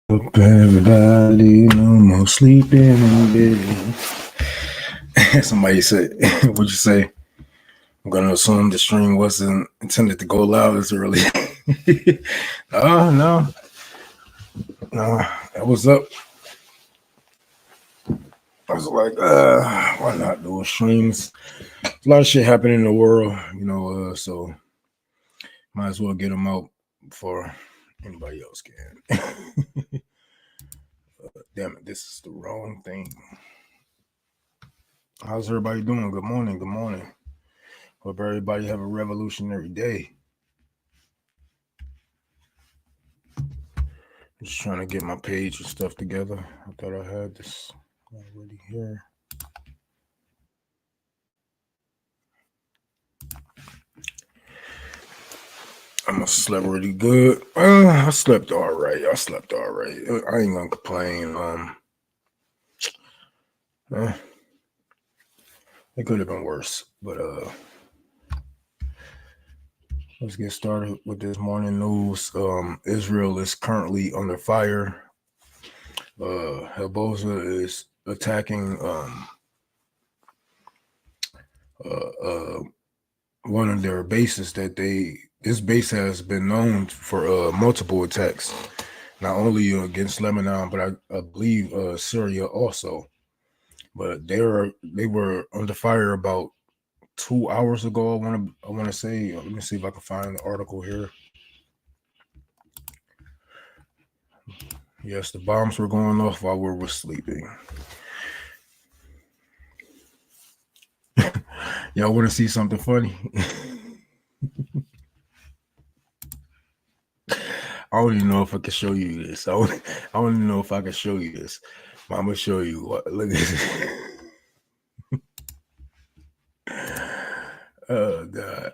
Up everybody, no more sleeping in bed. Somebody said, what'd you say? I'm gonna assume the stream wasn't intended to go loud this early. No, that was up. I was like, why not do a streams? A lot of shit happening in the world, so might as well get them out before anybody else can. Damn it, this is the wrong thing. How's everybody doing? Good morning. Good morning. Hope everybody have a revolutionary day. Just trying to get my page and stuff together. I thought I had this already here. I'm a slept really good. I slept all right. I ain't gonna complain. It could have been worse, but let's get started with this morning news. Israel is currently under fire. Hezbollah is attacking one of their bases this base has been known for multiple attacks, not only against Lebanon, but I believe Syria also. But they were under fire about 2 hours ago. I want to say. Let me see if I can find the article here. Yes, the bombs were going off while we were sleeping. Y'all want to see something funny? I don't even know if I can show you this. I don't even know if I can show you this. I'm gonna show you. Look at this. Oh God.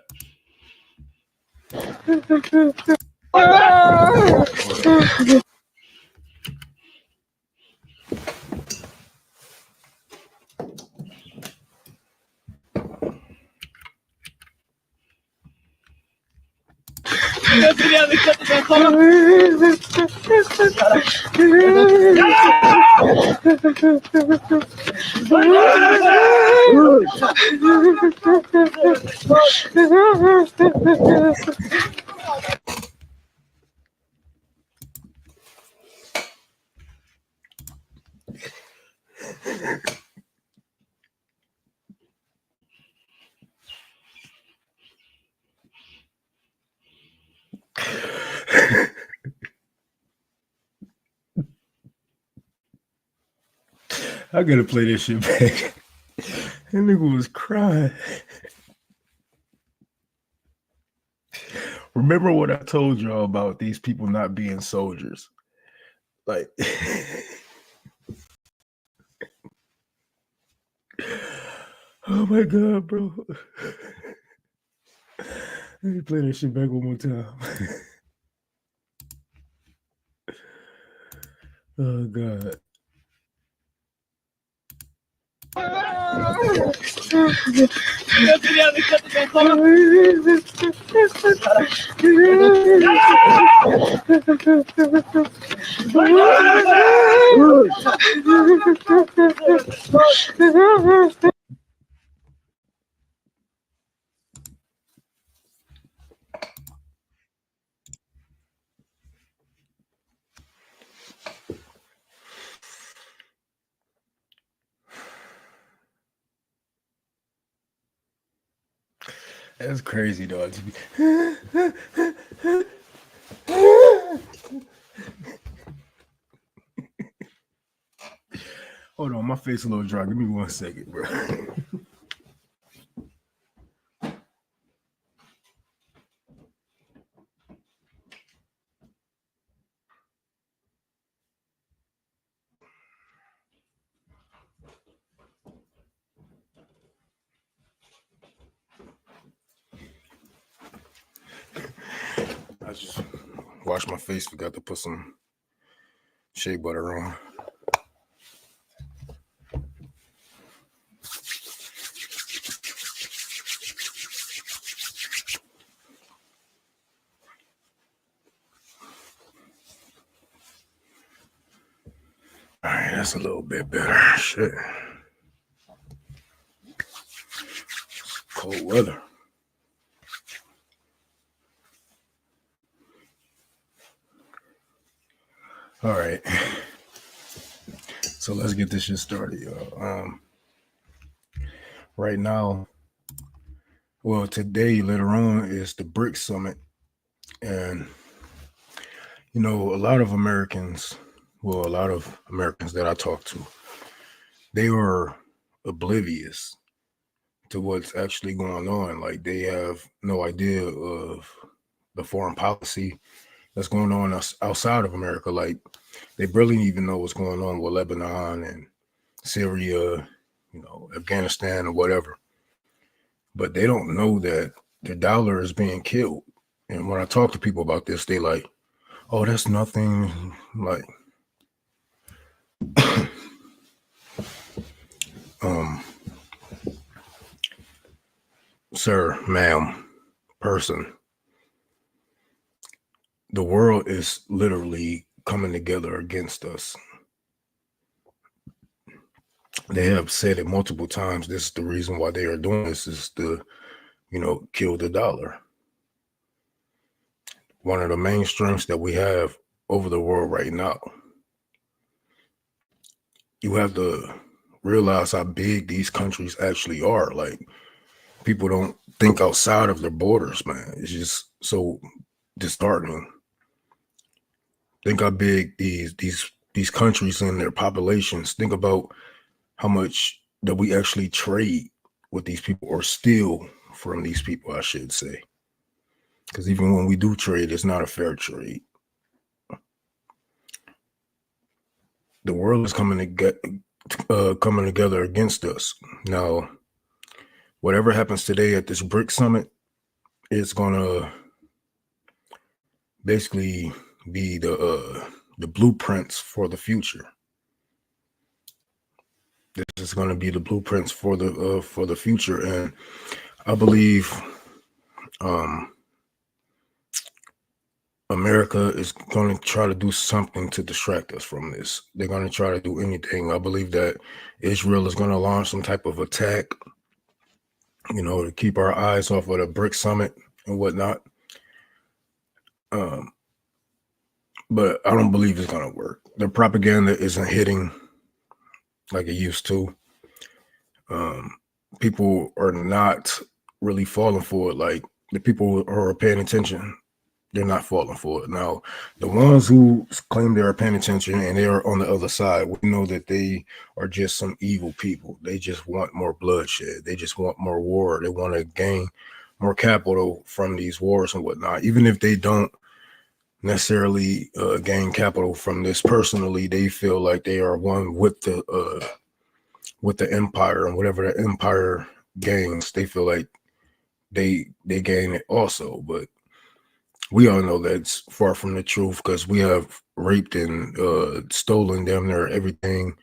I gotta play this shit back. That nigga was crying. Remember what I told y'all about these people not being soldiers? Like, oh my God, bro. Let me play that shit back one more time. Oh God. That's crazy, dog. Hold on, my face a little dry. Give me 1 second, bro. I just washed my face, forgot to put some shea butter on. that's a little bit better. Shit. Cold weather. All right. So let's get this shit started, y'all. Right now, well, today, later on, is the BRICS Summit. And, you know, a lot of Americans that I talk to, they are oblivious to what's actually going on. Like, they have no idea of the foreign policy that's going on outside of America. Like, they barely even know what's going on with Lebanon and Syria, you know, Afghanistan or whatever. But they don't know that the dollar is being killed. And when I talk to people about this, they like, oh, that's nothing. Like, sir, ma'am, person, the world is literally coming together against us. They have said it multiple times. This is the reason why they are doing this, is to, you know, kill the dollar. One of the main strengths that we have over the world right now. You have to realize how big these countries actually are. Like, people don't think outside of their borders, man. It's just so disheartening. Think how big these countries and their populations. Think about how much that we actually trade with these people, or steal from these people, I should say. Because even when we do trade, it's not a fair trade. The world is coming together against us. Now, whatever happens today at this BRICS Summit, it's gonna basically be the blueprints for the future. This is going to be the blueprints for the future, and I believe America is going to try to do something to distract us from this. They're going to try to do anything. I believe that Israel is going to launch some type of attack, you know, to keep our eyes off of the BRICS Summit and whatnot. But I don't believe it's going to work. The propaganda isn't hitting like it used to. People are not really falling for it. Like, the people who are paying attention, they're not falling for it. Now, the ones who claim they are paying attention and they are on the other side, we know that they are just some evil people. They just want more bloodshed. They just want more war. They want to gain more capital from these wars and whatnot. Even if they don't necessarily gain capital from this personally, they feel like they are one with the empire, and whatever the empire gains, they feel like they gain it also. But we all know that's far from the truth, because we have raped and stolen damn near everything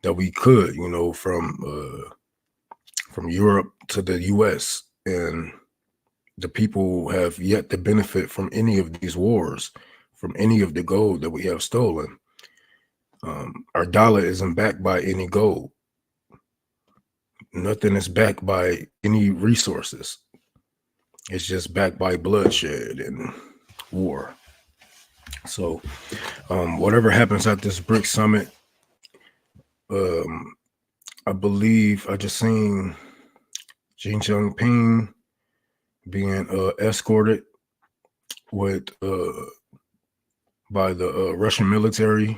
that we could, you know, from Europe to the US, and the people have yet to benefit from any of these wars, from any of the gold that we have stolen. Our dollar isn't backed by any gold. Nothing is backed by any resources. It's just backed by bloodshed and war. So whatever happens at this BRICS Summit, I believe I just seen Xi Jinping being escorted with by the Russian military.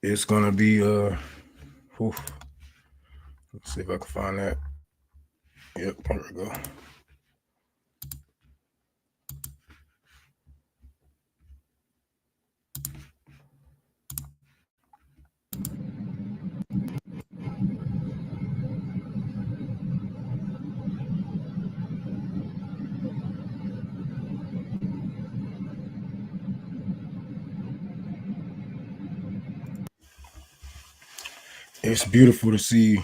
It's gonna be let's see if I can find that. Yep, there we go. It's beautiful to see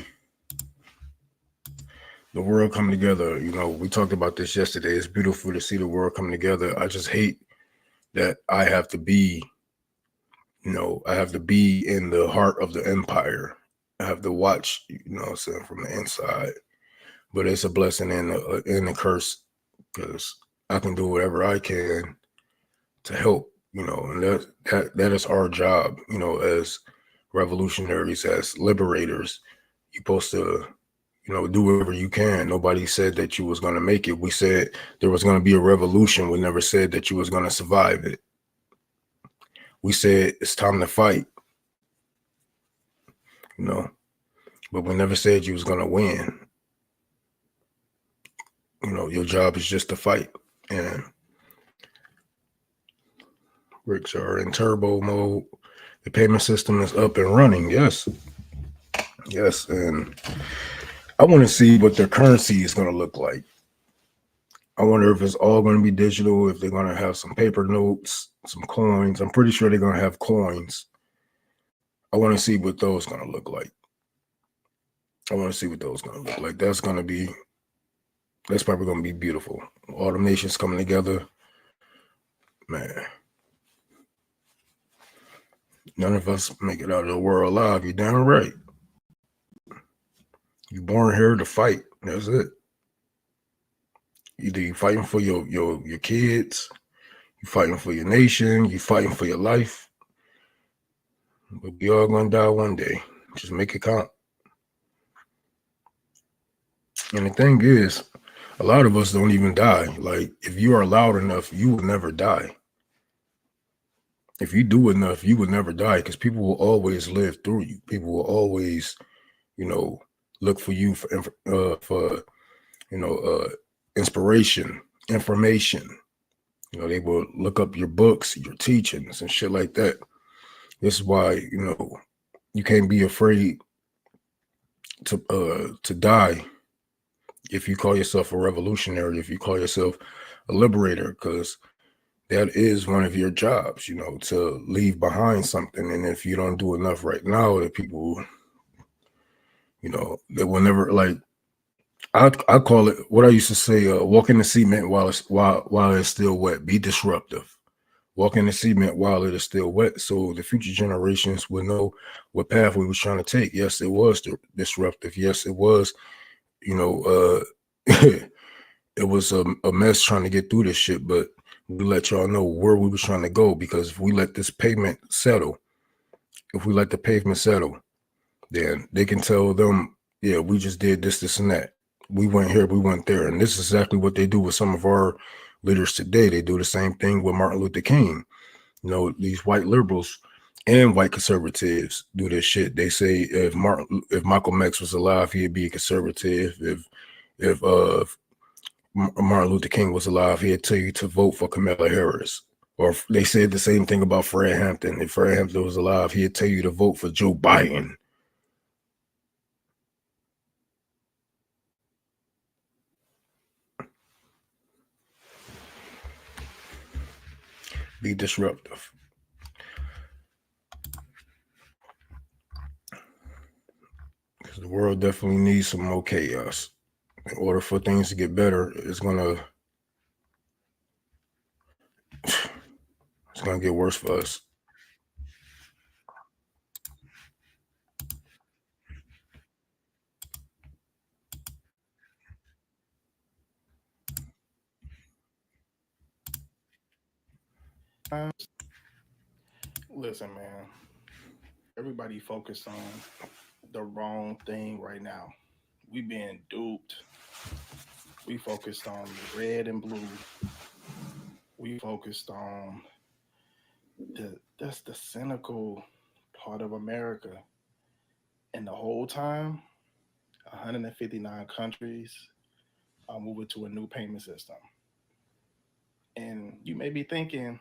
the world come together. You know, we talked about this yesterday. It's beautiful to see the world come together. I just hate that I have to be I have to be in the heart of the empire. I have to watch, what I'm saying, from the inside. But it's a blessing and a curse, because I can do whatever I can to help, and that is our job, as revolutionaries, as liberators. You're supposed to, do whatever you can. Nobody said that you was going to make it. We said there was going to be a revolution. We never said that you was going to survive it. We said it's time to fight, but we never said you was going to win. Your job is just to fight. And BRICS are in turbo mode. The payment system is up and running. Yes. And I want to see what their currency is going to look like. I wonder if it's all going to be digital, if they're going to have some paper notes, some coins. I'm pretty sure they're going to have coins. I want to see what those going to look like. That's probably going to be beautiful. All the nations coming together. Man. None of us make it out of the world alive. You're damn right. You're born here to fight. That's it. Either you're fighting for your kids, you're fighting for your nation, you're fighting for your life. But we all gonna die one day. Just make it count. And the thing is, a lot of us don't even die. Like, if you are loud enough, you will never die. If you do enough, you will never die, because people will always live through you. People will always, look for you for inspiration, information. They will look up your books, your teachings, and shit like that. This is why, you can't be afraid to die if you call yourself a revolutionary, if you call yourself a liberator, because that is one of your jobs, to leave behind something. And if you don't do enough right now, that people, they will never, like, I call it, what I used to say, walk in the cement while it's still wet. Be disruptive. Walk in the cement while it is still wet, so the future generations will know what path we was trying to take. Yes, it was disruptive. Yes, it was, it was a mess trying to get through this shit, but we let y'all know where we was trying to go, because if we let this pavement settle, then they can tell them, yeah, we just did this, and that. We went here, we went there. And this is exactly what they do with some of our leaders today. They do the same thing with Martin Luther King. These white liberals and white conservatives do this shit. They say if Malcolm X was alive, he'd be a conservative. If Martin Luther King was alive, he'd tell you to vote for Kamala Harris. Or they said the same thing about Fred Hampton. If Fred Hampton was alive, he'd tell you to vote for Joe Biden. Be disruptive. Because the world definitely needs some more chaos. In order for things to get better, it's gonna get worse for us. Listen, man, everybody focused on the wrong thing right now. We being duped. We focused on the red and blue. We focused on that's the cynical part of America. And the whole time, 159 countries are moving to a new payment system. And you may be thinking,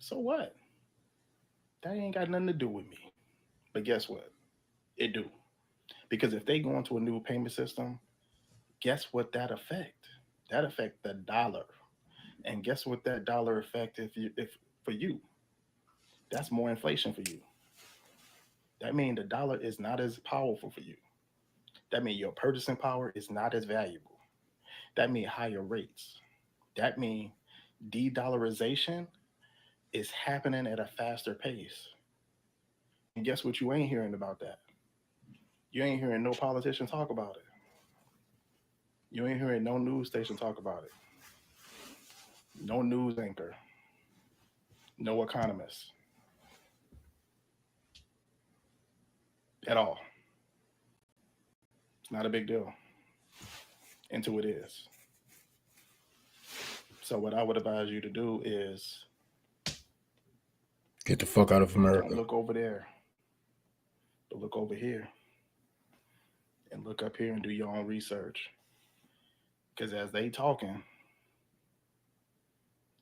so what? That ain't got nothing to do with me. But guess what? It do. Because if they go into a new payment system, guess what that affect? That affect the dollar. And guess what that dollar affect if for you? That's more inflation for you. That means the dollar is not as powerful for you. That means your purchasing power is not as valuable. That means higher rates. That means de-dollarization is happening at a faster pace. And guess what? You ain't hearing about that. You ain't hearing no politician talk about it. You ain't hearing no news station talk about it. No news anchor. No economist. At all. It's not a big deal. Until it is. So what I would advise you to do is get the fuck out of America. Don't look over there. But look over here. And look up here and do your own research. Because as they talking,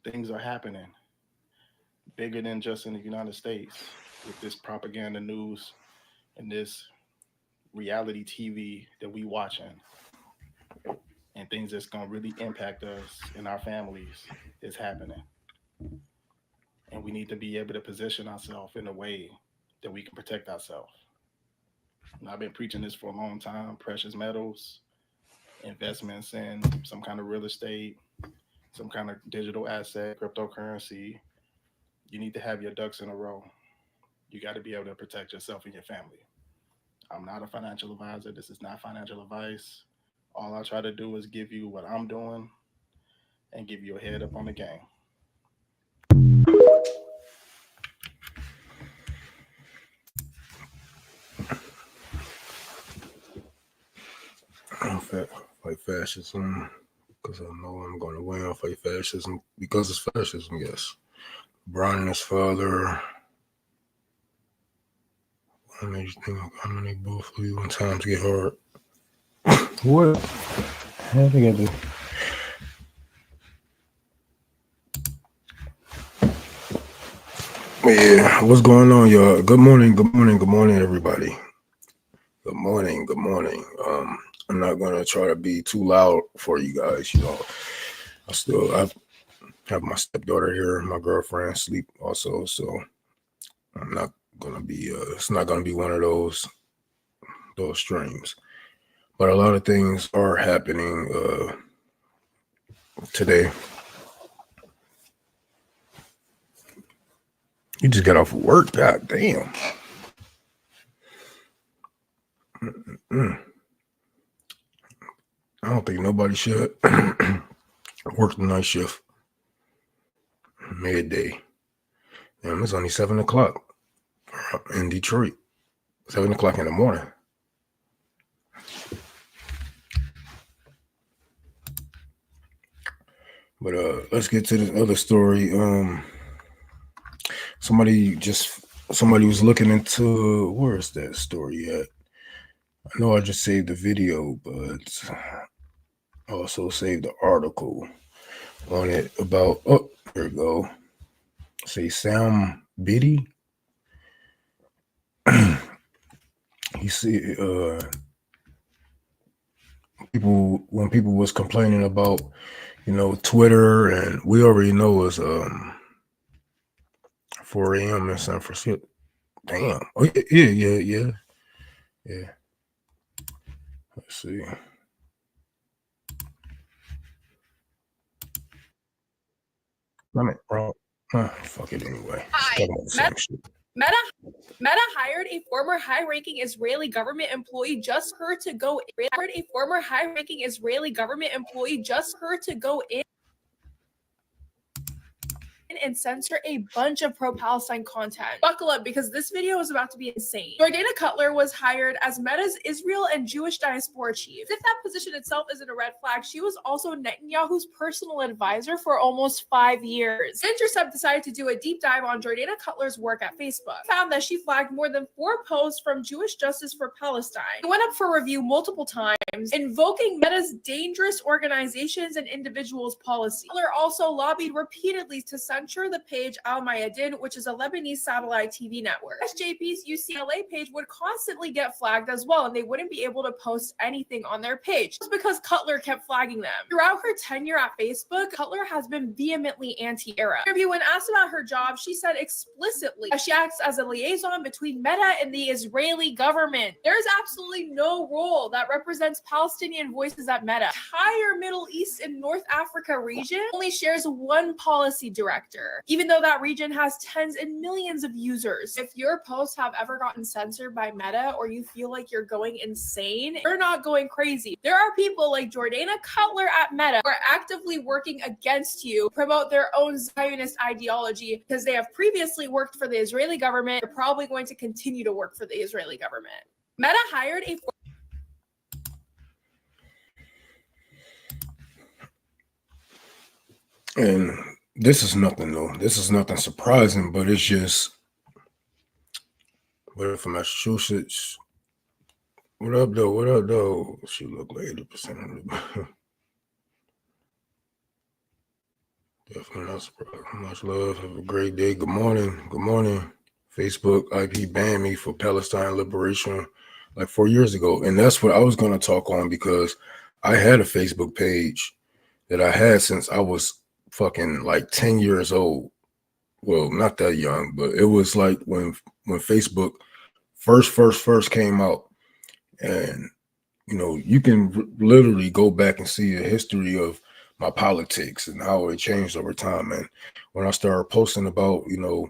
things are happening bigger than just in the United States with this propaganda news and this reality TV that we watching and things that's going to really impact us and our families is happening. And we need to be able to position ourselves in a way that we can protect ourselves. And I've been preaching this for a long time, precious metals, investments in some kind of real estate, some kind of digital asset, cryptocurrency. You need to have your ducks in a row. You got to be able to protect yourself and your family. I'm not a financial advisor. This is not financial advice. All I try to do is give you what I'm doing and give you a head up on the game. I don't fight fascism because I know I'm going to win. I'll fight fascism because it's fascism, yes. Brian and his father. How many both of you when times get hard? What? How think I do? Yeah, what's going on, y'all? Good morning, everybody. Good morning. I'm not gonna try to be too loud for you guys. You know, I have my stepdaughter here, my girlfriend sleep also, so I'm not gonna be. It's not gonna be one of those streams. But a lot of things are happening today. You just got off of work, god damn. I don't think nobody should work the night shift midday. Damn, it's only 7 o'clock in Detroit. 7 o'clock in the morning. But let's get to this other story. Somebody was looking into, where is that story at? I know I just saved the video, but I also saved the article on it about, oh, there we go. Say Sam Biddy. You see, when people was complaining about, you know, Twitter, and we already know it's 4 a.m. in San Francisco. Damn. Oh yeah. Let's see. Wrong. Fuck it anyway. Hi. Meta hired a former high-ranking Israeli government employee just for her to go in and censor a bunch of pro-Palestine content. Buckle up, because this video is about to be insane. Jordana Cutler was hired as Meta's Israel and Jewish diaspora chief. As if that position itself isn't a red flag, she was also Netanyahu's personal advisor for almost 5 years. The Intercept decided to do a deep dive on Jordana Cutler's work at Facebook. Found that she flagged more than 4 posts from Jewish Justice for Palestine. It went up for review multiple times, invoking Meta's dangerous organizations and individuals policy. Cutler also lobbied repeatedly to censure the page Al Mayadin, which is a Lebanese satellite TV network. SJP's UCLA page would constantly get flagged as well, and they wouldn't be able to post anything on their page. It's because Cutler kept flagging them. Throughout her tenure at Facebook, Cutler has been vehemently anti-Arab. In an interview, when asked about her job, she said explicitly that she acts as a liaison between Meta and the Israeli government. There is absolutely no role that represents Palestinian voices at Meta. The entire Middle East and North Africa region only shares one policy director. sector, even though that region has tens and millions of users. If your posts have ever gotten censored by Meta or you feel like you're going insane, you're not going crazy. There are people like Jordana Cutler at Meta who are actively working against you, promote their own Zionist ideology because they have previously worked for the Israeli government. They're probably going to continue to work for the Israeli government. Meta hired a And this is nothing new. This is nothing surprising, but it's just, we're from Massachusetts. What up, though? What up, though? She look like 80% of it. Definitely not surprised. Much love. Have a great day. Good morning. Good morning. Facebook IP banned me for Palestine liberation like 4 years ago. And that's what I was going to talk on, because I had a Facebook page that I had since I was fucking like 10 years old. Well, not that young, but it was like when Facebook first came out. And, you know, you can literally go back and see the history of my politics and how it changed over time. And when I started posting about, you know,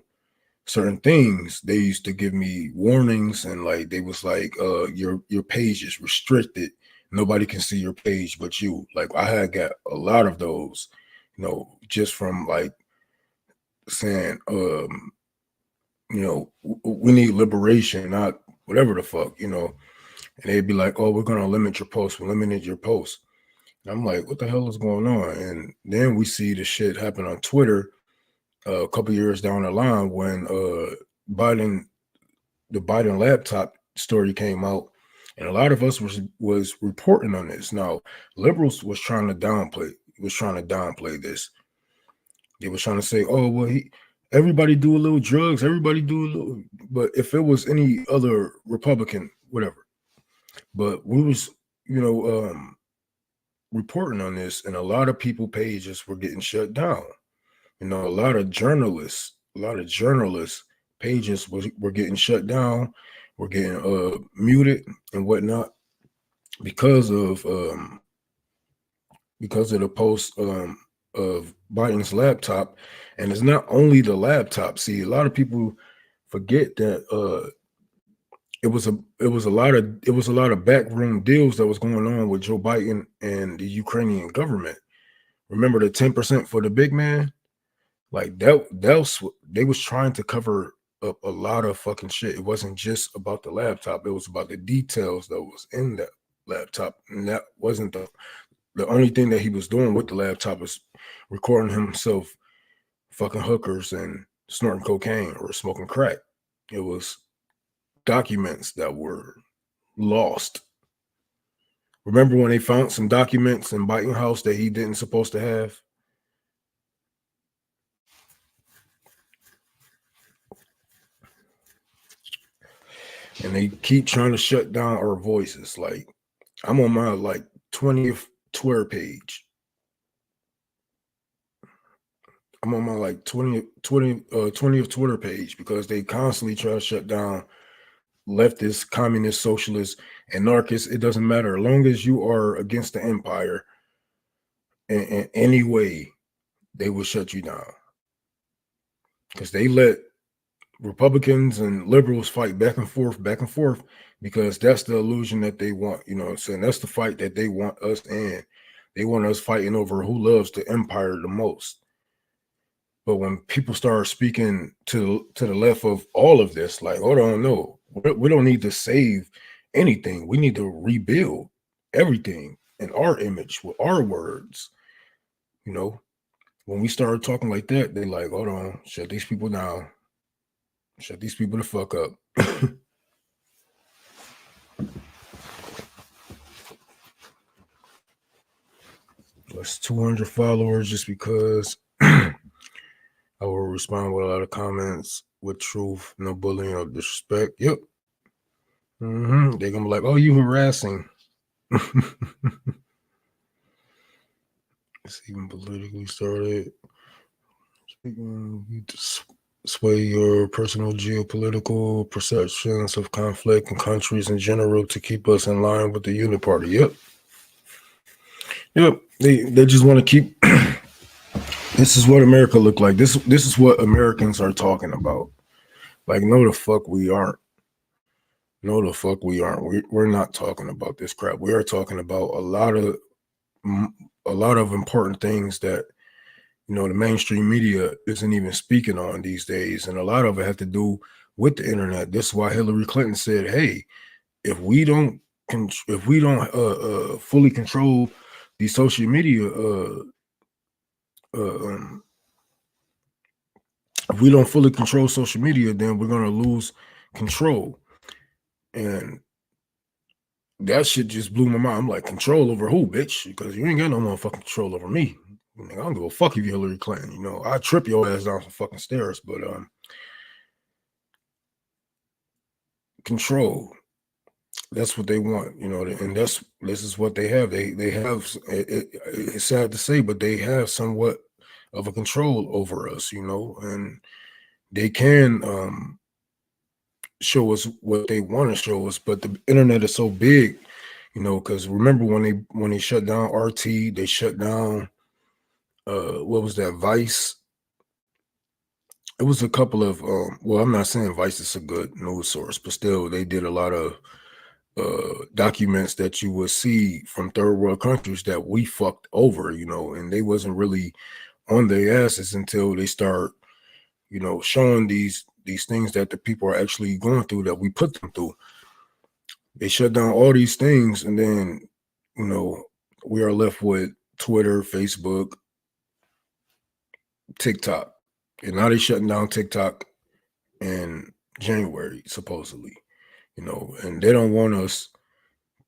certain things, they used to give me warnings, and like they was like, your page is restricted. Nobody can see your page but you. Like I had got a lot of those, you know, just from like saying, you know, we need liberation, not whatever the fuck, you know. And they'd be like, oh, we're gonna limit your posts, we limited your posts. And I'm like, what the hell is going on? And then we see the shit happen on Twitter a couple years down the line when the Biden laptop story came out, and a lot of us was reporting on this. Now, liberals was trying to downplay this. They was trying to say, oh, well, everybody do a little drugs, everybody do a little, but if it was any other Republican, whatever. But we was, you know, reporting on this, and a lot of people pages were getting shut down. You know, a lot of journalists pages were getting shut down, were getting muted and whatnot because of the post of Biden's laptop. And it's not only the laptop. See, a lot of people forget that it was a lot of backroom deals that was going on with Joe Biden and the Ukrainian government. Remember the 10% for the big man? Like they was trying to cover up a lot of fucking shit. It wasn't just about the laptop. It was about the details that was in that laptop. And that wasn't the only thing that he was doing with the laptop was recording himself fucking hookers and snorting cocaine or smoking crack. It was documents that were lost. Remember when they found some documents in Biden's house that he didn't supposed to have? And they keep trying to shut down our voices. Like I'm on my like 20th Twitter page. I'm on my like 20th Twitter page because they constantly try to shut down leftists, communists, socialists, anarchists. It doesn't matter. As long as you are against the empire in any way, they will shut you down. Because they let Republicans and liberals fight back and forth, because that's the illusion that they want. You know what I'm saying? That's the fight that they want us in. They want us fighting over who loves the empire the most. But when people start speaking to the left of all of this, like, hold on, no, we don't need to save anything. We need to rebuild everything in our image with our words. You know, when we start talking like that, they like, hold on, shut these people down. Shut these people the fuck up. That's 200 followers just because I will respond with a lot of comments with truth, no bullying or disrespect. Yep. They're going to be like, oh, you harassing. It's even politically started. You sway your personal geopolitical perceptions of conflict and countries in general to keep us in line with the uniparty. Yep. They just want to keep This is what America look like. This is what Americans are talking about. Like, no, the fuck we aren't. No, the fuck we aren't. We're not talking about this crap. We are talking about a lot of important things that, you know, the mainstream media isn't even speaking on these days, and a lot of it have to do with the internet. This is why Hillary Clinton said, "Hey, if we don't fully control the social media, if we don't fully control social media, then we're gonna lose control." And that shit just blew my mind. I'm like, control over who, bitch? Because you ain't got no motherfucking control over me. I don't give a fuck if you're Hillary Clinton. You know, I trip your ass down some fucking stairs, but control. That's what they want, you know, and this is what they have. They have. It's sad to say, but they have somewhat of a control over us, you know, and they can show us what they want to show us. But the internet is so big, you know, because remember when they shut down RT, they shut down what was that, Vice? It was a couple of well, I'm not saying Vice is a good news source, but still they did a lot of documents that you would see from third world countries that we fucked over, you know, and they wasn't really on their asses until they start, you know, showing these things that the people are actually going through that we put them through. They shut down all these things, and then, you know, we are left with Twitter, Facebook, TikTok, and now they're shutting down TikTok in January, supposedly, you know, and they don't want us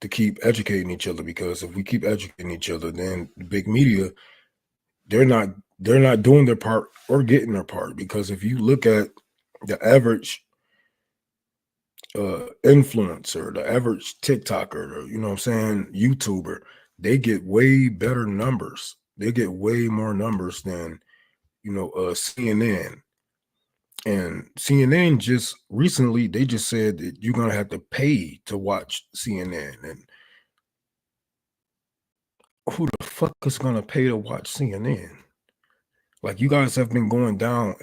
to keep educating each other, because if we keep educating each other, then the big media, they're not doing their part or getting their part. Because if you look at the average influencer, the average TikToker, you know what I'm saying, YouTuber, they get way better numbers. They get way more numbers than, you know, CNN. And CNN just recently, they just said that you're gonna have to pay to watch CNN. And who the fuck is gonna pay to watch CNN? Like, you guys have been going down.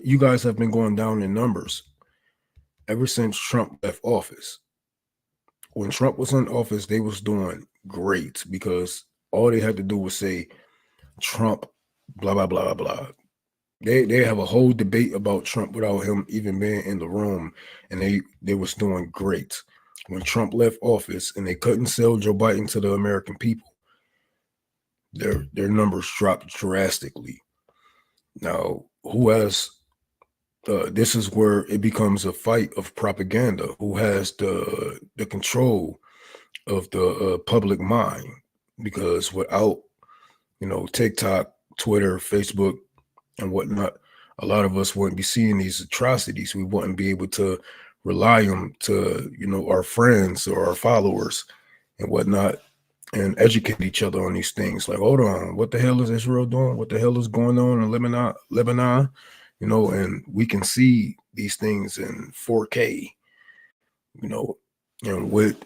You guys have been going down in numbers ever since Trump left office. When Trump was in office, they was doing great because all they had to do was say Trump, blah blah blah blah. They have a whole debate about Trump without him even being in the room, and they was doing great. When Trump left office and they couldn't sell Joe Biden to the American people, their numbers dropped drastically. Now, who has this is where it becomes a fight of propaganda. Who has the control of the public mind? Because without, you know, TikTok, Twitter, Facebook, and whatnot, a lot of us wouldn't be seeing these atrocities. We wouldn't be able to rely on to, you know, our friends or our followers and whatnot, and educate each other on these things. Like, hold on, what the hell is Israel doing? What the hell is going on in Lebanon? You know, and we can see these things in 4K, you know, and with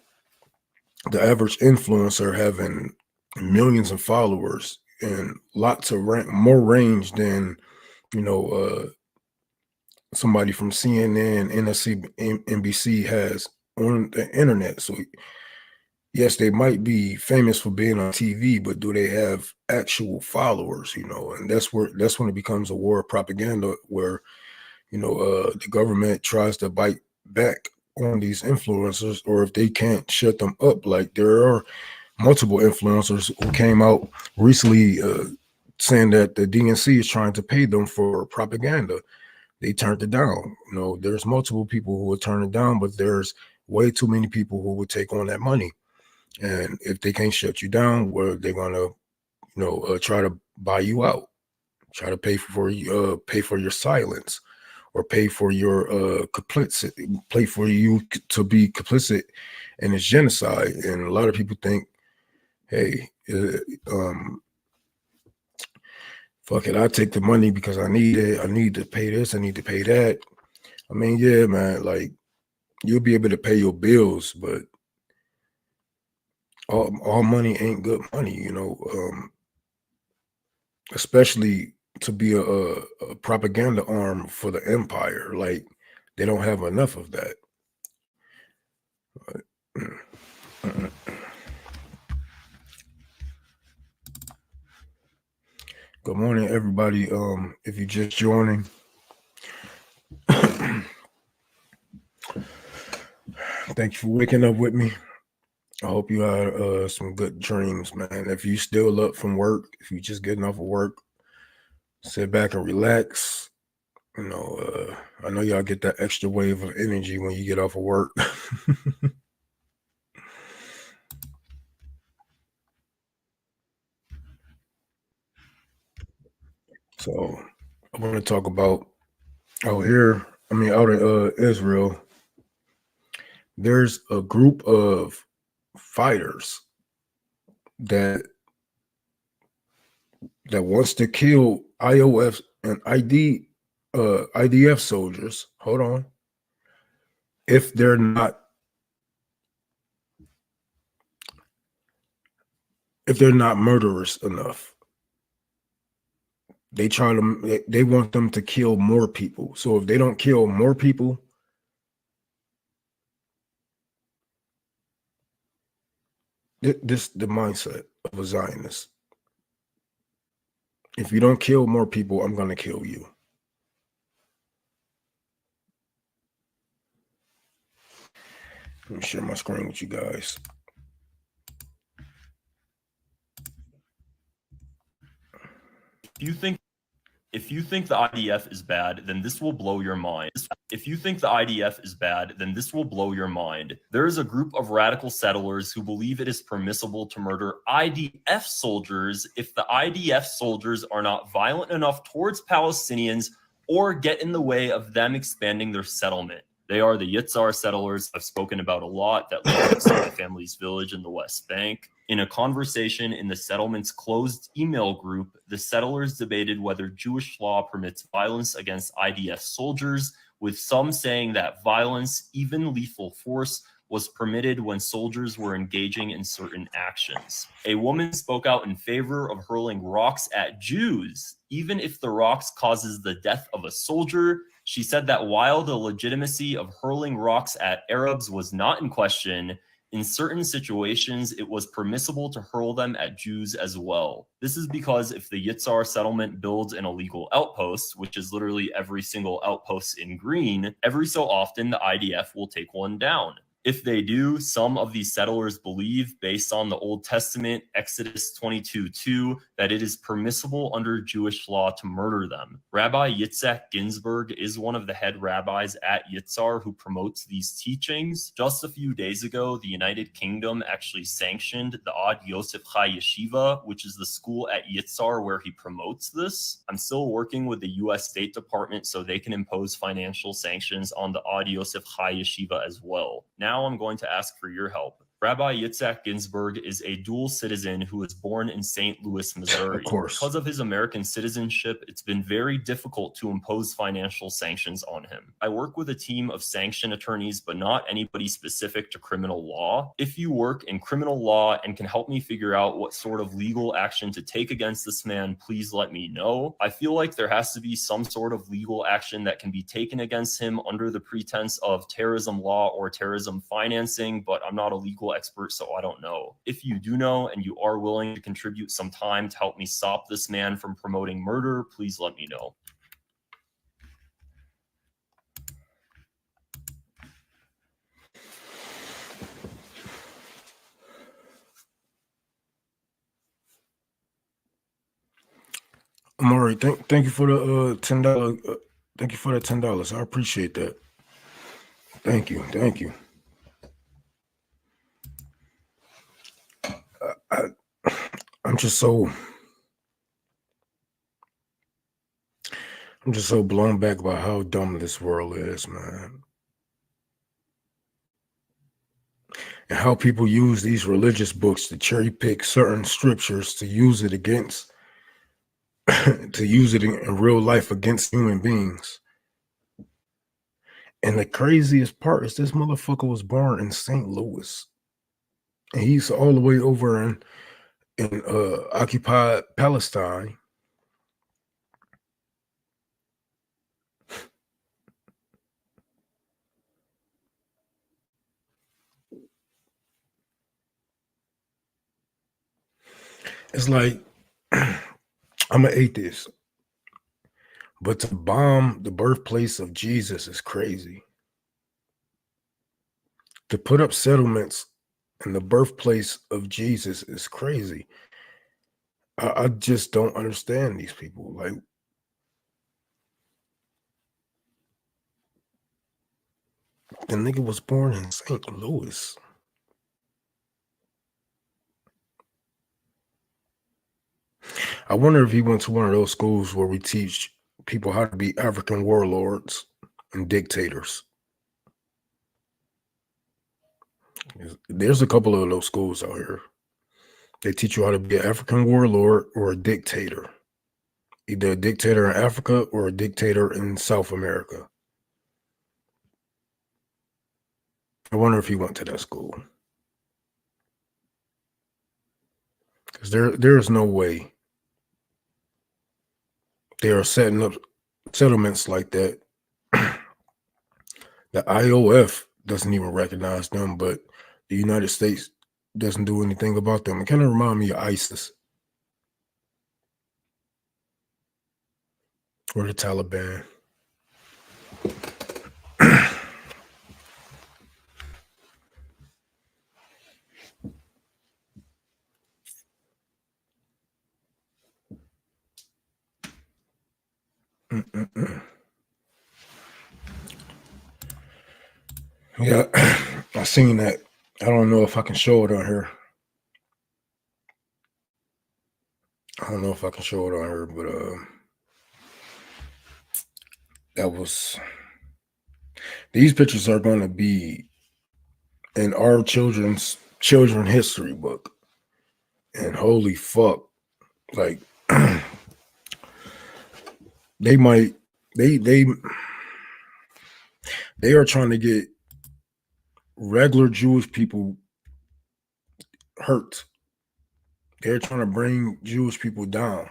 the average influencer having millions of followers and lots of more range than, you know, somebody from CNN, NBC has on the internet. So yes, they might be famous for being on TV, but do they have actual followers? You know, and that's when it becomes a war of propaganda, where, you know, the government tries to bite back on these influencers, or if they can't shut them up. Like, there are multiple influencers who came out recently saying that the DNC is trying to pay them for propaganda. They turned it down. You know, there's multiple people who would turn it down, but there's way too many people who would take on that money. And if they can't shut you down, well, they're gonna, you know, try to buy you out, try to pay for your silence, or pay for your complicit, pay for you to be complicit in this genocide. And a lot of people think, hey, fuck it, I take the money because I need it. I need to pay this. I need to pay that. I mean, yeah, man, like, you'll be able to pay your bills, but all money ain't good money, you know. especially to be a propaganda arm for the empire. Like, they don't have enough of that. Good morning, everybody. If you're just joining, thank you for waking up with me. I hope you had some good dreams, man. If you still up from work, if you just getting off of work, sit back and relax. You know, I know y'all get that extra wave of energy when you get off of work. So I want to talk about out in Israel, there's a group of fighters that wants to kill IOF and IDF soldiers. Hold on. If they're not murderous enough. They want them to kill more people. So if they don't kill more people, this the mindset of a Zionist. If you don't kill more people, I'm going to kill you. Let me share my screen with you guys. If you think the IDF is bad, then this will blow your mind. If you think the IDF is bad, then this will blow your mind. There is a group of radical settlers who believe it is permissible to murder IDF soldiers if the IDF soldiers are not violent enough towards Palestinians or get in the way of them expanding their settlement. They are the Ysar Settlers I've spoken about a lot that live next to my family's village in the West Bank. In a conversation in the settlement's closed email group, the settlers debated whether Jewish law permits violence against IDF soldiers, with some saying that violence, even lethal force, was permitted when soldiers were engaging in certain actions. A woman spoke out in favor of hurling rocks at Jews, even if the rocks causes the death of a soldier. She said that while the legitimacy of hurling rocks at Arabs was not in question, in certain situations, it was permissible to hurl them at Jews as well. This is because if the Ysar settlement builds an illegal outpost, which is literally every single outpost in green, every so often the IDF will take one down. If they do, some of these settlers believe, based on the Old Testament, Exodus 22:2, that it is permissible under Jewish law to murder them. Rabbi Yitzhak Ginsburg is one of the head rabbis at Ysar who promotes these teachings. Just a few days ago, the United Kingdom actually sanctioned the Ad Yosef Chai Yeshiva, which is the school at Ysar where he promotes this. I'm still working with the US State Department so they can impose financial sanctions on the Ad Yosef Chai Yeshiva as well. Now I'm going to ask for your help. Rabbi Yitzhak Ginsburg is a dual citizen who was born in St. Louis, Missouri. Of course. Because of his American citizenship, it's been very difficult to impose financial sanctions on him. I work with a team of sanction attorneys, but not anybody specific to criminal law. If you work in criminal law and can help me figure out what sort of legal action to take against this man, please let me know. I feel like there has to be some sort of legal action that can be taken against him under the pretense of terrorism law or terrorism financing, but I'm not a legal expert, so I don't know. If you do know and you are willing to contribute some time to help me stop this man from promoting murder, please let me know. Amari, thank you for the $10. Thank you for that $10. I appreciate that. Thank you. I'm just so blown back by how dumb this world is, man. And how people use these religious books to cherry pick certain scriptures to use it against, to use it in real life against human beings. And the craziest part is this motherfucker was born in St. Louis. And he's all the way over in occupied Palestine, It's like I'm an atheist, but to bomb the birthplace of Jesus is crazy. To put up settlements in the birthplace of Jesus is crazy. I just don't understand these people. Like, the nigga was born in St. Louis. I wonder if he went to one of those schools where we teach people how to be African warlords and dictators. There's a couple of those schools out here. They teach you how to be an African warlord or a dictator. Either a dictator in Africa or a dictator in South America. I wonder if he went to that school. Because there's no way they are setting up settlements like that. The IOF doesn't even recognize them, but the United States doesn't do anything about them. It kind of reminds me of ISIS or the Taliban. Yeah, I seen that. I don't know if I can show it on here. I don't know if I can show it on her, but that was. These pictures are going to be in our children history book, and holy fuck, like they are trying to get regular Jewish people hurt. They're trying to bring Jewish people down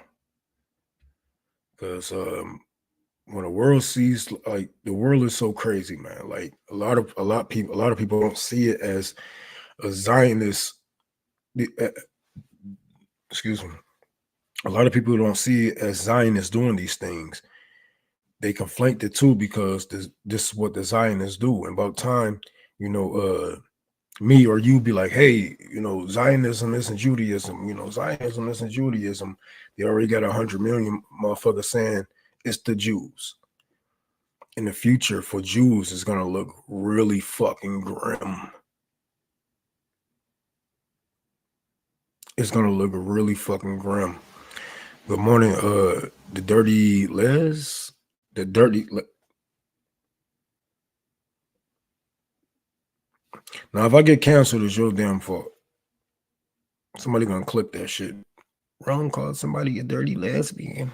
because when the world sees, like, the world is so crazy, man. Like a lot of people don't see it as a Zionist. Excuse me. A lot of people don't see it as Zionists doing these things. They conflate the two because this is what the Zionists do. And about time, me or you be like, hey, Zionism isn't Judaism. Zionism isn't Judaism. They already got 100 million motherfuckers saying it's the Jews. In the future, for Jews, it's gonna look really fucking grim. It's gonna look really fucking grim. Good morning, the dirty Les, the dirty. Now, if I get canceled, it's your damn fault. Somebody gonna clip that shit. Ron called somebody a dirty lesbian.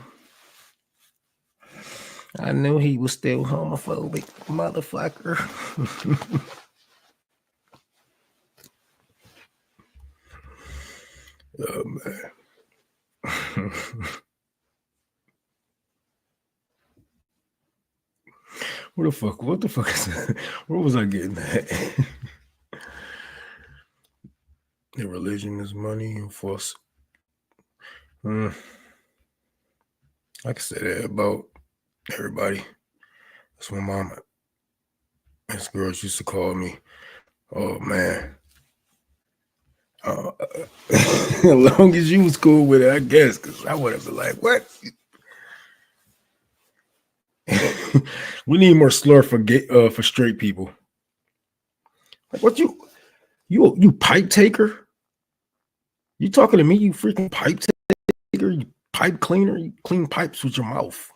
I knew he was still homophobic, motherfucker. Oh, man. What the fuck is that? Where was I getting that? The religion is money and force. I can say that about everybody. That's my mama. This girls used to call me. Oh, man. As long as you was cool with it, I guess, because I would have been like, what? We need more slur for straight people. Like, what you pipe taker? You talking to me, you freaking pipe taker, you pipe cleaner, you clean pipes with your mouth.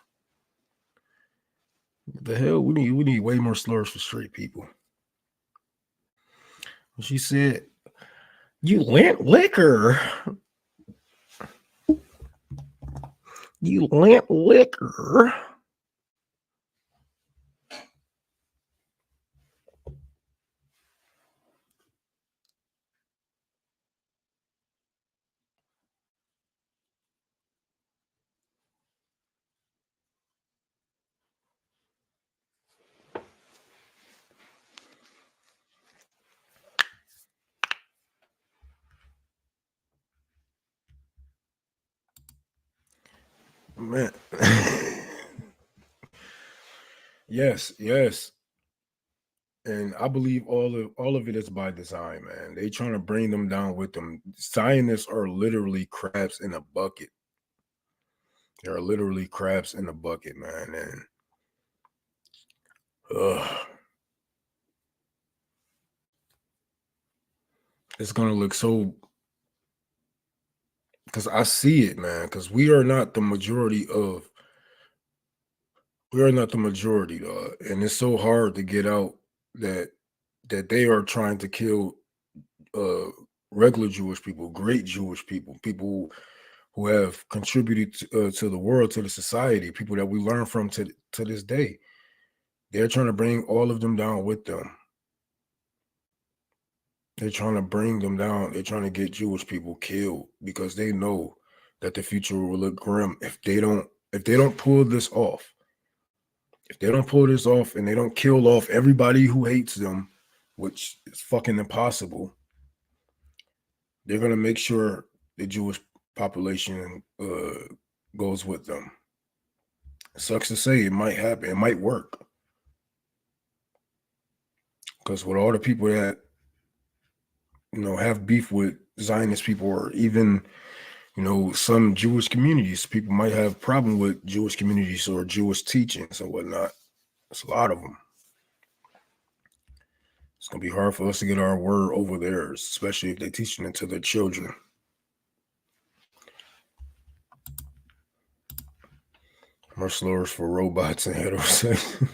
What the hell? We need way more slurs for straight people. She said, you lent liquor. You lent liquor. Man. Yes. And I believe all of it is by design, man. They trying to bring them down with them. Zionists are literally crabs in a bucket. They are literally crabs in a bucket, man. And it's gonna look so, because I see it, man. Because we are not the majority, dog. And it's so hard to get out that they are trying to kill regular Jewish people, great Jewish people, people who have contributed to the world, to the society, people that we learn from to this day. They're trying to bring all of them down with them. They're trying to bring them down. They're trying to get Jewish people killed because they know that the future will look grim if they don't pull this off. If they don't pull this off and they don't kill off everybody who hates them, which is fucking impossible, they're gonna make sure the Jewish population goes with them. It sucks to say, it might happen. It might work. Because with all the people that have beef with Zionist people, or even some Jewish communities, people might have a problem with Jewish communities or Jewish teachings or whatnot. It's a lot of them. It's gonna be hard for us to get our word over theirs, especially if they're teaching it to their children. More slurs for robots and heterosexual.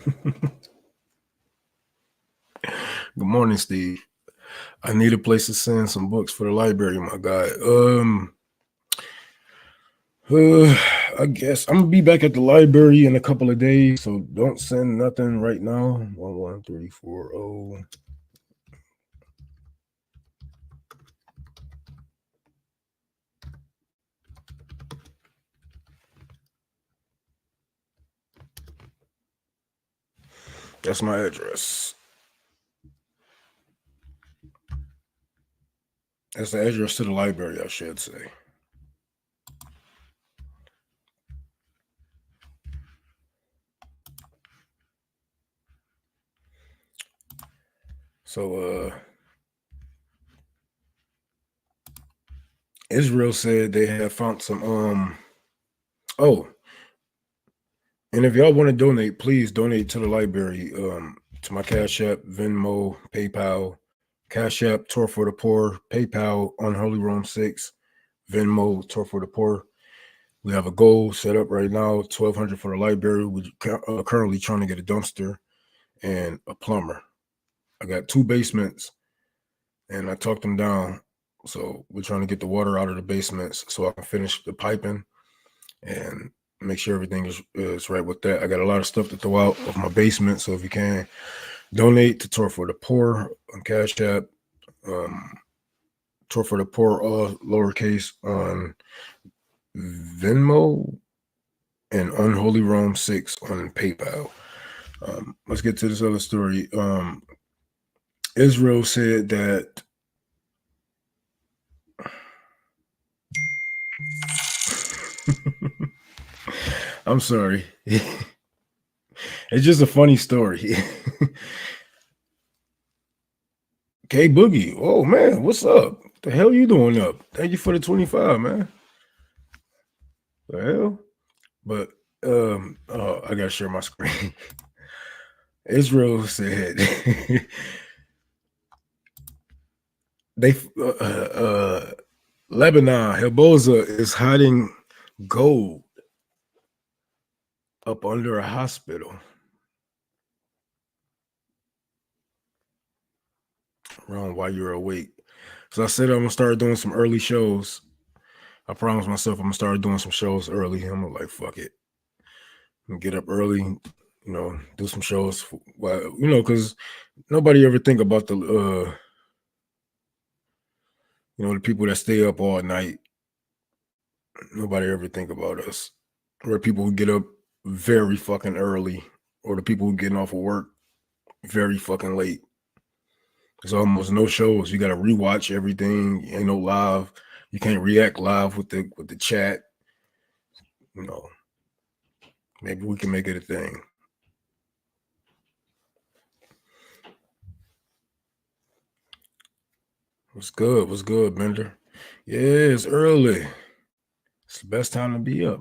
Good morning, Steve. I need a place to send some books for the library, my guy. I guess I'm gonna be back at the library in a couple of days, so don't send nothing right now. 11340. That's my address. That's the address to the library, I should say. So Israel said they have found some and if y'all want to donate, please donate to the library, to my Cash App, Venmo, PayPal. Cash App, Tour for the Poor, PayPal, Unholy Rome 6, Venmo, Tour for the Poor. We have a goal set up right now, $1,200 for the library. We're currently trying to get a dumpster and a plumber. I got 2 basements, and I talked them down. So we're trying to get the water out of the basements so I can finish the piping and make sure everything is right with that. I got a lot of stuff to throw out of my basement, so if you can, donate to Tour for the Poor on Cash App, Tour for the Poor, all lowercase, on Venmo, and Unholy Rome 6 on PayPal. Let's get to this other story. Israel said that I'm sorry. It's just a funny story. K Boogie. Oh man, what's up? What the hell you doing up? Thank you for the 25, man. The hell? But I gotta share my screen. Israel said they Lebanon, Hezbollah is hiding gold up under a hospital. Around while you're awake. So I said I'm gonna start doing some early shows. I promised myself I'm gonna start doing some shows early. I'm like, fuck it. I'm gonna get up early, do some shows. Because nobody ever think about the the people that stay up all night. Nobody ever think about us. Or people who get up very fucking early, or the people who getting off of work very fucking late. There's almost no shows. You got to rewatch everything. Ain't no live. You can't react live with the chat. Maybe we can make it a thing. What's good? What's good, Bender? Yeah, it's early. It's the best time to be up.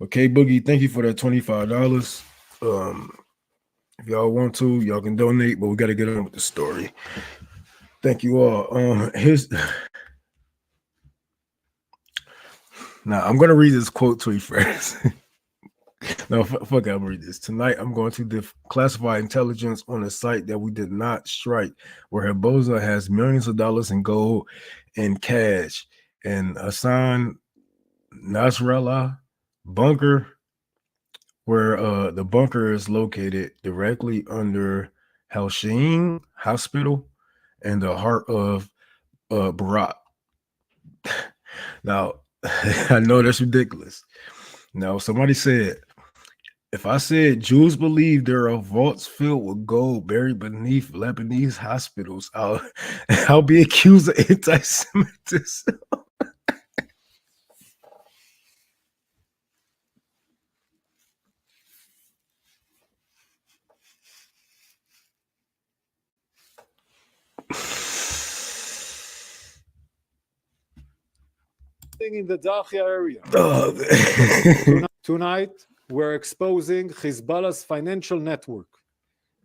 Okay, Boogie, thank you for that $25. If y'all want to, y'all can donate, but we got to get on with the story. Thank you all. Now I'm gonna read this quote tweet first. No, fuck it, I'm gonna read this. Tonight, I'm going to classify intelligence on a site that we did not strike, where Hezbollah has millions of dollars in gold and cash, and Hassan Nasrallah bunker, where the bunker is located directly under Halshein Hospital in the heart of Barak. Now, I know that's ridiculous. Now, somebody said, if I said Jews believe there are vaults filled with gold buried beneath Lebanese hospitals, I'll be accused of anti-Semitism. In the Dahia area. Tonight, we're exposing Hezbollah's financial network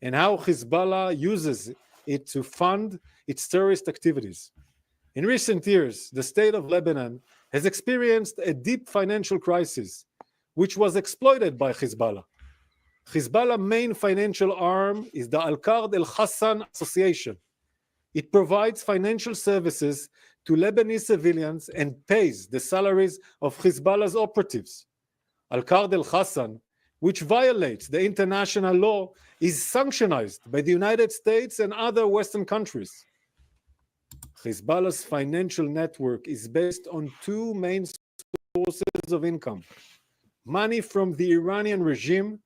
and how Hezbollah uses it to fund its terrorist activities. In recent years, the state of Lebanon has experienced a deep financial crisis, which was exploited by Hezbollah. Hezbollah's main financial arm is the Al-Qard Al-Hassan Association. It provides financial services to Lebanese civilians and pays the salaries of Hezbollah's operatives. Al-Qard al-Hassan, which violates the international law, is sanctioned by the United States and other Western countries. Hezbollah's financial network is based on two main sources of income: money from the Iranian regime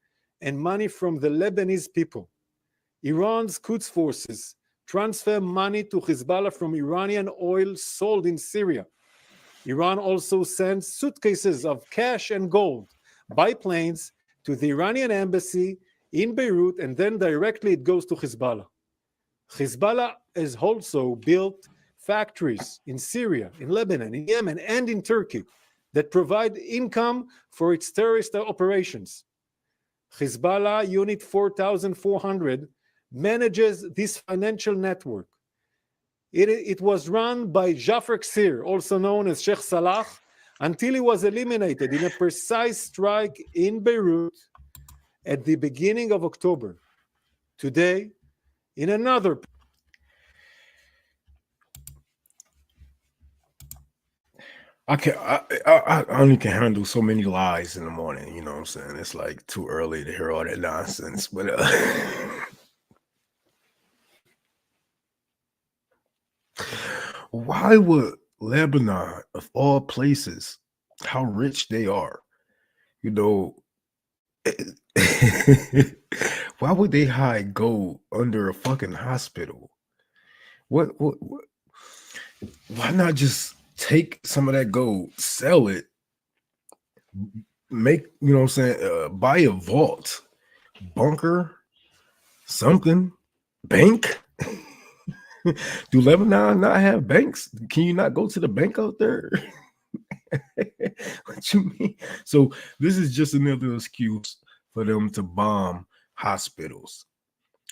and money from the Lebanese people. Iran's Quds forces transfer money to Hezbollah from Iranian oil sold in Syria. Iran also sends suitcases of cash and gold by planes to the Iranian embassy in Beirut, and then directly it goes to Hezbollah. Hezbollah has also built factories in Syria, in Lebanon, in Yemen, and in Turkey that provide income for its terrorist operations. Hezbollah Unit 4400 manages this financial network. It was run by Jafar Ksir, also known as Sheikh Salah, until he was eliminated in a precise strike in Beirut at the beginning of October. Today, in another... I only can handle so many lies in the morning, you know what I'm saying? It's like too early to hear all that nonsense, but why would Lebanon, of all places, how rich they are, you know, why would they hide gold under a fucking hospital? What why not just take some of that gold, sell it, make, you know what I'm saying, buy a vault, bunker, something, bank? Do Lebanon not have banks? Can you not go to the bank out there? What you mean? So this is just another excuse for them to bomb hospitals,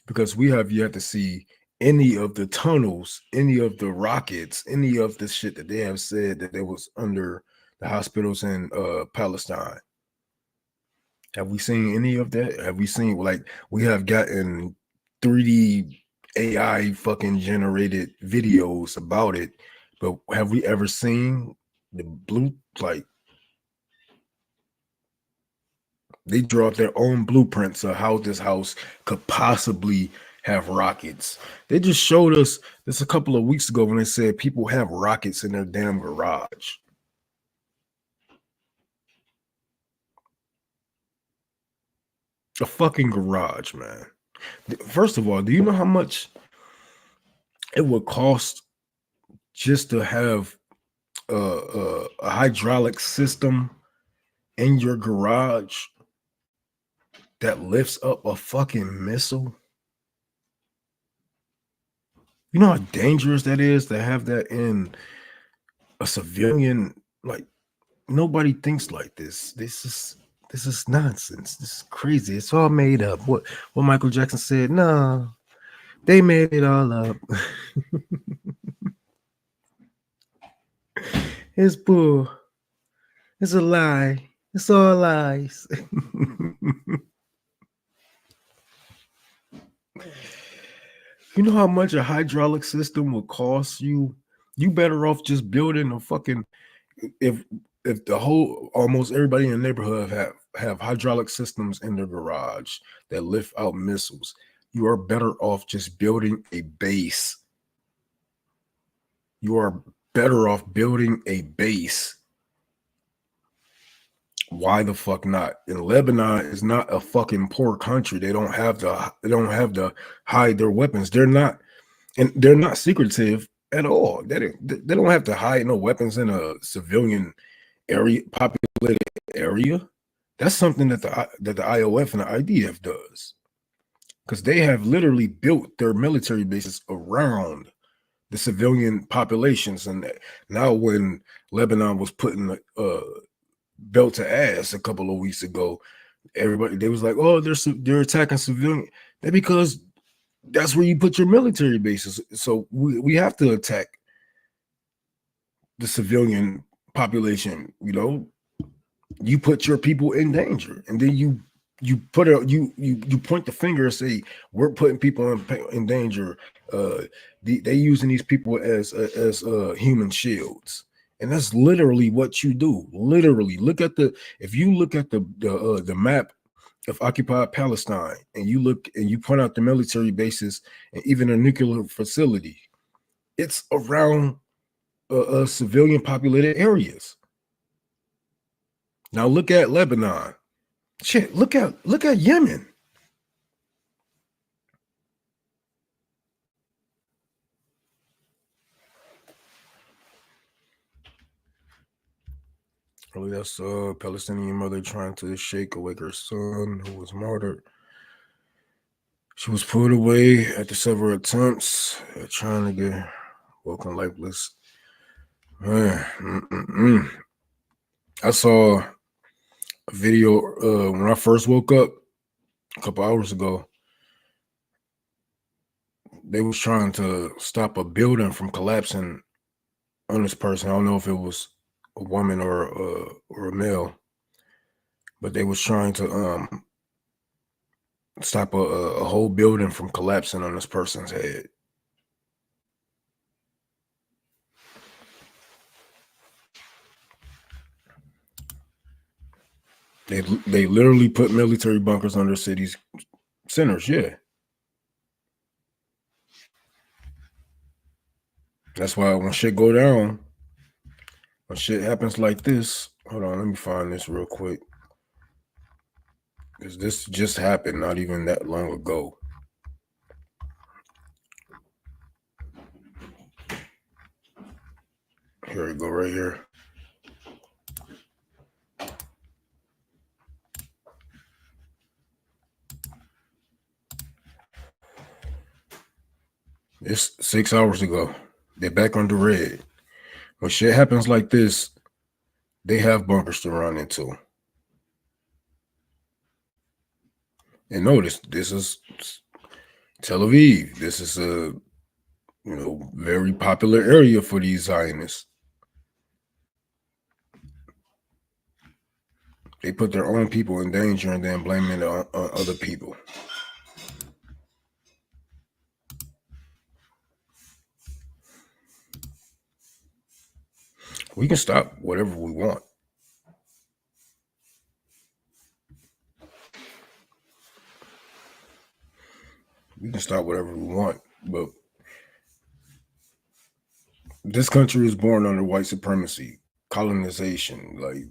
because we have yet to see any of the tunnels, any of the rockets, any of the shit that they have said that they was under the hospitals in Palestine. Have we seen any of that? Have we seen, like, we have gotten 3D AI fucking generated videos about it, but have we ever seen the blue, like, they draw up their own blueprints of how this house could possibly have rockets? They just showed us this a couple of weeks ago when they said people have rockets in their damn garage. A fucking garage, man. First of all, do you know how much it would cost just to have a hydraulic system in your garage that lifts up a fucking missile? You know how dangerous that is to have that in a civilian? Like, nobody thinks like this. This is nonsense. This is crazy. It's all made up. What Michael Jackson said, no, they made it all up. It's bull. It's a lie. It's all lies. You know how much a hydraulic system will cost you? You better off just building a fucking, if the whole, almost everybody in the neighborhood have hydraulic systems in their garage that lift out missiles, you are better off just building a base. You are better off building a base. Why the fuck not? And Lebanon is not a fucking poor country. They don't have to hide their weapons. They're not secretive at all. They don't have to hide no weapons in a civilian area, populated area. That's something that the IOF and the IDF does, because they have literally built their military bases around the civilian populations. And now, when Lebanon was putting belt to ass a couple of weeks ago, they was like, oh, they're attacking civilian. That because that's where you put your military bases. So we have to attack the civilian population. You know, you put your people in danger, and then you point the finger and say, we're putting people in danger. They using these people as human shields. And that's literally what you do. Literally, if you look at the map of occupied Palestine, and you point out the military bases and even a nuclear facility, it's around civilian populated areas. Now look at Lebanon. Shit, look at Yemen. That's Palestinian mother trying to shake awake her son who was martyred. She was pulled away after several attempts at trying to get woken lifeless. Man, I saw a video when I first woke up a couple hours ago. They was trying to stop a building from collapsing on this person. I don't know if it was a woman or a male, but they was trying to stop a whole building from collapsing on this person's head. They literally put military bunkers under cities centers. Yeah, that's why when shit go down, when shit happens like this, hold on, let me find this real quick, because this just happened not even that long ago. Here we go, right here. It's 6 hours ago. They're back on the red. When shit happens like this, they have bunkers to run into. And notice, this is Tel Aviv. This is a very popular area for these Zionists. They put their own people in danger and then blame it on other people. We can stop whatever we want. We can stop whatever we want, but this country is born under white supremacy, colonization. Like,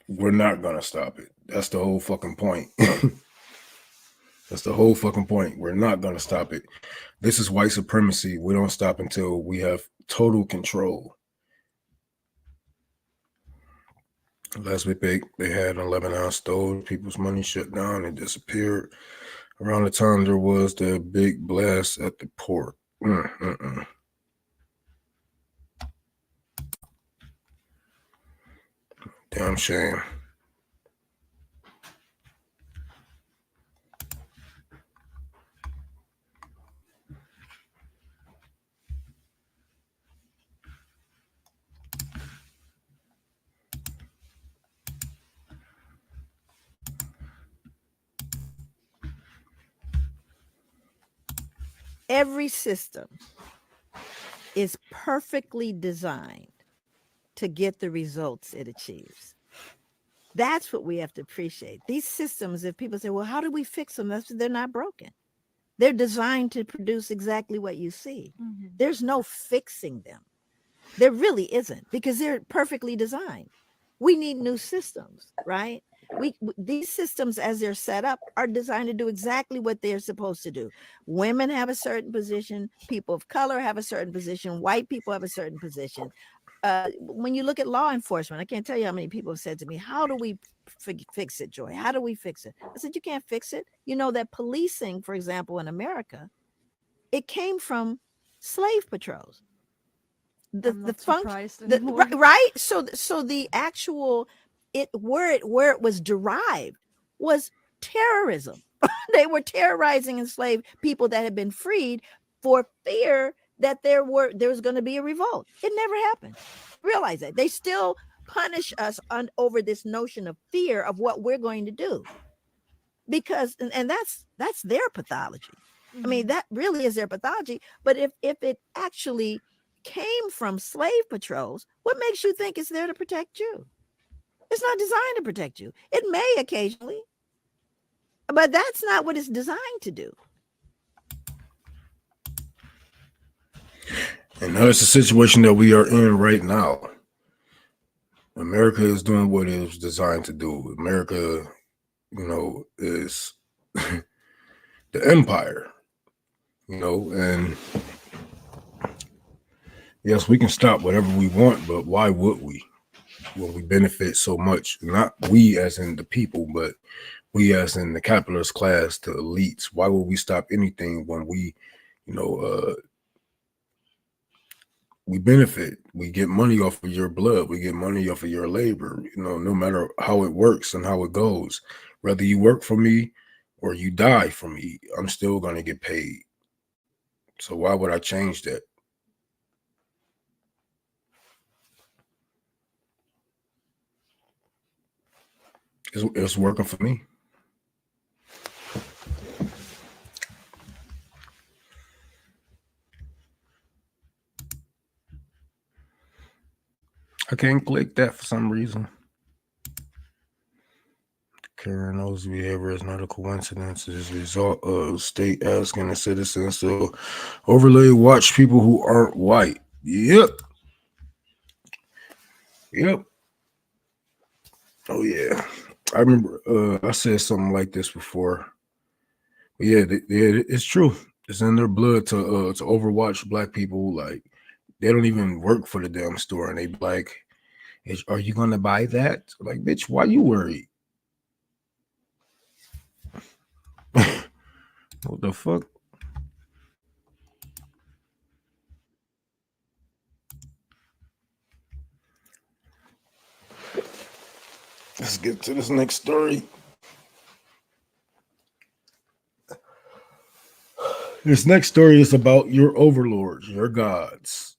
we're not gonna stop it. That's the whole fucking point. That's the whole fucking point. We're not gonna stop it. This is white supremacy. We don't stop until we have total control. Last week they had 11-ounce stove. People's money shut down and disappeared. Around the time there was the big blast at the port. Damn shame. Every system is perfectly designed to get the results it achieves. That's what we have to appreciate. These systems, if people say, well, how do we fix them? They're not broken. They're designed to produce exactly what you see. Mm-hmm. There's no fixing them. There really isn't, because they're perfectly designed. We need new systems, right? These systems, as they're set up, are designed to do exactly what they're supposed to do. Women have a certain position, people of color have a certain position, white people have a certain position. When you look at law enforcement, I can't tell you how many people have said to me, how do we fix it, Joy? How do we fix it? I said, you can't fix it. You know that policing, for example, in America, it came from slave patrols. The function, right? So the actual where it was derived was terrorism. They were terrorizing enslaved people that had been freed for fear that there was going to be a revolt. It never happened. Realize that. They still punish us over this notion of fear of what we're going to do, because and that's their pathology. I mean, that really is their pathology. But if it actually came from slave patrols, what makes you think it's there to protect you? It's not designed to protect you. It may occasionally, but that's not what it's designed to do. And that's the situation that we are in right now. America is doing what it was designed to do. America, is the empire, and yes, we can stop whatever we want, but why would we when we benefit so much? Not we as in the people, but we as in the capitalist class, the elites. Why would we stop anything when we benefit? We get money off of your blood. We get money off of your labor, no matter how it works and how it goes. Whether you work for me or you die for me, I'm still going to get paid. So why would I change that? It's working for me. I can't click that for some reason. Karen knows behavior is not a coincidence. It is a result of state asking the citizens to overlay watch people who aren't white. Yep. Oh yeah. I remember I said something like this before. But yeah, it's true. It's in their blood to overwatch black people. Like, they don't even work for the damn store, and they be like, are you gonna buy that? Like, bitch, why you worried? What the fuck? Let's get to this next story. This next story is about your overlords, your gods,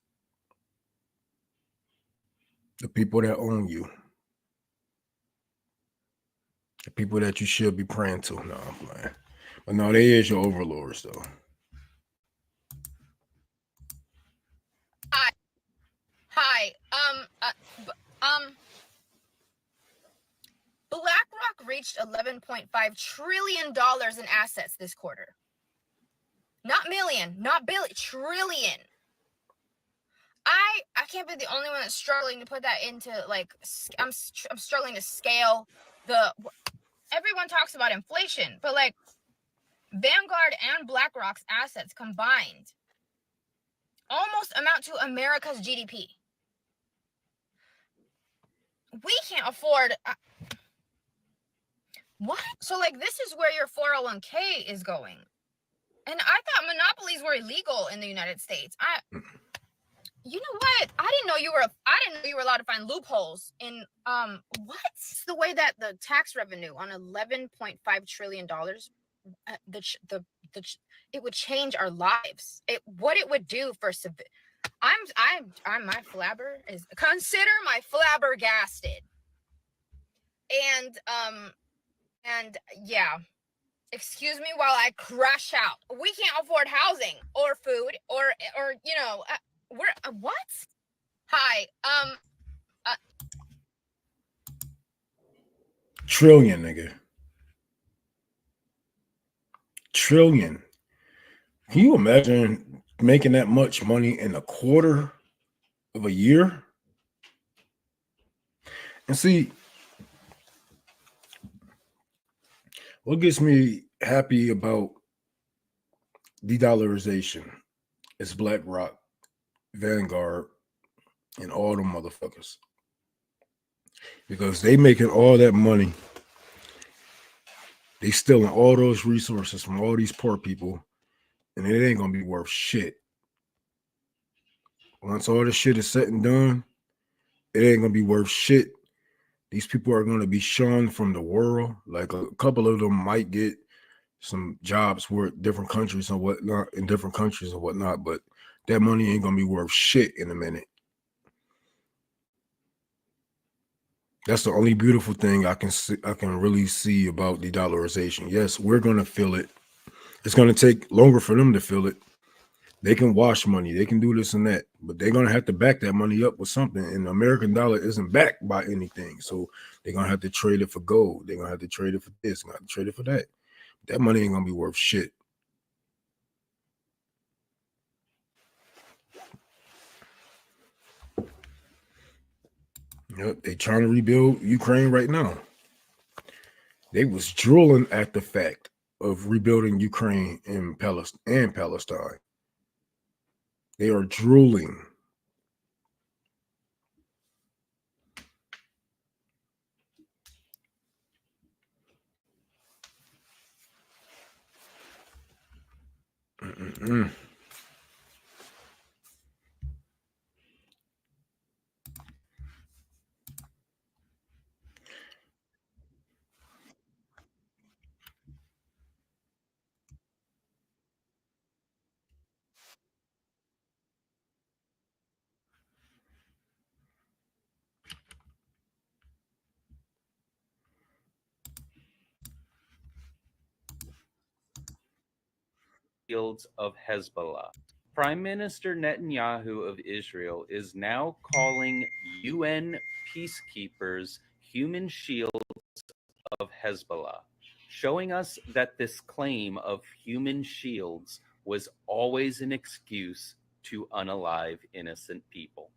the people that own you, the people that you should be praying to. No, I'm playing. But no, they is your overlords, though. Hi. BlackRock reached $11.5 trillion in assets this quarter. Not million, not billion, trillion. I can't be the only one that's struggling to put that into, like, I'm struggling to scale everyone talks about inflation, but like Vanguard and BlackRock's assets combined almost amount to America's GDP. we can't afford. What? So like this is where your 401k is going. And I thought monopolies were illegal in the United States. You know what? I didn't know you were allowed to find loopholes in what's the way that the tax revenue on $11.5 trillion it would change our lives. What it would do for I'm my flabber is consider my flabbergasted. And yeah. Excuse me while I crash out. We can't afford housing or food or you know, we're what? Hi. Trillion, nigga. Trillion. Can you imagine making that much money in a quarter of a year? And see, what gets me happy about de-dollarization is BlackRock, Vanguard, and all them motherfuckers. Because they making all that money. They stealing all those resources from all these poor people, and it ain't gonna be worth shit. Once all this shit is said and done, it ain't gonna be worth shit. These people are gonna be shunned from the world. Like a couple of them might get some jobs with different countries and whatnot, in different countries and whatnot, but that money ain't gonna be worth shit in a minute. That's the only beautiful thing I can really see about de-dollarization. Yes, we're gonna feel it. It's gonna take longer for them to feel it. They can wash money, they can do this and that, but they're gonna have to back that money up with something. And the American dollar isn't backed by anything, so they're gonna have to trade it for gold. They're gonna have to trade it for this, gonna have to trade it for that. That money ain't gonna be worth shit. Yep, they trying to rebuild Ukraine right now. They was drooling at the fact of rebuilding Ukraine and Palestine. They are drooling. Fields of Hezbollah. Prime Minister Netanyahu of Israel is now calling UN peacekeepers human shields of Hezbollah, showing us that this claim of human shields was always an excuse to unalive innocent people.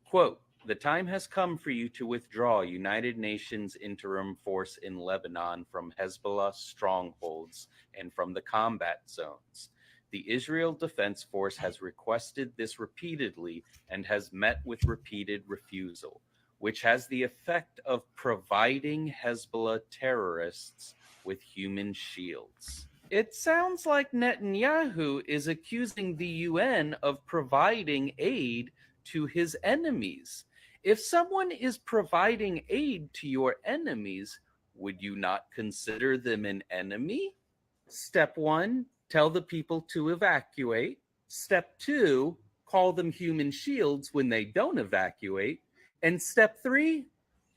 Quote, "The time has come for you to withdraw United Nations interim force in Lebanon from Hezbollah strongholds and from the combat zones. The Israel Defense Force has requested this repeatedly and has met with repeated refusal, which has the effect of providing Hezbollah terrorists with human shields." It sounds like Netanyahu is accusing the UN of providing aid to his enemies. If someone is providing aid to your enemies, would you not consider them an enemy? Step 1, tell the people to evacuate. Step 2, call them human shields when they don't evacuate. And step 3,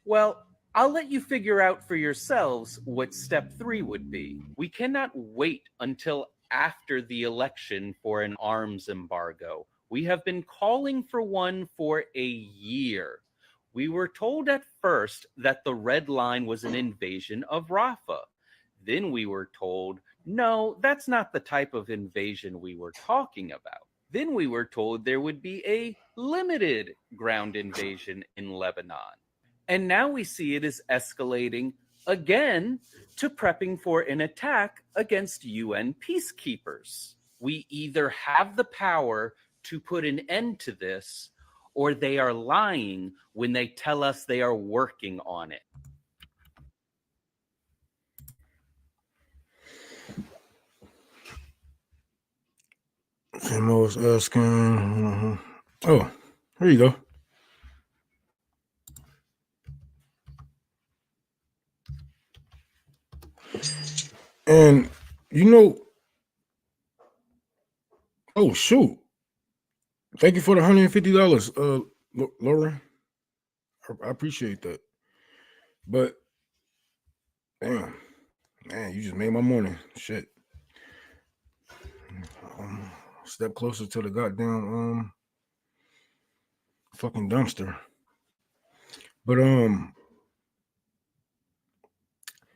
well, I'll let you figure out for yourselves what step 3 would be. We cannot wait until after the election for an arms embargo. We have been calling for one for a year. We were told at first that the red line was an invasion of Rafah. Then we were told, no, that's not the type of invasion we were talking about. Then we were told there would be a limited ground invasion in Lebanon. And now we see it is escalating again to prepping for an attack against UN peacekeepers. We either have the power to put an end to this, or they are lying when they tell us they are working on it. Tim was asking. Oh, here you go. And you know, oh shoot! Thank you for the $150, Laura. I appreciate that. But damn, man, you just made my morning. Shit. Step closer to the goddamn fucking dumpster. But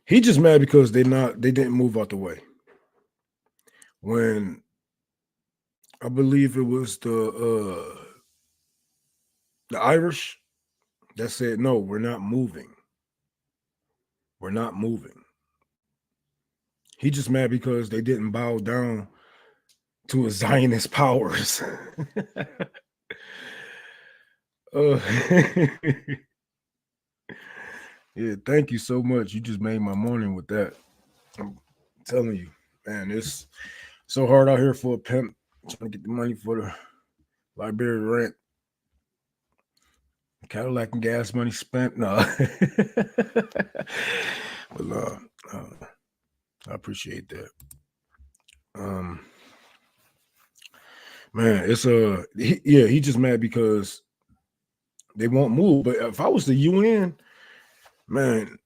he just mad because they didn't move out the way. When I believe it was the Irish that said, no, we're not moving. We're not moving. He just mad because they didn't bow down to a Zionist powers. Yeah, thank you so much. You just made my morning with that. I'm telling you, man, it's so hard out here for a pimp trying to get the money for the library rent. Cadillac and gas money spent. No. But no, I appreciate that. Man, it's he just mad because they won't move. But if I was the UN, man,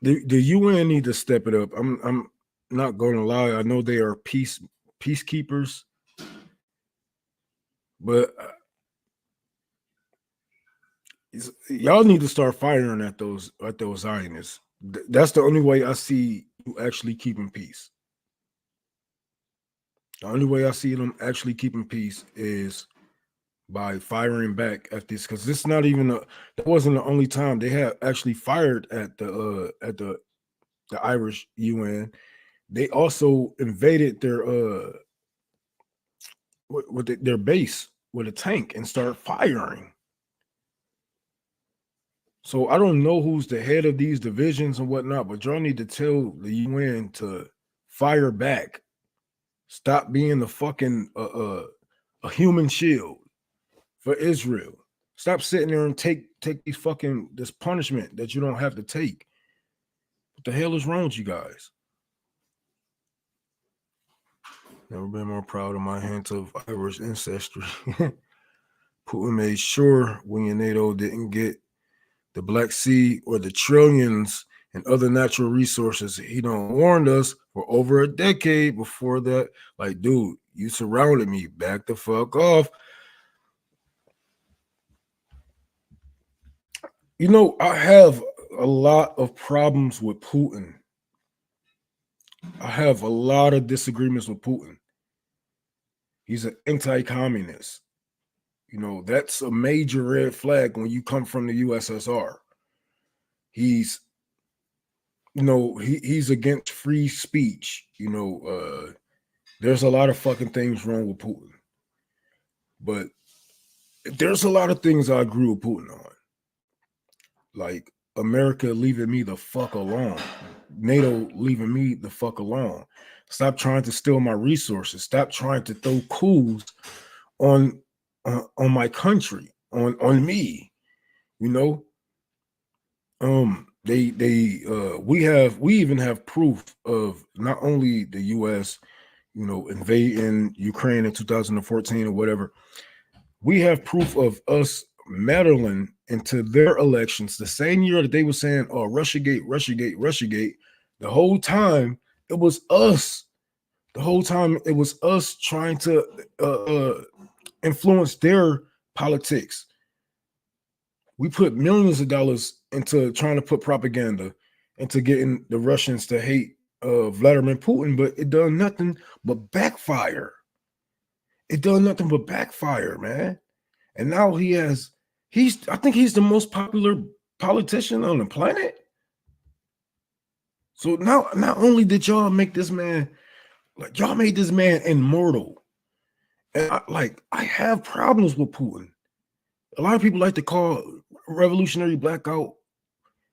the UN need to step it up. I'm not gonna lie. I know they are peacekeepers, but y'all need to start firing at those Zionists. That's the only way I see you actually keeping peace. The only way I see them actually keeping peace is by firing back at this, because this is not even that wasn't the only time they have actually fired at the Irish UN. They also invaded their their base with a tank and started firing. So I don't know who's the head of these divisions and whatnot, but y'all need to tell the UN to fire back. Stop being the fucking a human shield for Israel. Stop sitting there and take these this punishment that you don't have to take. What the hell is wrong with you guys? Never been more proud of my hint of Irish ancestry. Putin made sure William NATO didn't get the Black Sea or the trillions and other natural resources. He done warned us for over a decade before that. Like, dude, you surrounded me. Back the fuck off. You know, I have a lot of problems with Putin. I have a lot of disagreements with Putin. He's an anti-communist. You know, that's a major red flag when you come from the USSR. He's, you know, he's against free speech. You know, there's a lot of fucking things wrong with Putin. But there's a lot of things I agree with Putin on. Like America leaving me the fuck alone. NATO leaving me the fuck alone. Stop trying to steal my resources. Stop trying to throw coups on my country, on me. You know, we even have proof of not only the U.S., you know, invading Ukraine in 2014 or whatever. We have proof of us meddling into their elections the same year that they were saying, "Oh, Russiagate, Russiagate, Russiagate." The whole time it was us. The whole time it was us trying to influence their politics. We put millions of dollars into trying to put propaganda into getting the Russians to hate Vladimir Putin, but it done nothing but backfire. It done nothing but backfire, man. And now I think he's the most popular politician on the planet. So now, not only did y'all make this man, like y'all made this man immortal. And I have problems with Putin. A lot of people like to call revolutionary blackout,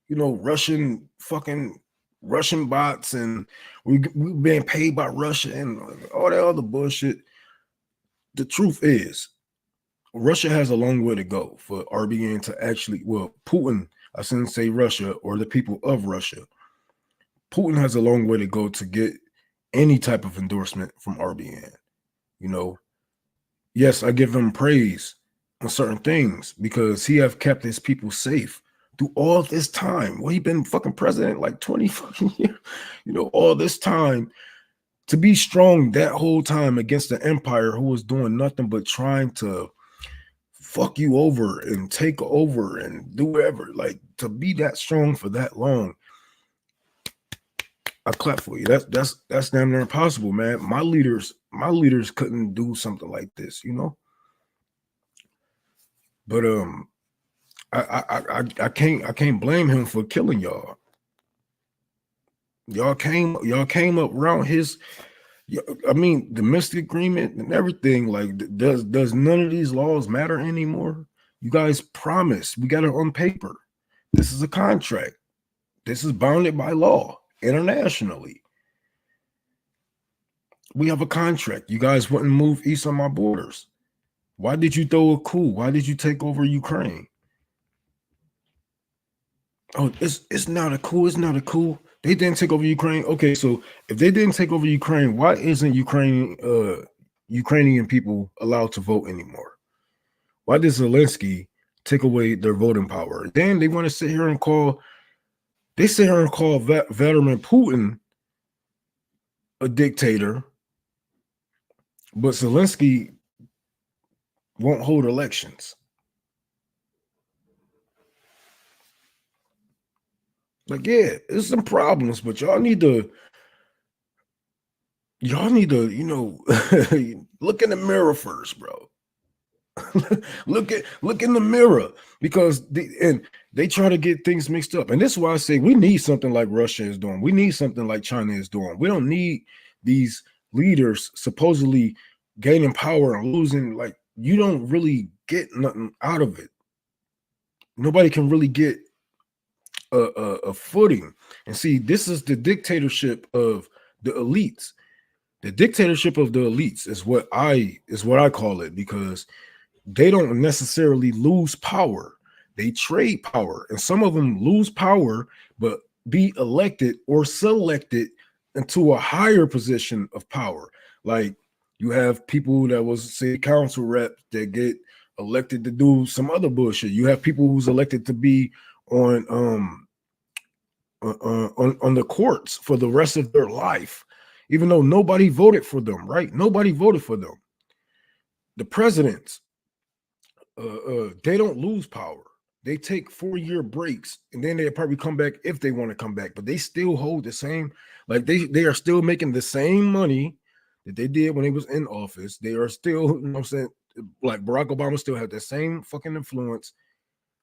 Russian bots, and we've been paid by Russia and all that other bullshit. The truth is, Russia has a long way to go for RBN to actually, Putin, I shouldn't say Russia or the people of Russia. Putin has a long way to go to get any type of endorsement from RBN. Yes, I give him praise on certain things because he have kept his people safe through all this time. Well, he been fucking president like 20 fucking years, all this time, to be strong that whole time against the empire who was doing nothing but trying to fuck you over and take over and do whatever. Like, to be that strong for that long, I clap for you. That's damn near impossible, man. My leaders couldn't do something like this, But I can't blame him for killing y'all. Y'all came up around his, domestic agreement and everything. Like, does none of these laws matter anymore? You guys promised. We got it on paper. This is a contract. This is bounded by law internationally. We have a contract. You guys wouldn't move east on my borders. Why did you throw a coup? Why did you take over Ukraine? Oh, it's not a coup. It's not a coup. They didn't take over Ukraine. Okay, so if they didn't take over Ukraine, why isn't Ukrainian people allowed to vote anymore? Why did Zelensky take away their voting power? Then they want to sit here and call Vladimir Putin a dictator, but Zelensky won't hold elections. Like, yeah, there's some problems, but y'all need to, look in the mirror first, bro. look in the mirror, because they try to get things mixed up. And this is why I say we need something like Russia is doing. We need something like China is doing. We don't need these leaders supposedly gaining power and losing. Like, you don't really get nothing out of it. Nobody can really get a footing. And see, this is the dictatorship of the elites. The dictatorship of the elites is what I call it, because they don't necessarily lose power. They trade power, and some of them lose power but be elected or selected into a higher position of power. Like, you have people that was city council rep that get elected to do some other bullshit. You have people who's elected to be on the courts for the rest of their life, even though nobody voted for them, right? Nobody voted for them. The presidents, they don't lose power. They take 4-year breaks, and then they probably come back if they want to come back, but they still hold the same, like they are still making the same money that they did when they was in office. They are still, you know what I'm saying, like Barack Obama still had the same fucking influence,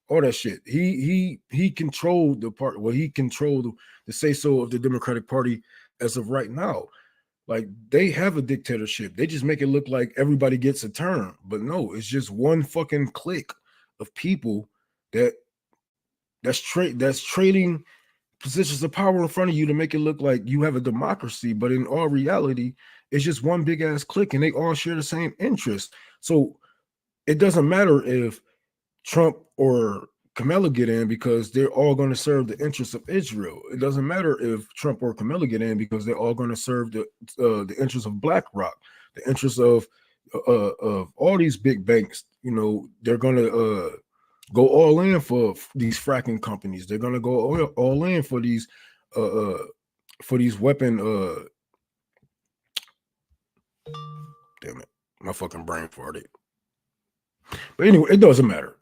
all that shit. He controlled the part, well, he controlled the say-so of the Democratic Party as of right now. Like, they have a dictatorship. They just make it look like everybody gets a turn, but no, it's just one fucking clique of people that's trading positions of power in front of you to make it look like you have a democracy, but in all reality, it's just one big ass clique, and they all share the same interests. So it doesn't matter if Trump or Kamala get in, because they're all going to serve the interests of Israel. It doesn't matter if Trump or Kamala get in, because they're all going to serve the interests of BlackRock, the interests of all these big banks. They're going to go all in for these fracking companies. They're going to go all in for these weapon. Damn it, my fucking brain farted. But anyway, it doesn't matter.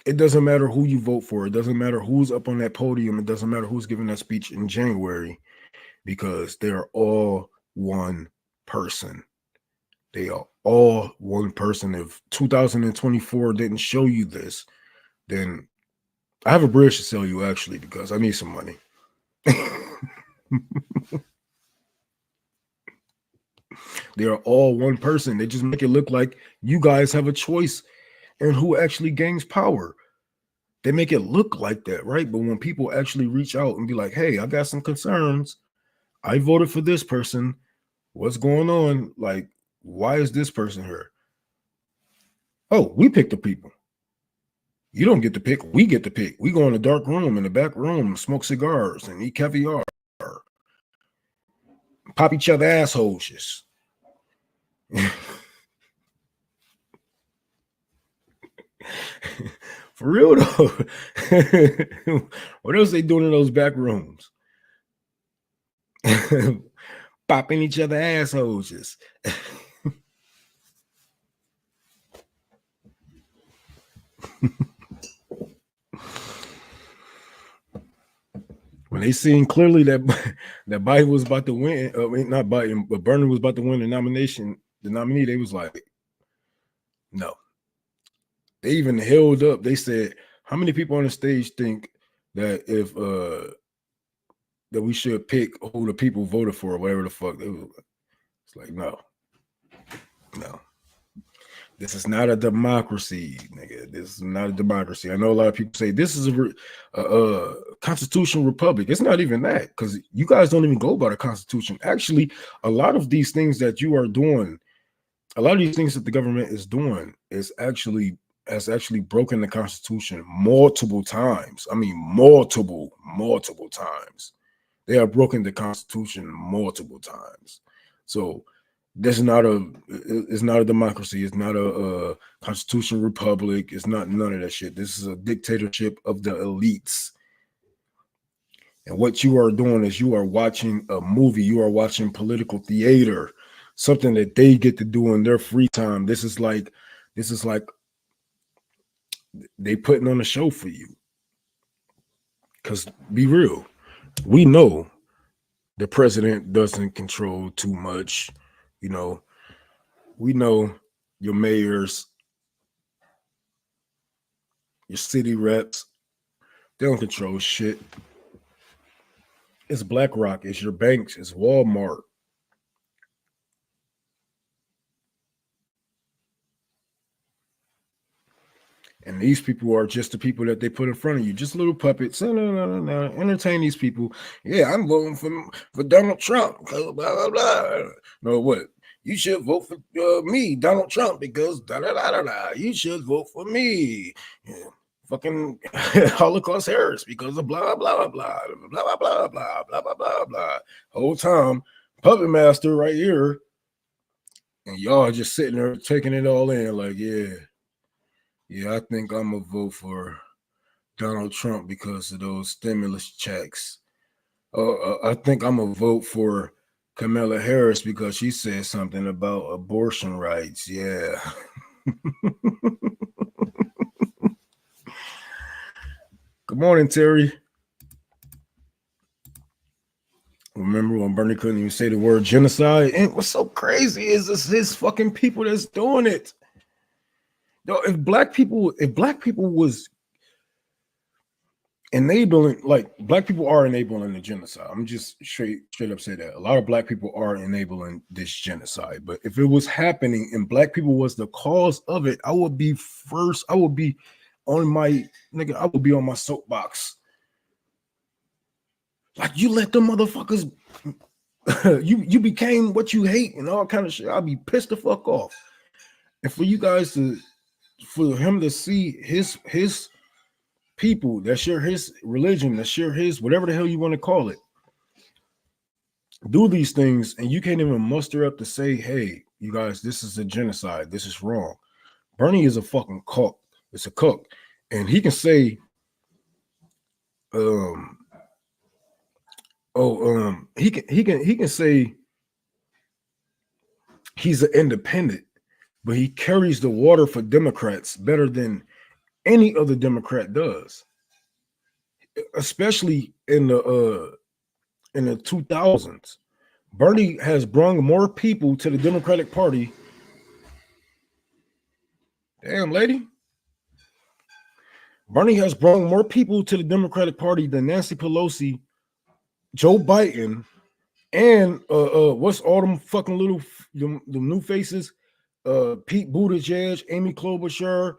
It doesn't matter who you vote for. It doesn't matter who's up on that podium. It doesn't matter who's giving that speech in January, because they are all one person. They are all one person. If 2024 didn't show you this, then I have a bridge to sell you, actually, because I need some money. They are all one person. They just make it look like you guys have a choice and who actually gains power. They make it look like that, right? But when people actually reach out and be like, hey, I got some concerns. I voted for this person. What's going on? Like, why is this person here? Oh, we pick the people. You don't get to pick. We get to pick. We go in the dark room, in the back room, smoke cigars and eat caviar. Pop each other assholes. For real though. What else they doing in those back rooms? Popping each other assholes. When they seen clearly that Biden was about to win, not Biden, but Bernie was about to win the nominee, they was like, no. They even held up. They said, how many people on the stage think that if that we should pick who the people voted for or whatever the fuck? It's like, no. This is not a democracy, nigga. This is not a democracy. I know a lot of people say this is a constitutional republic. It's not even that, because you guys don't even go by the Constitution. Actually, a lot of these things that you are doing, a lot of these things that the government is doing has actually broken the Constitution multiple times. I mean, multiple times. They have broken the Constitution multiple times. So it's not a democracy. It's not a constitutional republic. It's not none of that shit. This is a dictatorship of the elites. And what you are doing is you are watching a movie. You are watching political theater, something that they get to do in their free time. This is like they putting on a show for you. Because be real, we know the president doesn't control too much. You know, we know your mayors, your city reps, they don't control shit. It's BlackRock, it's your banks, it's Walmart. And these people are just the people that they put in front of you, just little puppets. No. Entertain these people. Yeah, I'm voting for Donald Trump. Blah, blah, blah. No, what? You should vote for me, Donald Trump, because da da da da da. You should vote for me. Yeah. Fucking Holocaust Harris because of blah blah blah blah blah blah blah blah blah blah blah blah. Whole time, puppet master right here, and y'all just sitting there taking it all in, like, yeah, I think I'm gonna vote for Donald Trump because of those stimulus checks. I think I'm gonna vote for Kamala Harris because she said something about abortion rights. Yeah. Good morning, Terry. Remember when Bernie couldn't even say the word genocide? And what's so crazy is this his fucking people that's doing it. Yo, if black people was enabling, like, black people are enabling the genocide. I'm just straight up say that. A lot of black people are enabling this genocide. But if it was happening and black people was the cause of it, I would be on my soapbox. Like, you let them motherfuckers you became what you hate and all kind of shit. I'll be pissed the fuck off. And for you guys for him to see his people that share his religion, that share his whatever the hell you want to call it, do these things, and you can't even muster up to say, hey, you guys, this is a genocide, this is wrong. Bernie is a fucking cook. It's a cook. And he can say, he can say he's an independent, but he carries the water for Democrats better than any other Democrat does, especially in the 2000s. Bernie has brought more people to the Democratic Party. Damn, lady. Bernie has brought more people to the Democratic Party than Nancy Pelosi, Joe Biden, and what's all them fucking the new faces? Pete Buttigieg, Amy Klobuchar,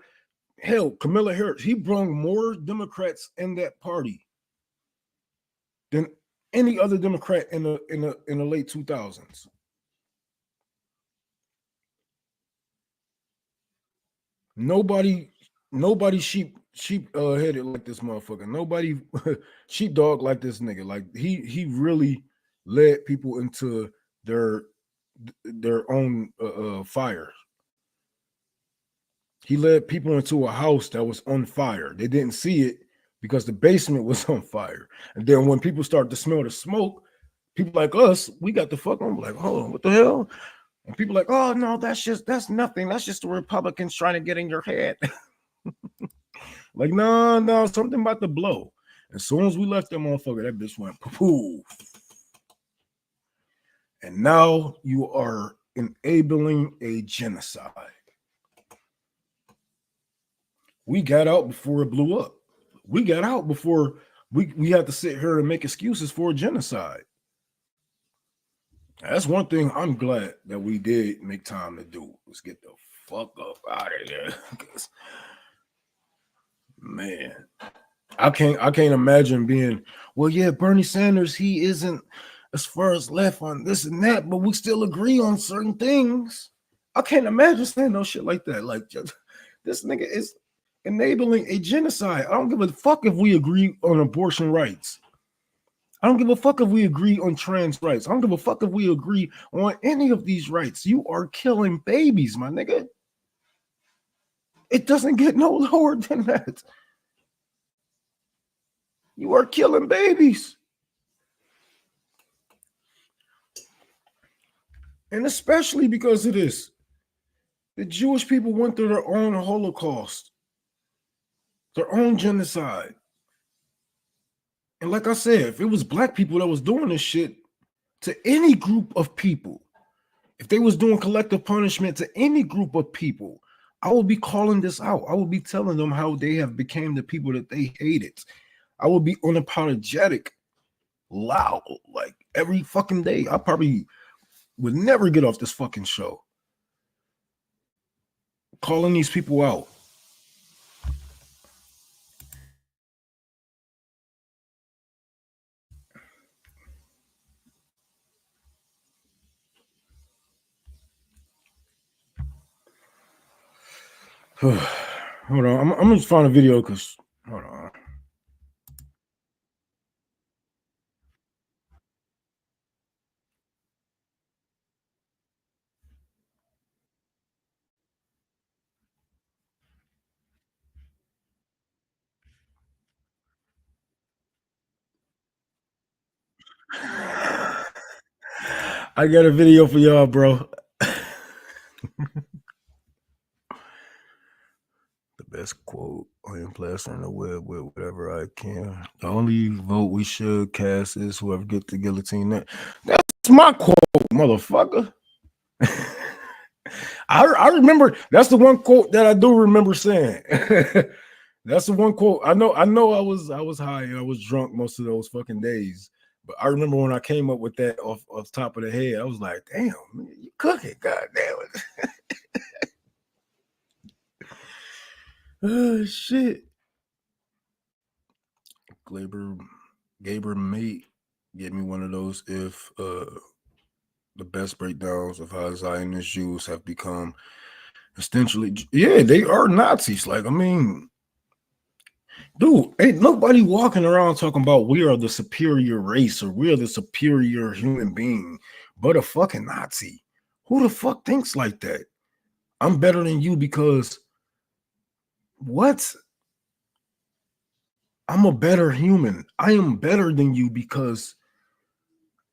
hell, Kamala Harris, he brought more Democrats in that party than any other Democrat in the late 2000s. Nobody sheep headed like this motherfucker. Nobody sheepdog like this nigga. Like he really led people into their own fire. He led people into a house that was on fire. They didn't see it because the basement was on fire. And then when people start to smell the smoke, people like us, we got the fuck on. Like, hold on, what the hell? And people like, oh no, that's nothing. That's just the Republicans trying to get in your head. Like, no, something about to blow. As soon as we left that motherfucker, that bitch went poof. And now you are enabling a genocide. We got out before it blew up. We got out before we had to sit here and make excuses for a genocide. That's one thing I'm glad that we did make time to do. Let's get the fuck up out of here. Man, I can't imagine being, well, yeah, Bernie Sanders, he isn't as far as left on this and that, but we still agree on certain things. I can't imagine saying no shit like that. Like, just, this nigga is enabling a genocide. I don't give a fuck if we agree on abortion rights. I don't give a fuck if we agree on trans rights. I don't give a fuck if we agree on any of these rights. You are killing babies, my nigga. It doesn't get no lower than that. You are killing babies. And especially because of this, the Jewish people went through their own Holocaust, their own genocide. And like I said, if it was black people that was doing this shit to any group of people, if they was doing collective punishment to any group of people, I would be calling this out. I would be telling them how they have become the people that they hated. I would be unapologetic, loud, like every fucking day. I probably would never get off this fucking show calling these people out. Hold on, I'm gonna find a video because hold on. I got a video for y'all, bro. The best quote on plaster on the web with whatever I can. The only vote we should cast is whoever gets the guillotine. That's my quote, motherfucker. I remember that's the one quote that I do remember saying. That's the one quote. I know I was high and I was drunk most of those fucking days. But I remember when I came up with that off the top of the head, I was like, damn, man, you cooking, god damn it. Oh shit. Gaber mate gave me one of those if the best breakdowns of how Zionist Jews have become essentially, yeah, they are Nazis. Like, I mean, dude, ain't nobody walking around talking about we are the superior race or we are the superior human being, but a fucking Nazi. Who the fuck thinks like that? I'm better than you because what? I'm a better human. I am better than you because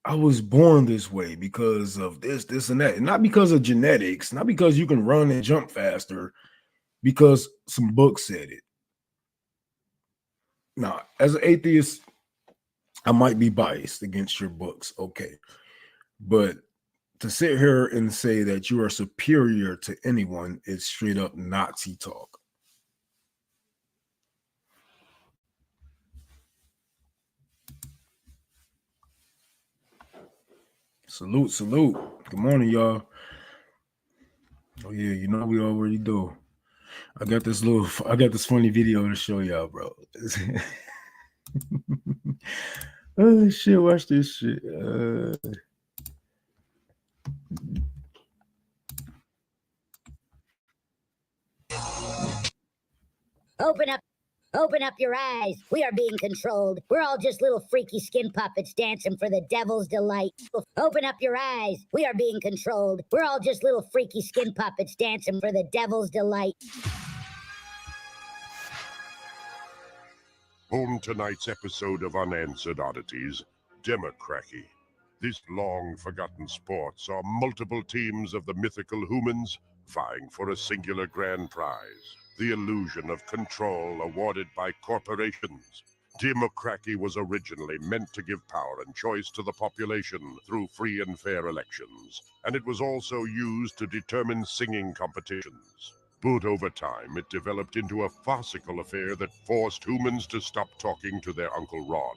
I was born this way, because of this, and that. Not because of genetics, not because you can run and jump faster, because some books said it. Now, as an atheist, I might be biased against your books, okay. But to sit here and say that you are superior to anyone is straight up Nazi talk. Salute, salute. Good morning, y'all. Oh, yeah, you know we already do. I got this funny video to show y'all, bro. Oh shit, watch this shit. Open up your eyes. We are being controlled. We're all just little freaky skin puppets dancing for the devil's delight. Open up your eyes. We are being controlled. We're all just little freaky skin puppets dancing for the devil's delight. On tonight's episode of Unanswered Oddities, Democracy. This long-forgotten sport saw multiple teams of the mythical humans vying for a singular grand prize, the illusion of control awarded by corporations. Democracy was originally meant to give power and choice to the population through free and fair elections, and it was also used to determine singing competitions. But over time, it developed into a farcical affair that forced humans to stop talking to their Uncle Ron.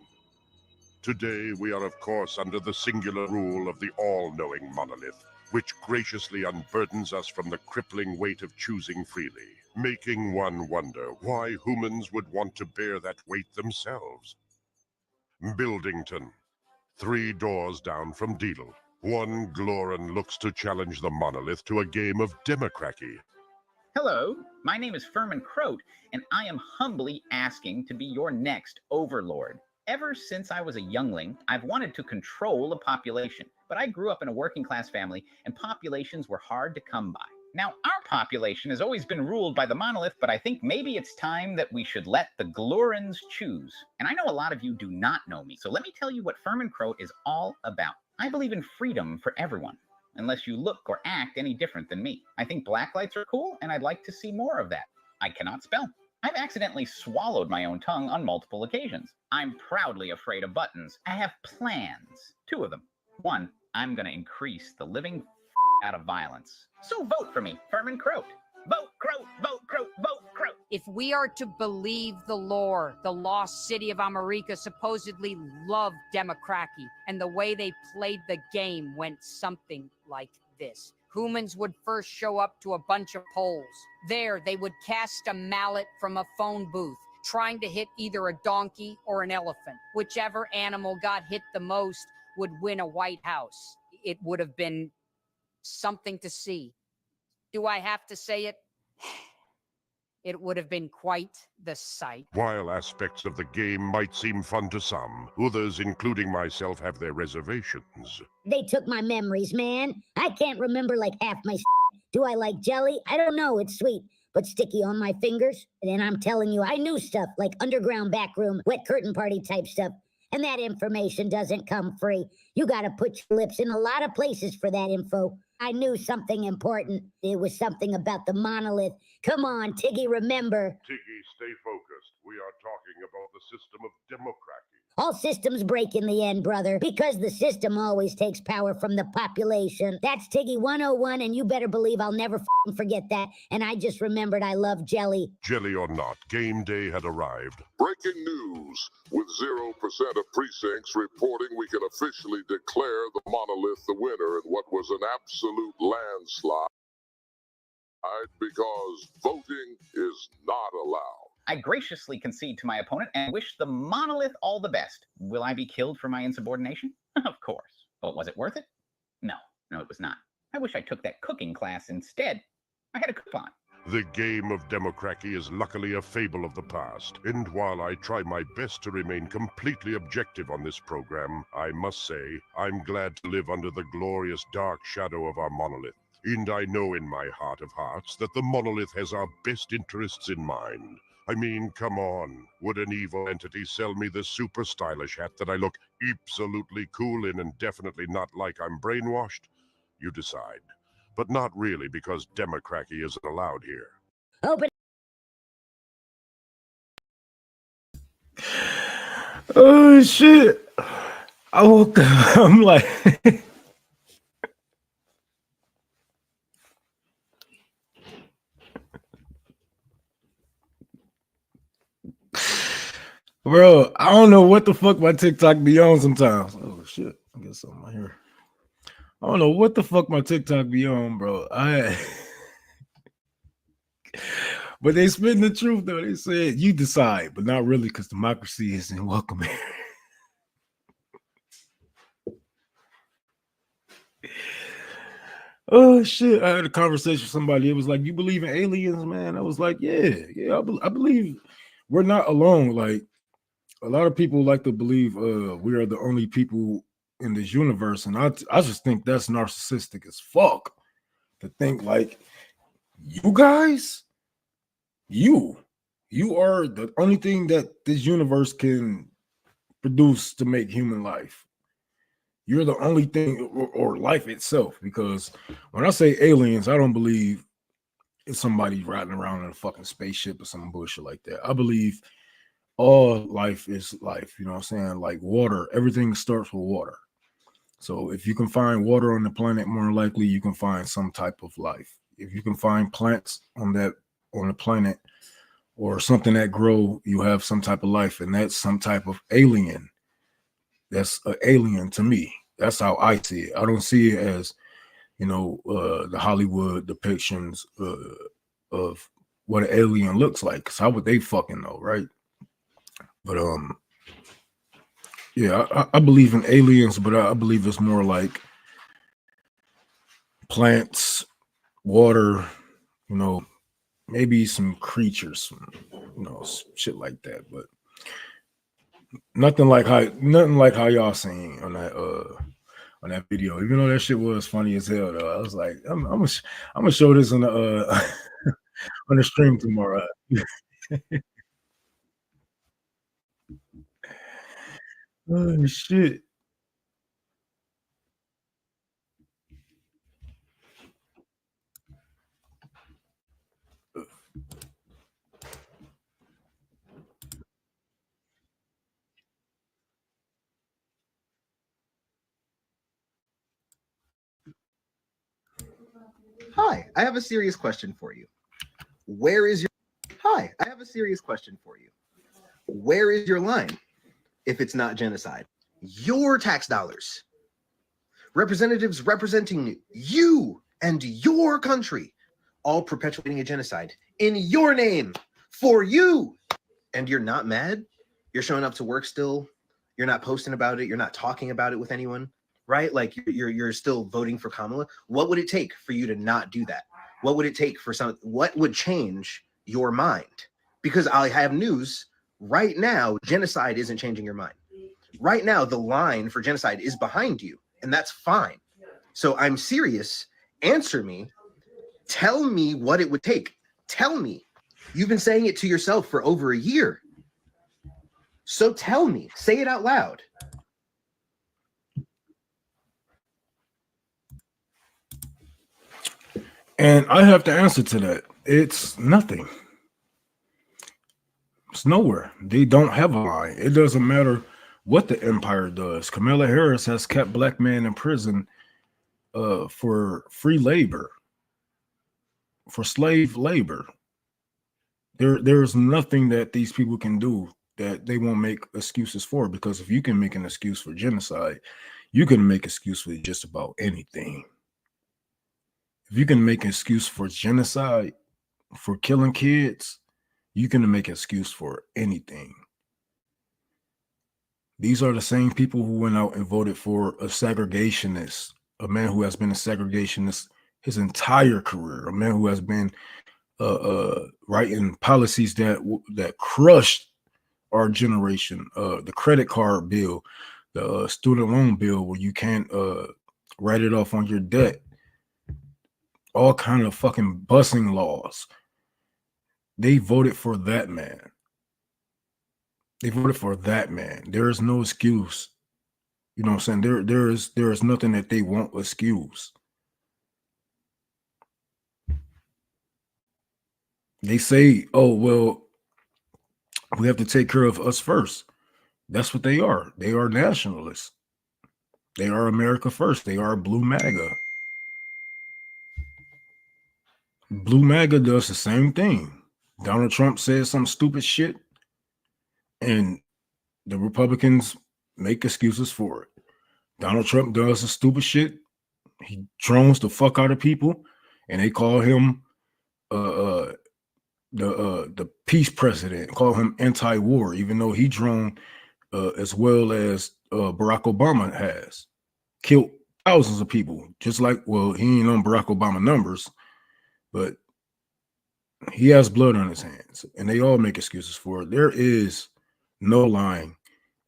Today, we are of course under the singular rule of the all-knowing monolith, which graciously unburdens us from the crippling weight of choosing freely, making one wonder why humans would want to bear that weight themselves. Buildington, 3 doors down from Deedle. One Gloran looks to challenge the monolith to a game of democracy. Hello, my name is Furman Croat, and I am humbly asking to be your next overlord. Ever since I was a youngling, I've wanted to control a population, but I grew up in a working class family, and populations were hard to come by. Now, our population has always been ruled by the monolith, but I think maybe it's time that we should let the Glorans choose. And I know a lot of you do not know me, so let me tell you what Furman Croat is all about. I believe in freedom for everyone, unless you look or act any different than me. I think black lights are cool, and I'd like to see more of that. I cannot spell. I've accidentally swallowed my own tongue on multiple occasions. I'm proudly afraid of buttons. I have plans. 2 of them. 1, I'm gonna increase the living out of violence. So vote for me, Furman Croat. Vote Croat, vote Croat, vote Croat. If we are to believe the lore, the lost city of America supposedly loved democracy, and the way they played the game went something like this. Humans would first show up to a bunch of poles. There, they would cast a mallet from a phone booth, trying to hit either a donkey or an elephant. Whichever animal got hit the most would win a White House. It would have been something to see. Do I have to say it? It would have been quite the sight. While aspects of the game might seem fun to some, others, including myself, have their reservations. They took my memories, man. I can't remember like half my Do I like jelly? I don't know. It's sweet, but sticky on my fingers. And I'm telling you, I knew stuff like underground backroom, wet curtain party type stuff. And that information doesn't come free. You gotta put your lips in a lot of places for that info. I knew something important. It was something about the monolith. Come on, Tiggy, remember. Tiggy, stay focused. We are talking about the system of democracy. All systems break in the end, brother, because the system always takes power from the population. That's Tiggy 101, and you better believe I'll never forget that. And I just remembered I love jelly. Jelly or not, game day had arrived. Breaking news. With 0% of precincts reporting, we can officially declare the monolith the winner in what was an absolute landslide because voting is not allowed. I graciously concede to my opponent and wish the monolith all the best. Will I be killed for my insubordination? Of course. But was it worth it? No, it was not. I wish I took that cooking class instead. I had a coupon. The game of democracy is luckily a fable of the past, and while I try my best to remain completely objective on this program, I must say I'm glad to live under the glorious dark shadow of our monolith. And I know in my heart of hearts that the monolith has our best interests in mind. I mean, come on, would an evil entity sell me this super stylish hat that I look absolutely cool in and definitely not like I'm brainwashed? You decide. But not really, because democracy isn't allowed here. Open. Oh shit! I woke up. I'm like, bro, I don't know what the fuck my TikTok be on sometimes. Oh shit! I got something right here. I don't know what the fuck my TikTok be on, bro. But they spitting the truth though. They said you decide, but not really, because democracy isn't welcome here. Oh shit! I had a conversation with somebody. It was like, "You believe in aliens, man?" I was like, "Yeah, I believe we're not alone." Like a lot of people like to believe we are the only people in this universe, and I just think that's narcissistic as fuck to think like you guys, you are the only thing that this universe can produce to make human life. You're the only thing, or life itself. Because when I say aliens, I don't believe it's somebody riding around in a fucking spaceship or some bullshit like that. I believe all life is life. You know what I'm saying? Like water, everything starts with water. So if you can find water on the planet, more than likely you can find some type of life. If you can find plants on the planet or something that grow, you have some type of life, and that's some type of alien. That's an alien to me. That's how I see it. I don't see it as, the Hollywood depictions of what an alien looks like. Because how would they fucking know, right? But yeah, I believe in aliens, but I believe it's more like plants, water, maybe some creatures, shit like that. But nothing like how y'all saying on that video. Even though that shit was funny as hell, though. I was like, I'm gonna show this on the on the stream tomorrow. Oh shit. Hi, I have a serious question for you. Where is your Hi, I have a serious question for you. Where is your line if it's not genocide? Your tax dollars. Representatives representing you and your country, all perpetuating a genocide in your name for you. And you're not mad? You're showing up to work still. You're not posting about it. You're not talking about it with anyone, right? Like you're still voting for Kamala. What would it take for you to not do that? What would it take for what would change your mind? Because I have news right now, genocide isn't changing your mind. Right now, the line for genocide is behind you, and that's fine. So I'm serious. Answer me. Tell me what it would take. Tell me. You've been saying it to yourself for over a year. So tell me. Say it out loud. And I have to answer to that. It's nothing. It's nowhere. They don't have a line. It doesn't matter what the empire does. Kamala Harris has kept black men in prison for free labor, for slave labor. There's nothing that these people can do that they won't make excuses for, because if you can make an excuse for genocide, you can make excuse for just about anything. If you can make an excuse for genocide, for killing kids, you can make an excuse for anything. These are the same people who went out and voted for a segregationist, a man who has been a segregationist his entire career, a man who has been writing policies that crushed our generation, the credit card bill, the student loan bill, where you can't write it off on your debt, all kind of fucking busing laws. They voted for that man. They voted for that man. There is no excuse. You know what I'm saying? There is nothing that they won't excuse. They say, oh, well, we have to take care of us first. That's what they are. They are nationalists. They are America first. They are Blue MAGA. Blue MAGA does the same thing. Donald Trump says some stupid shit, and the Republicans make excuses for it. Donald Trump does the stupid shit. He drones the fuck out of people, and they call him the peace president, call him anti-war, even though he drone as well as Barack Obama has killed thousands of people. Just like, well, he ain't on Barack Obama numbers, but he has blood on his hands, and they all make excuses for it. There is no line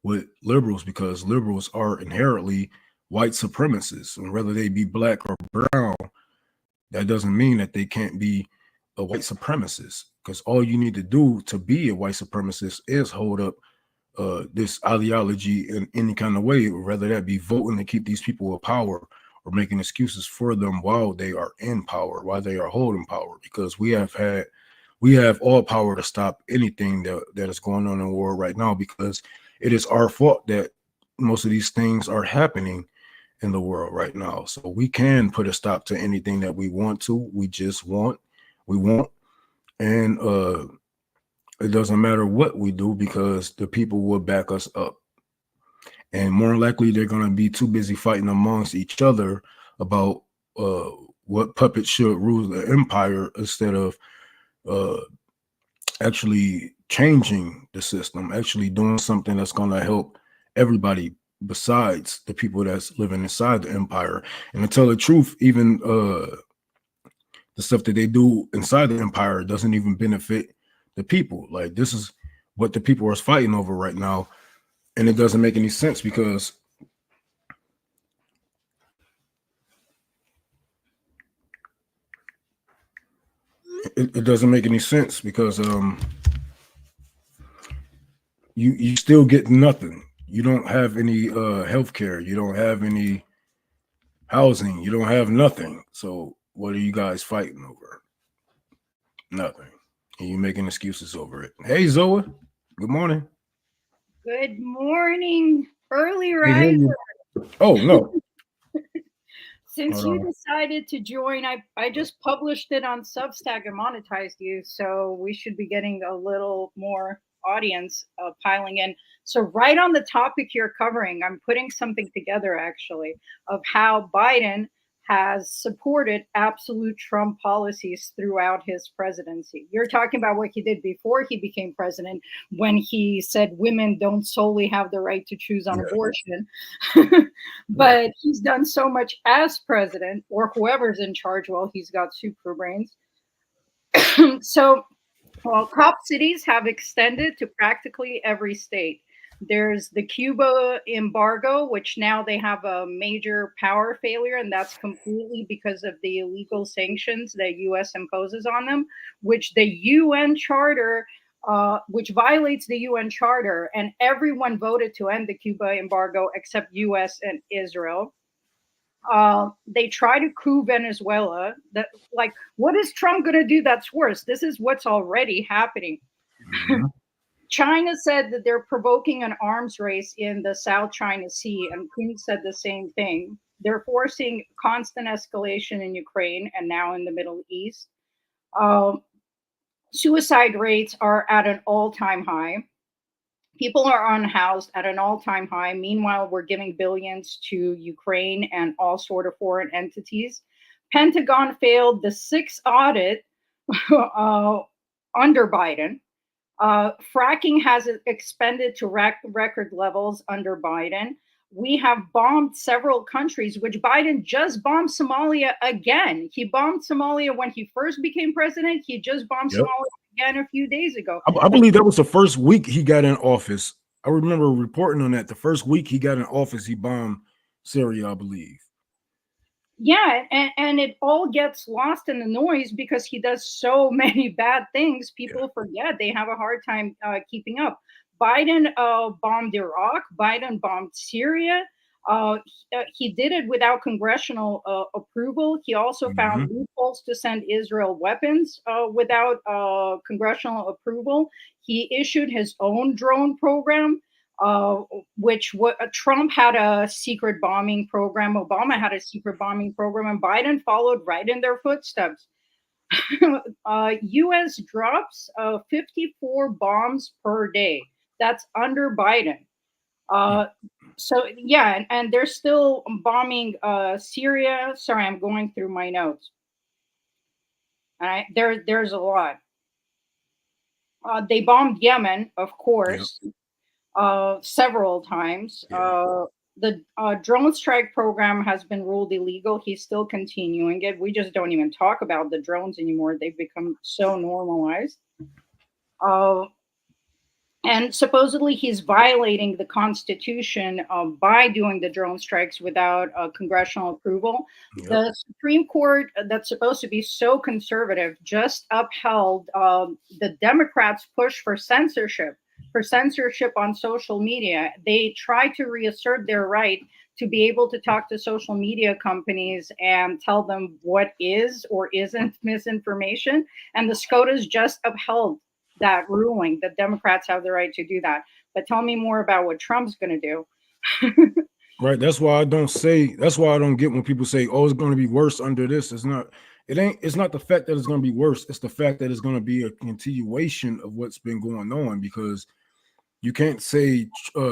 with liberals because liberals are inherently white supremacists, and whether they be black or brown, that doesn't mean that they can't be a white supremacist, because all you need to do to be a white supremacist is hold up this ideology in any kind of way, whether that be voting to keep these people with power or making excuses for them while they are in power, while they are holding power, because we have all power to stop anything that is going on in the world right now, because it is our fault that most of these things are happening in the world right now. So we can put a stop to anything that we want to. We want, and it doesn't matter what we do because the people will back us up. And more likely they're going to be too busy fighting amongst each other about what puppet should rule the empire instead of actually changing the system, actually doing something that's going to help everybody besides the people that's living inside the empire. And to tell the truth, even the stuff that they do inside the empire doesn't even benefit the people. Like, this is what the people are fighting over right now, and it doesn't make any sense because it doesn't make any sense because you still get nothing. You don't have any health care, you don't have any housing, you don't have nothing. So what are you guys fighting over? Nothing. And you making excuses over it. Hey Zoe, good morning. Good morning, early Hey, riser. oh no. Since Hold you on. decided to join, I just published it on Substack and monetized you, so we should be getting a little more audience piling in. So right on the topic you're covering, I'm putting something together actually of how Biden has supported absolute Trump policies throughout his presidency. You're talking about what he did before he became president, when he said women don't solely have the right to choose on abortion. But he's done so much as president, or whoever's in charge. Well, he's got super brains. So, well, cop cities have extended to practically every state. There's the Cuba embargo, which now they have a major power failure, and that's completely because of the illegal sanctions that U.S. imposes on them, which the UN Charter, which violates the UN Charter, and everyone voted to end the Cuba embargo except U.S. and Israel. They try to coup Venezuela. That, like, what is Trump going to do that's worse? This is what's already happening. Mm-hmm. China said that they're provoking an arms race in the South China Sea, and Putin said the same thing. They're forcing constant escalation in Ukraine and now in the Middle East. Suicide rates are at an all-time high. People are unhoused at an all-time high. Meanwhile, we're giving billions to Ukraine and all sort of foreign entities. Pentagon failed the sixth audit under Biden. Fracking has expanded to record levels under Biden. We have bombed several countries, which Biden just bombed Somalia again. He bombed Somalia when he first became president. He just bombed Somalia again a few days ago. I believe that was the first week he got in office. I remember reporting on that. The first week he got in office, he bombed Syria, I believe. Yeah, and it all gets lost in the noise because he does so many bad things. People forget. They have a hard time keeping up. Biden bombed Iraq. Biden bombed Syria. He did it without congressional approval. He also found loopholes to send Israel weapons without congressional approval. He issued his own drone program. Trump had a secret bombing program. Obama had a secret bombing program, and Biden followed right in their footsteps. U.S. drops 54 bombs per day. That's under Biden. So yeah, and they're still bombing Syria. Sorry, I'm going through my notes. All right, there's a lot. They bombed Yemen, of course, several times. The drone strike program has been ruled illegal. He's still continuing it. We just don't even talk about the drones anymore. They've become so normalized. And supposedly he's violating the Constitution by doing the drone strikes without congressional approval. The Supreme Court, that's supposed to be so conservative, just upheld the Democrats' push for censorship on social media. They try to reassert their right to be able to talk to social media companies and tell them what is or isn't misinformation. And the SCOTUS just upheld that ruling that Democrats have the right to do that. But tell me more about what Trump's going to do. Right. That's why I don't get when people say, oh, it's going to be worse under this. It's not the fact that it's going to be worse. It's the fact that it's going to be a continuation of what's been going on, because you can't say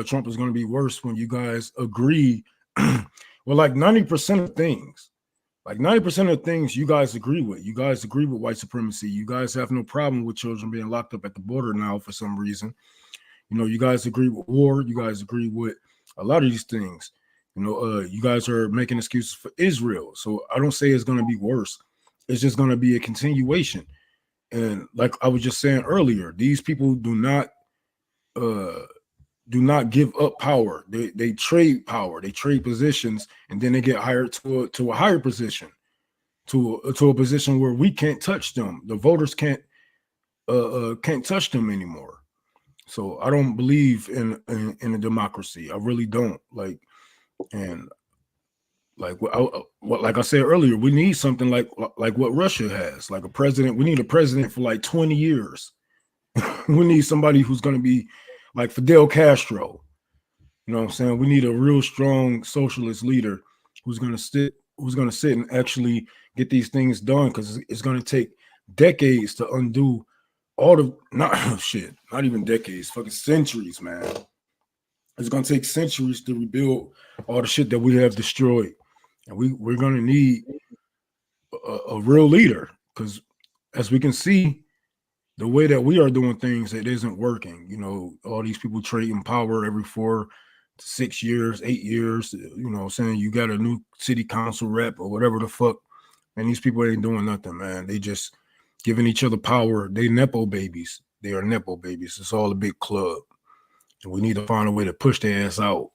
Trump is going to be worse when you guys agree. Well, like 90% of things. Like 90% of things you guys agree with. You guys agree with white supremacy. You guys have no problem with children being locked up at the border now for some reason. You know, you guys agree with war. You guys agree with a lot of these things. You know, you guys are making excuses for Israel. So I don't say it's going to be worse. It's just going to be a continuation. And like I was just saying earlier, these people do not give up power. They trade power, they trade positions, and then they get hired to a higher position, to a position where we can't touch them. The voters can't touch them anymore. So I don't believe in a democracy. I really don't. Like I said earlier, we need something like what Russia has, like a president. We need a president for like 20 years. We need somebody who's going to be like Fidel Castro. You know what I'm saying? We need a real strong socialist leader who's going to sit and actually get these things done, because it's going to take decades to undo all the not even decades, fucking centuries, man. It's going to take centuries to rebuild all the shit that we have destroyed. And we're going to need a real leader, because as we can see, the way that we are doing things, it isn't working. You know, all these people trading power every 4 to 6 years, 8 years, you know, saying you got a new city council rep or whatever the fuck. And these people ain't doing nothing, man. They just giving each other power. They Nepo babies. They are Nepo babies. It's all a big club. And we need to find a way to push their ass out.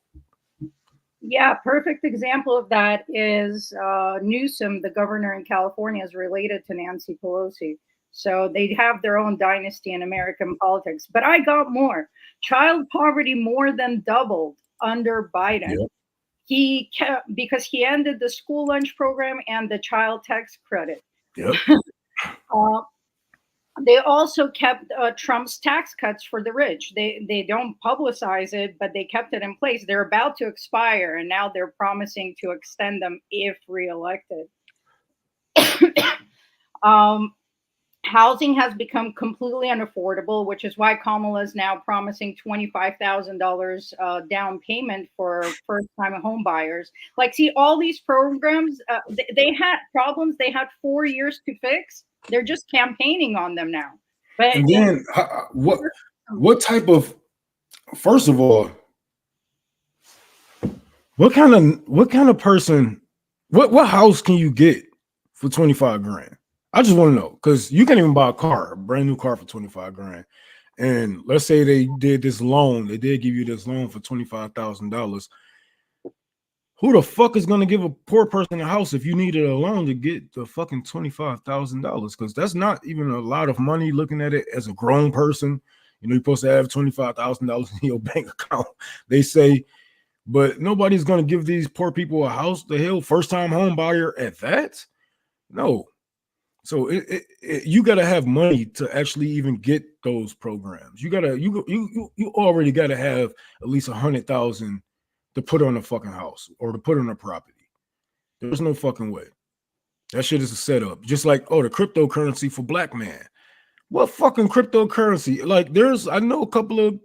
Yeah, perfect example of that is Newsom, the governor in California, is related to Nancy Pelosi. So they have their own dynasty in American politics. But I got more. Child poverty more than doubled under Biden. Yep. Because he ended the school lunch program and the child tax credit. Yep. They also kept Trump's tax cuts for the rich. They don't publicize it, but they kept it in place. They're about to expire, and now they're promising to extend them if reelected. Housing has become completely unaffordable, which is why Kamala is now promising $25,000 down payment for first-time home buyers. Like, see, all these programs, they had problems they had 4 years to fix. They're just campaigning on them now. But and then what type of, first of all, what kind of person, what house can you get for 25 grand? I just want to know, because you can't even buy a brand new car for 25 grand. And let's say they did this loan, they did give you this loan for $25,000. Who the fuck is going to give a poor person a house if you needed a loan to get the fucking $25,000? Because that's not even a lot of money looking at it as a grown person. You know, you're supposed to have $25,000 in your bank account, they say, but nobody's going to give these poor people a house. The hell, first-time home buyer at that? No. So you got to have money to actually even get those programs. You already got to have at least 100,000 to put on a fucking house or to put on a property. There's no fucking way. That shit is a setup. Just like, the cryptocurrency for black man. What fucking cryptocurrency? Like, I know a couple of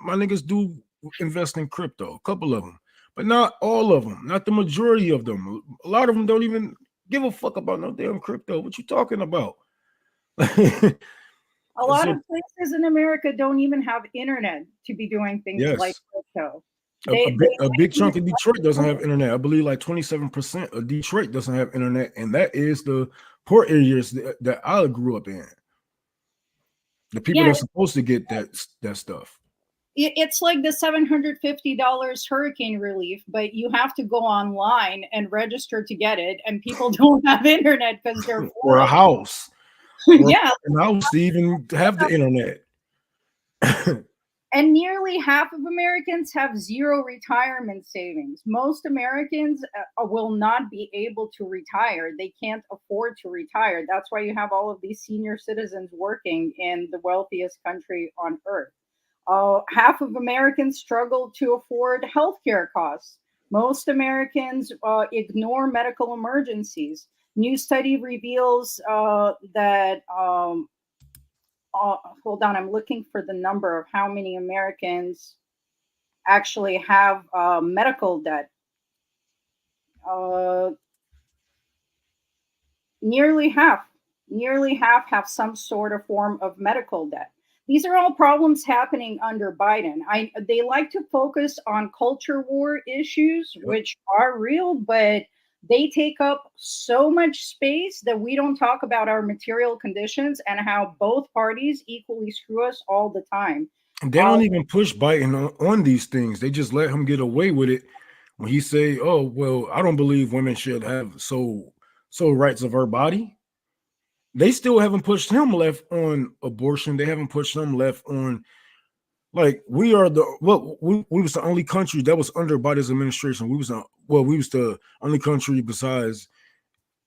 my niggas do invest in crypto, a couple of them, but not all of them, not the majority of them. A lot of them don't even give a fuck about no damn crypto. What you talking about? A lot of places in America don't even have internet to be doing things like Yes. crypto. A big chunk of Detroit doesn't have internet. I believe like 27% of Detroit doesn't have internet, and that is the poor areas that I grew up in. The people that's supposed to get that stuff. It's like the $750 hurricane relief, but you have to go online and register to get it, and people don't have internet because they're or a house. Yeah, a house to even have the internet. and nearly half of Americans have zero retirement savings. Most Americans will not be able to retire. They can't afford to retire. That's why you have all of these senior citizens working in the wealthiest country on earth. Half of Americans struggle to afford healthcare costs. Most Americans ignore medical emergencies. New study reveals that hold on, I'm looking for the number of how many Americans actually have medical debt. Nearly half have some sort of form of medical debt. These are all problems happening under Biden. They like to focus on culture war issues, which are real, but they take up so much space that we don't talk about our material conditions and how both parties equally screw us all the time. They don't even push Biden on these things. They just let him get away with it when he say, "Oh, well, I don't believe women should have sole rights of her body." They still haven't pushed him left on abortion. They haven't pushed him left on, like, we are the we was the only country that was under Biden's administration. We was the only country besides,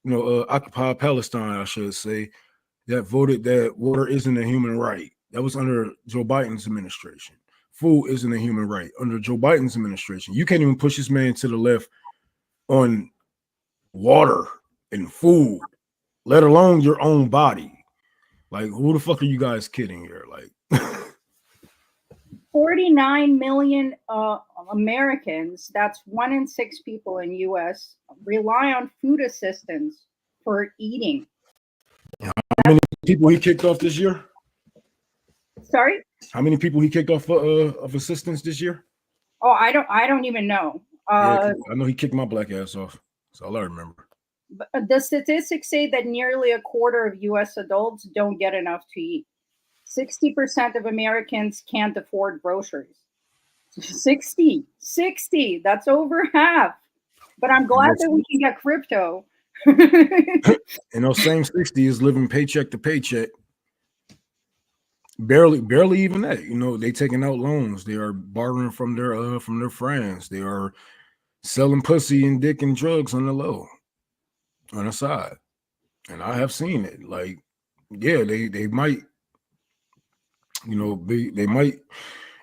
occupied Palestine, I should say, that voted that water isn't a human right. That was under Joe Biden's administration. Food isn't a human right under Joe Biden's administration. You can't even push this man to the left on water and food, let alone your own body. Like, who the fuck are you guys kidding here? Like, 49 million Americans, that's 1 in 6 people in US, rely on food assistance for eating. How many people he kicked off this year? Sorry? How many people he kicked off of assistance this year? Oh, I don't even know. I know he kicked my black ass off. That's all I remember. But the statistics say that nearly a quarter of US adults don't get enough to eat. 60% of Americans can't afford groceries. 60, that's over half. But I'm glad that we can get crypto. And those same 60 is living paycheck to paycheck. Barely even that. They taking out loans. They are borrowing from their friends. They are selling pussy and dick and drugs on the low, on the side. And I have seen it. Like, yeah, they might, they might.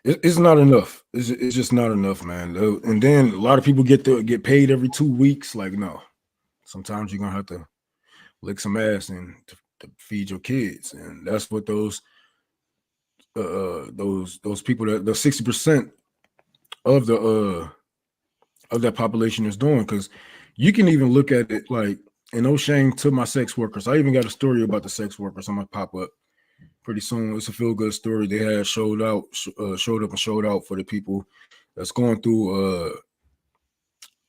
It's not enough. It's just not enough, man. And then a lot of people get paid every 2 weeks. Like, no, sometimes you're gonna have to lick some ass and to feed your kids, and that's what those people, that the 60% of that population is doing. Because you can even look at it like, and no shame to my sex workers. I even got a story about the sex workers. I'm gonna pop up pretty soon. It's a feel good story. They had showed up and showed out for the people that's going through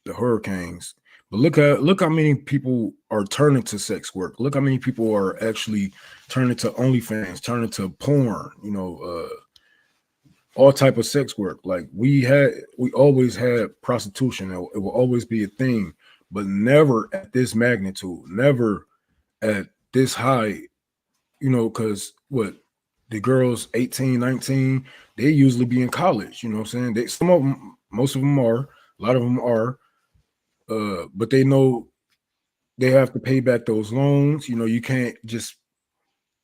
the hurricanes. But look how many people are turning to sex work. Look how many people are actually turning to OnlyFans, turning to porn, all type of sex work. Like, we always had prostitution. It will always be a thing, but never at this magnitude, never at this high, because the girls 18, 19, they usually be in college, you know what I'm saying? Most of them are, a lot of them are, but they know they have to pay back those loans. You can't just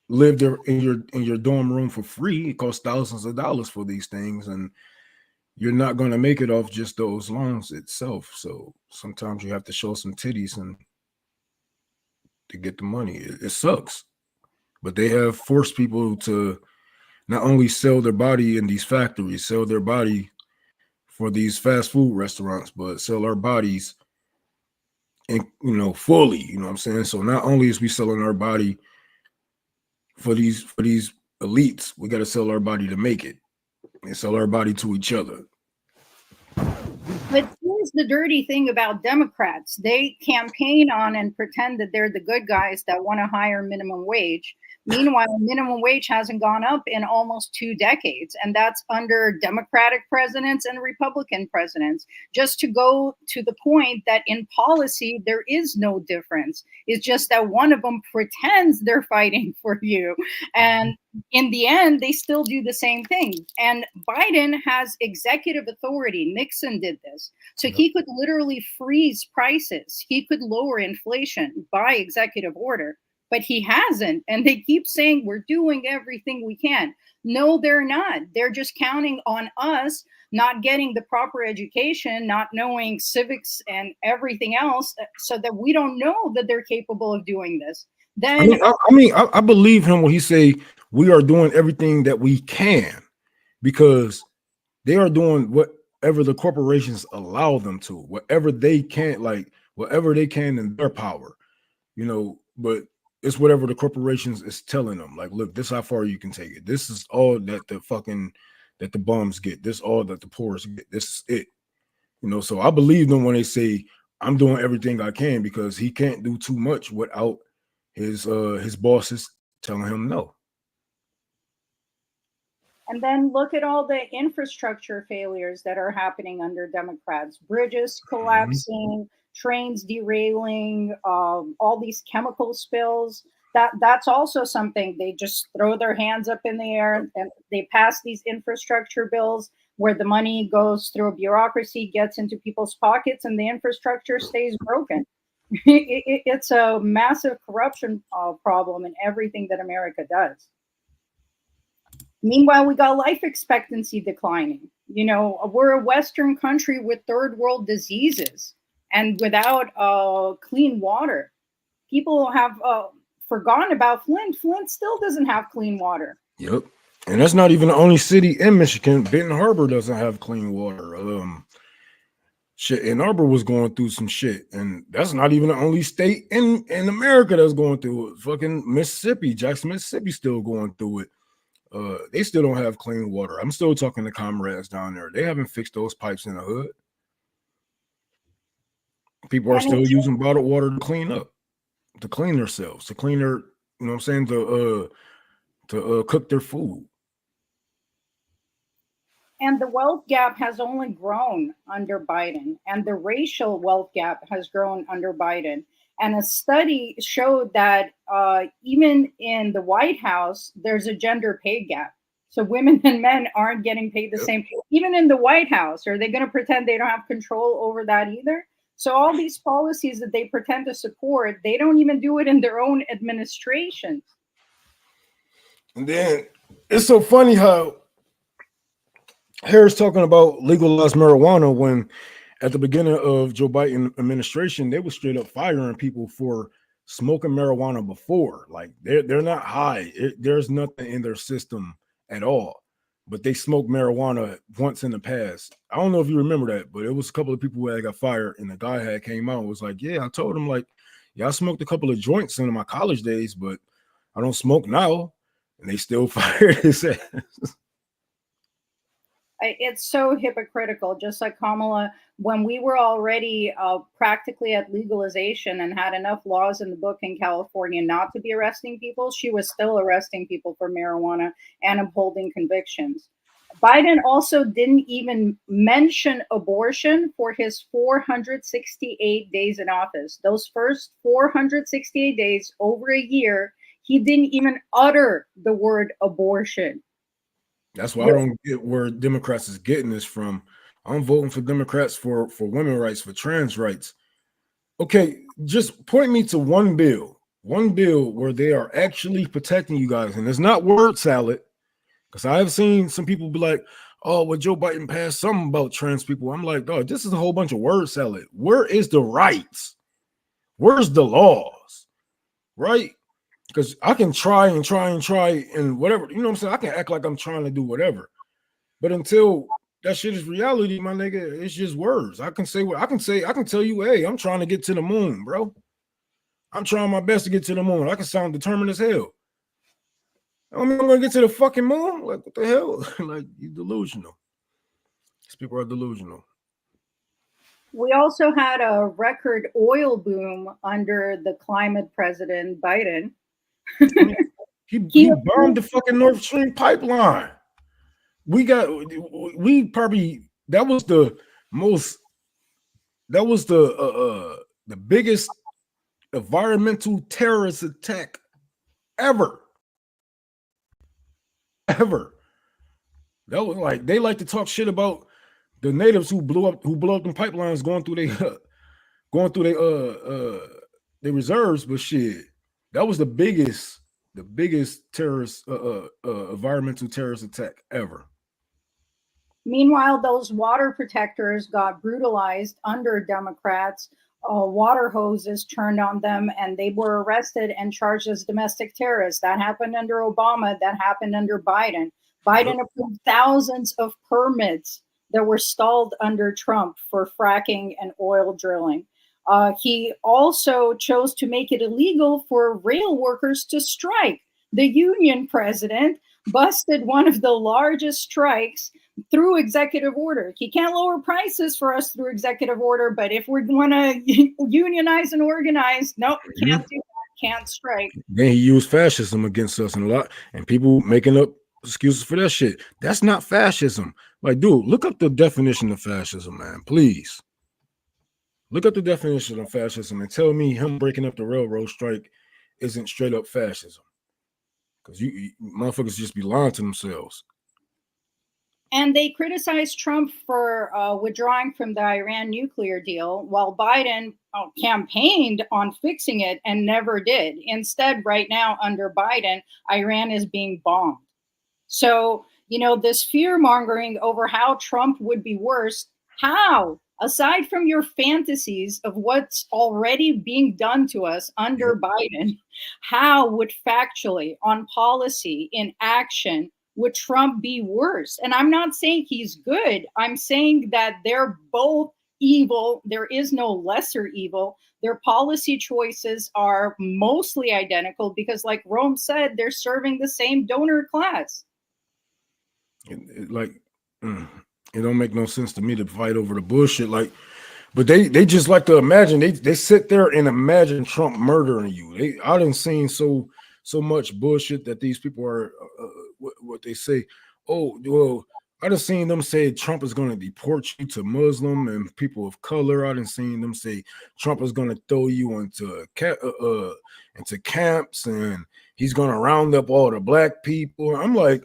live there in your dorm room for free. It costs thousands of dollars for these things, and you're not going to make it off just those loans itself. So sometimes you have to show some titties and to get the money. It sucks, but they have forced people to not only sell their body in these factories, sell their body for these fast food restaurants, but sell our bodies and fully, you know what I'm saying? So not only is we selling our body for these elites. We got to sell our body to make it, and sell our body to each other. But here's the dirty thing about Democrats. They campaign on and pretend that they're the good guys that want a higher minimum wage. Meanwhile, minimum wage hasn't gone up in almost 2 decades, and that's under Democratic presidents and Republican presidents. Just to go to the point that in policy, there is no difference. It's just that one of them pretends they're fighting for you. And in the end, they still do the same thing. And Biden has executive authority. Nixon did this. So he could literally freeze prices. He could lower inflation by executive order. But he hasn't. And they keep saying we're doing everything we can. No, they're not. They're just counting on us not getting the proper education, not knowing civics and everything else, so that we don't know that they're capable of doing this. Then I believe him when he say we are doing everything that we can, because they are doing whatever the corporations allow them to, whatever they can, like whatever they can in their power, you know, but it's whatever the corporations is telling them. Like, look, this is how far you can take it. This is all that the bums get. This is all that the poorest get. This is it. You know, so I believe them when they say I'm doing everything I can, because he can't do too much without his bosses telling him no. And then look at all the infrastructure failures that are happening under Democrats. Bridges collapsing, trains derailing, all these chemical spills. That's also something. They just throw their hands up in the air and they pass these infrastructure bills where the money goes through a bureaucracy, gets into people's pockets, and the infrastructure stays broken. It's a massive corruption problem in everything that America does. Meanwhile, we got life expectancy declining. You know, we're a Western country with third world diseases and without clean water. People have forgotten about Flint. Flint still doesn't have clean water. Yep. And that's not even the only city in Michigan. Benton Harbor doesn't have clean water. Shit, Ann Arbor was going through some shit, and that's not even the only state in America that's going through it. Fucking Mississippi, Jackson, Mississippi, still going through it. They still don't have clean water. I'm still talking to comrades down there. They haven't fixed those pipes in the hood. People are still using bottled water to clean up, to clean themselves, to clean their, you know what I'm saying, to cook their food. And the wealth gap has only grown under Biden, and the racial wealth gap has grown under Biden. And a study showed that even in the White House, there's a gender pay gap. So women and men aren't getting paid the same. Even in the White House, are they going to pretend they don't have control over that either? So all these policies that they pretend to support, they don't even do it in their own administrations. And then it's so funny how Harris talking about legalized marijuana when at the beginning of Joe Biden administration, they were straight up firing people for smoking marijuana before. Like they're not high. There's nothing in their system at all, but they smoked marijuana once in the past. I don't know if you remember that, but it was a couple of people who had got fired, and the guy had came out and was like, yeah, I told him, like, yeah, I smoked a couple of joints in my college days, but I don't smoke now. And they still fired his ass. It's so hypocritical. Just like Kamala, when we were already practically at legalization and had enough laws in the book in California not to be arresting people, she was still arresting people for marijuana and upholding convictions. Biden also didn't even mention abortion for his 468 days in office. Those first 468 days, over a year, he didn't even utter the word abortion. That's why I don't get where Democrats is getting this from. I'm voting for Democrats for women's rights, for trans rights. Okay, just point me to one bill where they are actually protecting you guys. And it's not word salad, because I have seen some people be like, oh, well, Joe Biden passed something about trans people. I'm like, dog, this is a whole bunch of word salad. Where is the rights? Where's the laws? Right? Because I can try and whatever, you know what I'm saying? I can act like I'm trying to do whatever. But until that shit is reality, my nigga, it's just words. I can say what I can say. I can tell you, hey, I'm trying to get to the moon, bro. I'm trying my best to get to the moon. I can sound determined as hell. I mean, I'm gonna get to the fucking moon. Like, what the hell? Like, you delusional. These people are delusional. We also had a record oil boom under the climate president Biden. He bombed the fucking Nord Stream pipeline. We probably, that was the biggest environmental terrorist attack ever. That was like, they like to talk shit about the natives who blew up them pipelines going through their reserves, but shit, that was the biggest terrorist environmental terrorist attack ever. Meanwhile, those water protectors got brutalized under Democrats. Water hoses turned on them, and they were arrested and charged as domestic terrorists. That happened under Obama. That happened under Biden. Biden approved thousands of permits that were stalled under Trump for fracking and oil drilling. He also chose to make it illegal for rail workers to strike. The union president busted one of the largest strikes through executive order. He can't lower prices for us through executive order, but if we want to unionize and organize, nope, can't do that, can't strike. Then he used fascism against us and a lot, and people making up excuses for that shit. That's not fascism. Like, dude, look up the definition of fascism, man. Please. Look up the definition of fascism and tell me him breaking up the railroad strike isn't straight up fascism. Because you motherfuckers just be lying to themselves. And they criticized Trump for withdrawing from the Iran nuclear deal, while Biden campaigned on fixing it and never did. Instead, right now, under Biden, Iran is being bombed. So, you know, this fear mongering over how Trump would be worse, how? Aside from your fantasies of what's already being done to us under Biden, how would factually, on policy, in action, would Trump be worse? And I'm not saying he's good. I'm saying that they're both evil. There is no lesser evil. Their policy choices are mostly identical because, like Rome said, they're serving the same donor class. It don't make no sense to me to fight over the bullshit. Like, but they just like to imagine. They sit there and imagine Trump murdering you. I done seen so much bullshit that these people are what they say. Oh, well, I done seen them say Trump is going to deport you to Muslim and people of color. I done seen them say Trump is going to throw you into camps and he's going to round up all the black people. I'm like,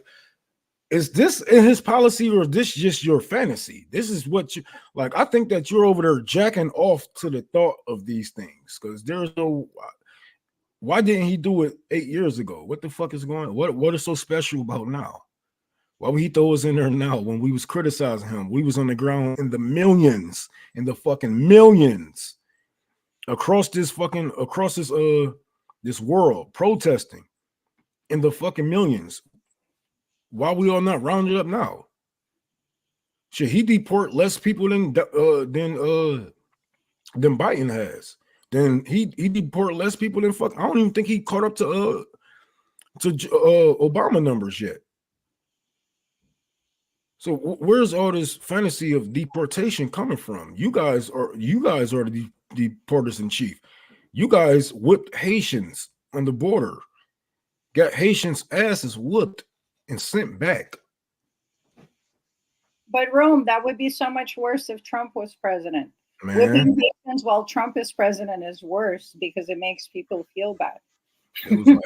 is this in his policy or is this just your fantasy? This is what you like. I think that you're over there jacking off to the thought of these things because there's no. Why didn't he do it 8 years ago? What the fuck is going on? What is so special about now? Why would he throw us in there now when we was criticizing him? We was on the ground in the millions, in the fucking millions across this world protesting in the fucking millions. Why we all not rounded up now? Should he deport less people than Biden has? Then he deport less people than fuck. I don't even think he caught up to Obama numbers yet. So where's all this fantasy of deportation coming from? You guys are the deporters in chief. You guys whipped Haitians on the border, got Haitians' asses whooped and sent back. But Rome, that would be so much worse if Trump was president. Man. Whipping Haitians while Trump is president is worse because it makes people feel bad. It was like,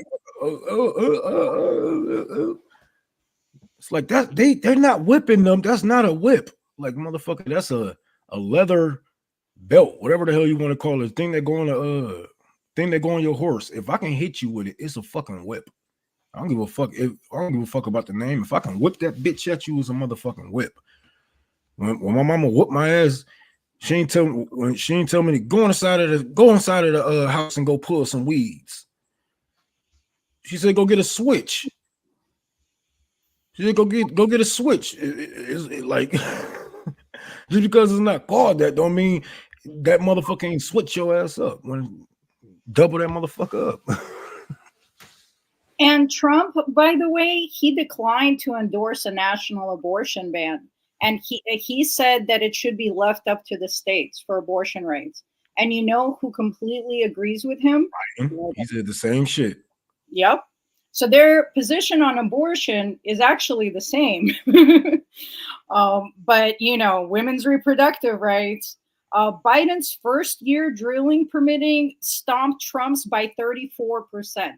it's like that they're not whipping them. That's not a whip. Like, motherfucker, that's a leather belt, whatever the hell you want to call it. Thing that go on your horse. If I can hit you with it, it's a fucking whip. I don't give a fuck. I don't give a fuck about the name. If I can whip that bitch at you, it's a motherfucking whip. When my mama whooped my ass, she ain't tell me to go inside of the house and go pull some weeds. She said, "Go get a switch." She said, "Go get a switch." It's like just because it's not called that, don't mean that motherfucker ain't switch your ass up. When double that motherfucker up. And Trump, by the way, he declined to endorse a national abortion ban. And he said that it should be left up to the states for abortion rights. And you know who completely agrees with him? He said the same shit. Yep. So their position on abortion is actually the same. But, you know, women's reproductive rights. Biden's first year drilling permitting stomped Trump's by 34%.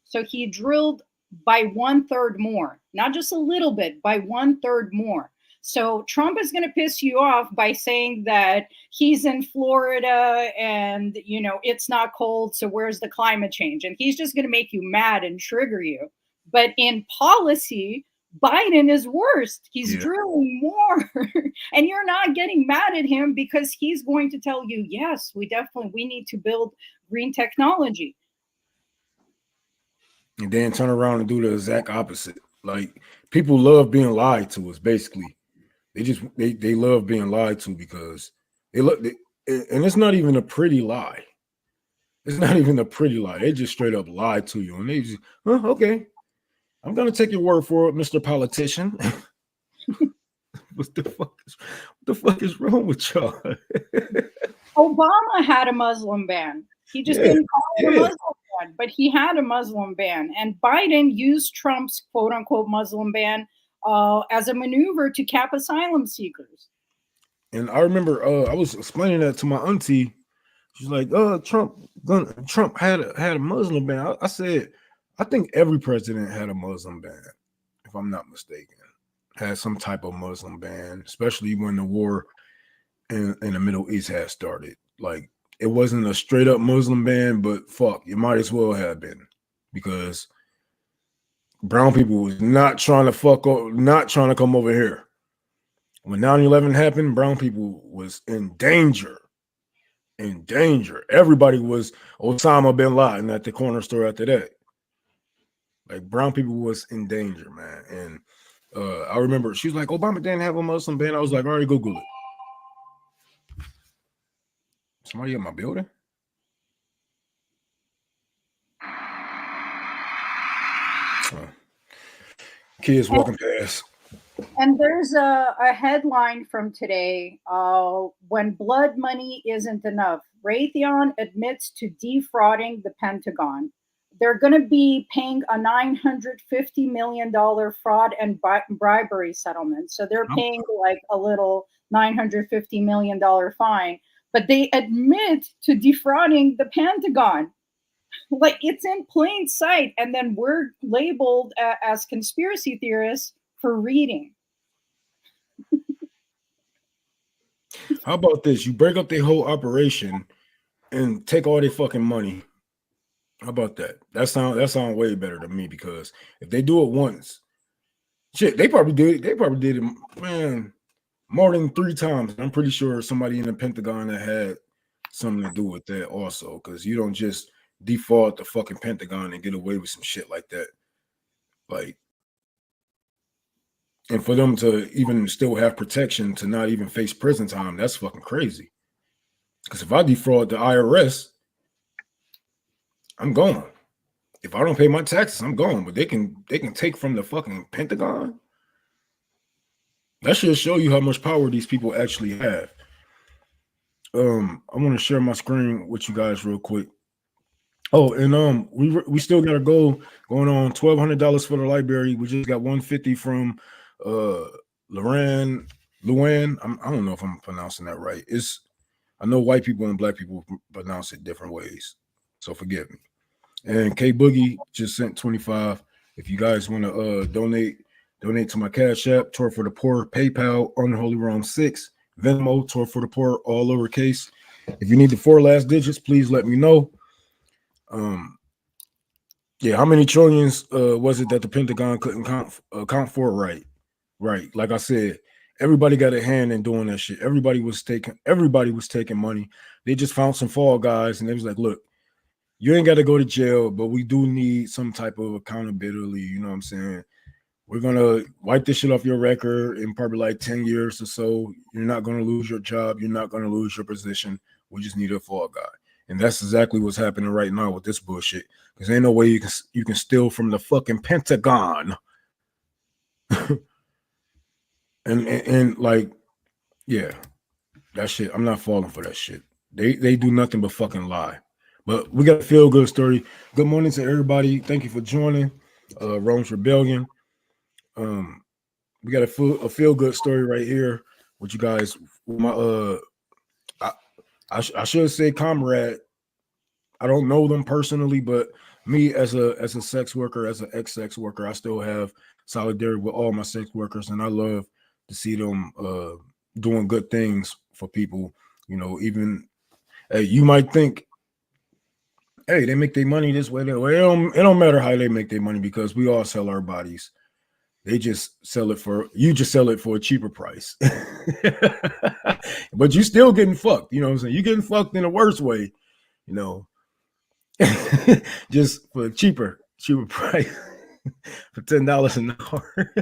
So he drilled by 1/3 more, not just a little bit, by 1/3 more. So Trump is going to piss you off by saying that he's in Florida and, you know, it's not cold. So where's the climate change? And he's just going to make you mad and trigger you. But in policy, Biden is worse. He's drilling more. And you're not getting mad at him because he's going to tell you, yes, we need to build green technology. And then turn around and do the exact opposite. Like, people love being lied to us, basically. They love being lied to because and it's not even a pretty lie. It's not even a pretty lie. They just straight up lie to you. And they just, okay. I'm gonna take your word for it, Mr. Politician. What the fuck is wrong with y'all? Obama had a Muslim ban. He just didn't call it a Muslim ban, but he had a Muslim ban. And Biden used Trump's quote unquote Muslim ban as a maneuver to cap asylum seekers. And I remember I was explaining that to my auntie. She's like, Trump had a Muslim ban. I said, I think every president had a Muslim ban, if I'm not mistaken. Had some type of Muslim ban, especially when the war in the Middle East had started. Like, it wasn't a straight up Muslim ban, but fuck, it might as well have been, because brown people was not trying to come over here. When 9/11 happened, brown people was in danger. In danger. Everybody was Osama bin Laden at the corner store after that. Like, brown people was in danger, man. And I remember she was like, Obama didn't have a Muslim ban. I was like, all right, Google it. Somebody in my building? Kids walking past. And there's a headline from today, when blood money isn't enough. Raytheon admits to defrauding the Pentagon. They're going to be paying a $950 million fraud and bribery settlement. So they're paying like a little $950 million fine, but they admit to defrauding the Pentagon. Like, it's in plain sight. And then we're labeled as conspiracy theorists for reading. How about this? You break up their whole operation and take all their fucking money. How about that? That sound way better to me, because if they do it once, shit, they probably did it, man, more than 3 times. I'm pretty sure somebody in the Pentagon that had something to do with that also, because you don't just default the fucking Pentagon and get away with some shit like that. Like, and for them to even still have protection to not even face prison time, that's fucking crazy. Because if I defraud the IRS, I'm gone. If I don't pay my taxes, I'm gone. But they can take from the fucking Pentagon. That should show you how much power these people actually have. I want to share my screen with you guys real quick. Oh, and we still got a goal going on, $1,200 for the library. We just got $150 from Luann. I don't know if I'm pronouncing that right. I know white people and black people pronounce it different ways, so forgive me. And K Boogie just sent 25. If you guys want to donate to my Cash App, Tour for the Poor, PayPal, Unholy Realm 6, Venmo, Tour for the Poor, all lowercase. If you need the 4 last digits, please let me know. Yeah, how many trillions was it that the Pentagon couldn't account for? Right. Like I said, everybody got a hand in doing that shit. Everybody was taking money. They just found some fall guys, and they was like, look, you ain't got to go to jail, but we do need some type of accountability. You know what I'm saying? We're going to wipe this shit off your record in probably like 10 years or so. You're not going to lose your job. You're not going to lose your position. We just need a fall guy. And that's exactly what's happening right now with this bullshit. Because ain't no way you can steal from the fucking Pentagon. and like, yeah, that shit. I'm not falling for that shit. They do nothing but fucking lie. But we got a feel good story. Good morning to everybody. Thank you for joining Rome's Rebellion. We got a feel good story right here with you guys. My I should say comrade. I don't know them personally, but me as a sex worker, as an ex-sex worker, I still have solidarity with all my sex workers, and I love to see them doing good things for people. You know, even you might think, hey, they make their money this way. That way. It don't matter how they make their money because we all sell our bodies. They just sell it for a cheaper price. But you still getting fucked. You know what I'm saying? You're getting fucked in a worse way, you know. Just for a cheaper price for $10 an hour.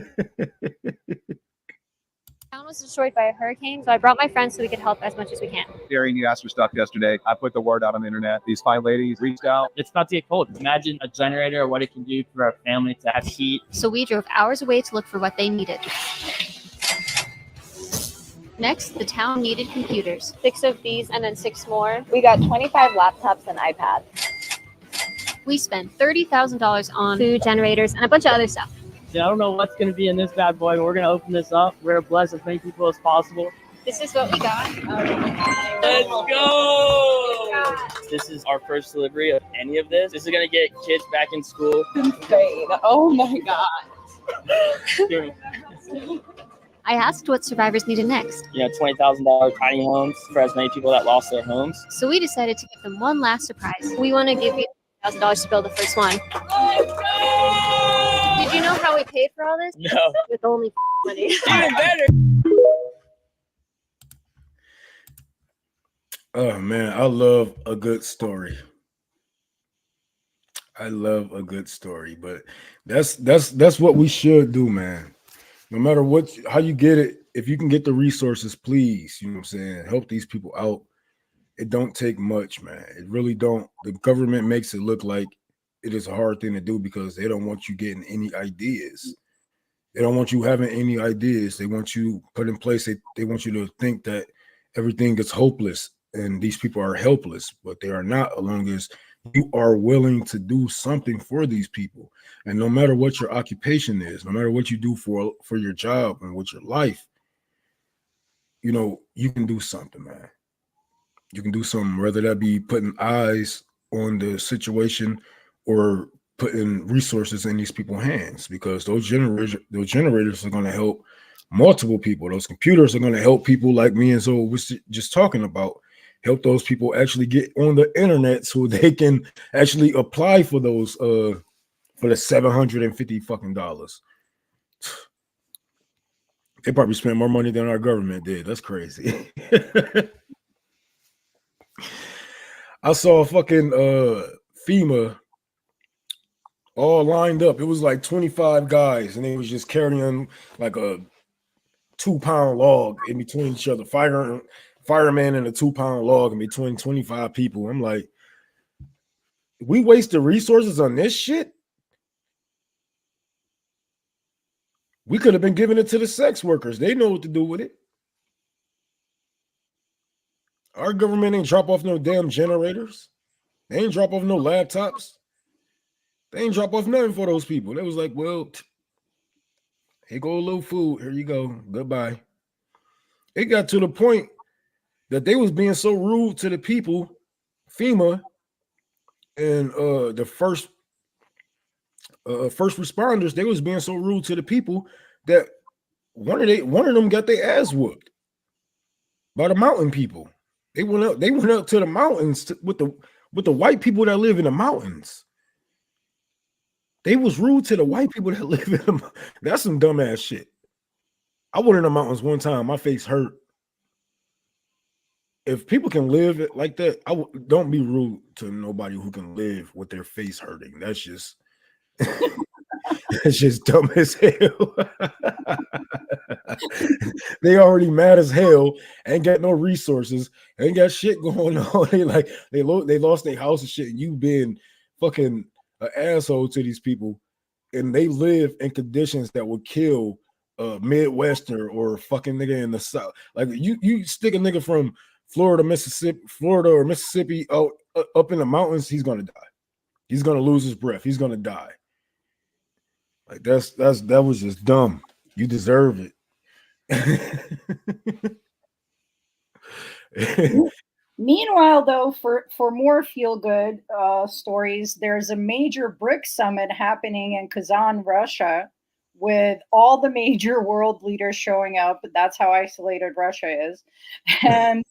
Town was destroyed by a hurricane, so I brought my friends so we could help as much as we can. Darian, you asked for stuff yesterday. I put the word out on the internet. These 5 ladies reached out. It's about to get cold. Imagine a generator, what it can do for our family to have heat. So we drove hours away to look for what they needed. Next, the town needed computers. 6 of these and then 6 more. We got 25 laptops and iPads. We spent $30,000 on food, generators, and a bunch of other stuff. I don't know what's going to be in this bad boy, but we're going to open this up. We're going to bless as many people as possible. This is what we got. Let's go! This is our first delivery of any of this. This is going to get kids back in school. Insane. Oh my God. I asked what survivors needed next. You know, $20,000 tiny homes for as many people that lost their homes. So we decided to give them one last surprise. We want to give you $1,000 to build the first one. Did you know how we paid for all this? No. With only money. Even better. Oh man, I love a good story. But that's what we should do, man. No matter how you get it, if you can get the resources, please, you know what I'm saying, help these people out. It don't take much, man. It really don't. The government makes it look like it is a hard thing to do because they don't want you getting any ideas. They don't want you having any ideas. They want you put in place. They want you to think that everything is hopeless and these people are helpless, but they are not, as long as you are willing to do something for these people. And no matter what your occupation is, no matter what you do for your job and with your life, you know, you can do something, man. You can do something, whether that be putting eyes on the situation or putting resources in these people's hands, because those generators are going to help multiple people. Those computers are going to help people like me and Zoe was just talking about, help those people actually get on the internet so they can actually apply for those for the $750 fucking dollars. They probably spent more money than our government did. That's crazy. I saw fucking FEMA all lined up. It was like 25 guys, and they was just carrying like a 2-pound log in between each other. Fireman and a 2-pound log in between 25 people. I'm like, we wasted resources on this shit? We could have been giving it to the sex workers. They know what to do with it. Our government ain't drop off no damn generators. They ain't drop off no laptops. They ain't drop off nothing for those people. They was like, well, here go a little food. Here you go. Goodbye. It got to the point that they was being so rude to the people, FEMA and the first responders, they was being so rude to the people that one of them got their ass whooped by the mountain people. They went up to the mountains with the white people that live in the mountains. They was rude to the white people that live in them. That's some dumbass shit. I went in the mountains one time. My face hurt. If people can live it like that, don't be rude to nobody who can live with their face hurting. That's just It's just dumb as hell. They already mad as hell, ain't got no resources, ain't got shit going on. They lost their house and shit, and you been fucking an asshole to these people, and they live in conditions that would kill a Midwestern or fucking nigga in the South. Like you stick a nigga from Florida or Mississippi out up in the mountains, he's gonna die. He's gonna lose his breath. He's gonna die. Like that was just dumb. You deserve it. Meanwhile, though, for more feel-good stories, there's a major BRICS summit happening in Kazan, Russia, with all the major world leaders showing up. That's how isolated Russia is. And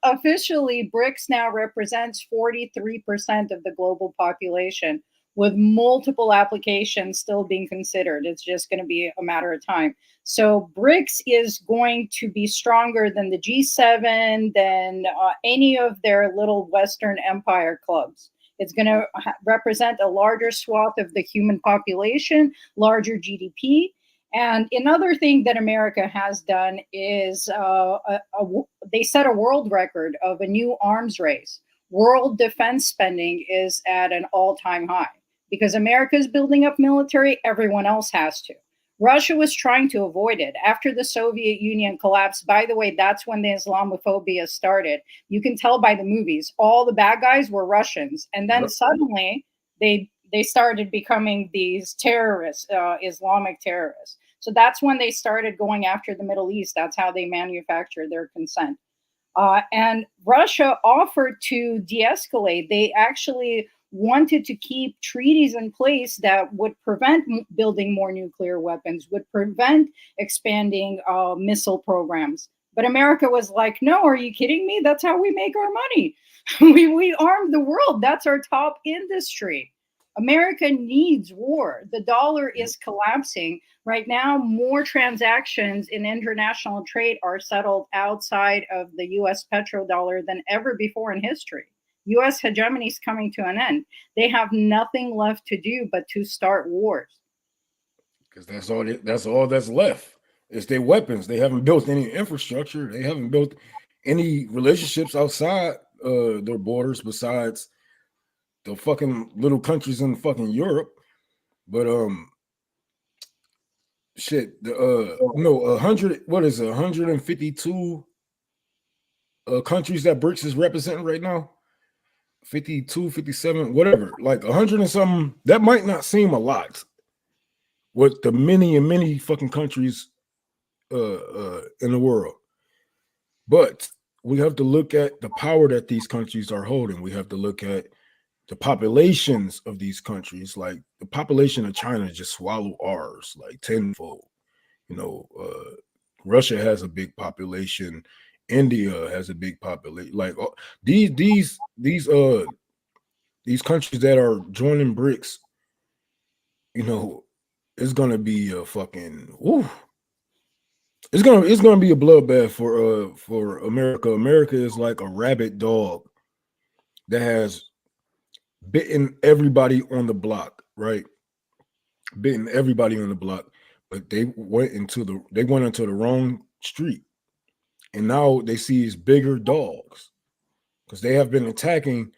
officially, BRICS now represents 43% of the global population, with multiple applications still being considered. It's just going to be a matter of time. So BRICS is going to be stronger than the G7, than any of their little Western empire clubs. It's going to represent a larger swath of the human population, larger GDP. And another thing that America has done is they set a world record of a new arms race. World defense spending is at an all-time high. Because America is building up military, everyone else has to. Russia was trying to avoid it. After the Soviet Union collapsed, by the way, that's when the Islamophobia started. You can tell by the movies, all the bad guys were Russians. And then suddenly they started becoming these terrorists, Islamic terrorists. So that's when they started going after the Middle East. That's how they manufacture their consent. And Russia offered to de-escalate. They actually wanted to keep treaties in place that would prevent building more nuclear weapons, would prevent expanding missile programs. But America was like, no, are you kidding me? That's how we make our money. we arm the world. That's our top industry. America needs war. The dollar is collapsing. Right now, more transactions in international trade are settled outside of the US petrodollar than ever before in history. US hegemony is coming to an end. They have nothing left to do but to start wars. Because that's all that's left. It's their weapons. They haven't built any infrastructure. They haven't built any relationships outside their borders besides the fucking little countries in fucking Europe. But shit, the 100, what is it, 152 countries that BRICS is representing right now? 52, 57, whatever, like 100 and something. That might not seem a lot with the many fucking countries in the world, but we have to look at the power that these countries are holding. We have to look at the populations of these countries. Like the population of China just swallow ours like tenfold. You know, Russia has a big population. India has a big population. Like these countries that are joining BRICS, you know, it's gonna be a fucking woo. It's gonna be a bloodbath for America. America is like a rabid dog that has bitten everybody on the block, right? Bitten everybody on the block, but they went into the wrong street. And now they see these bigger dogs because they have been attacking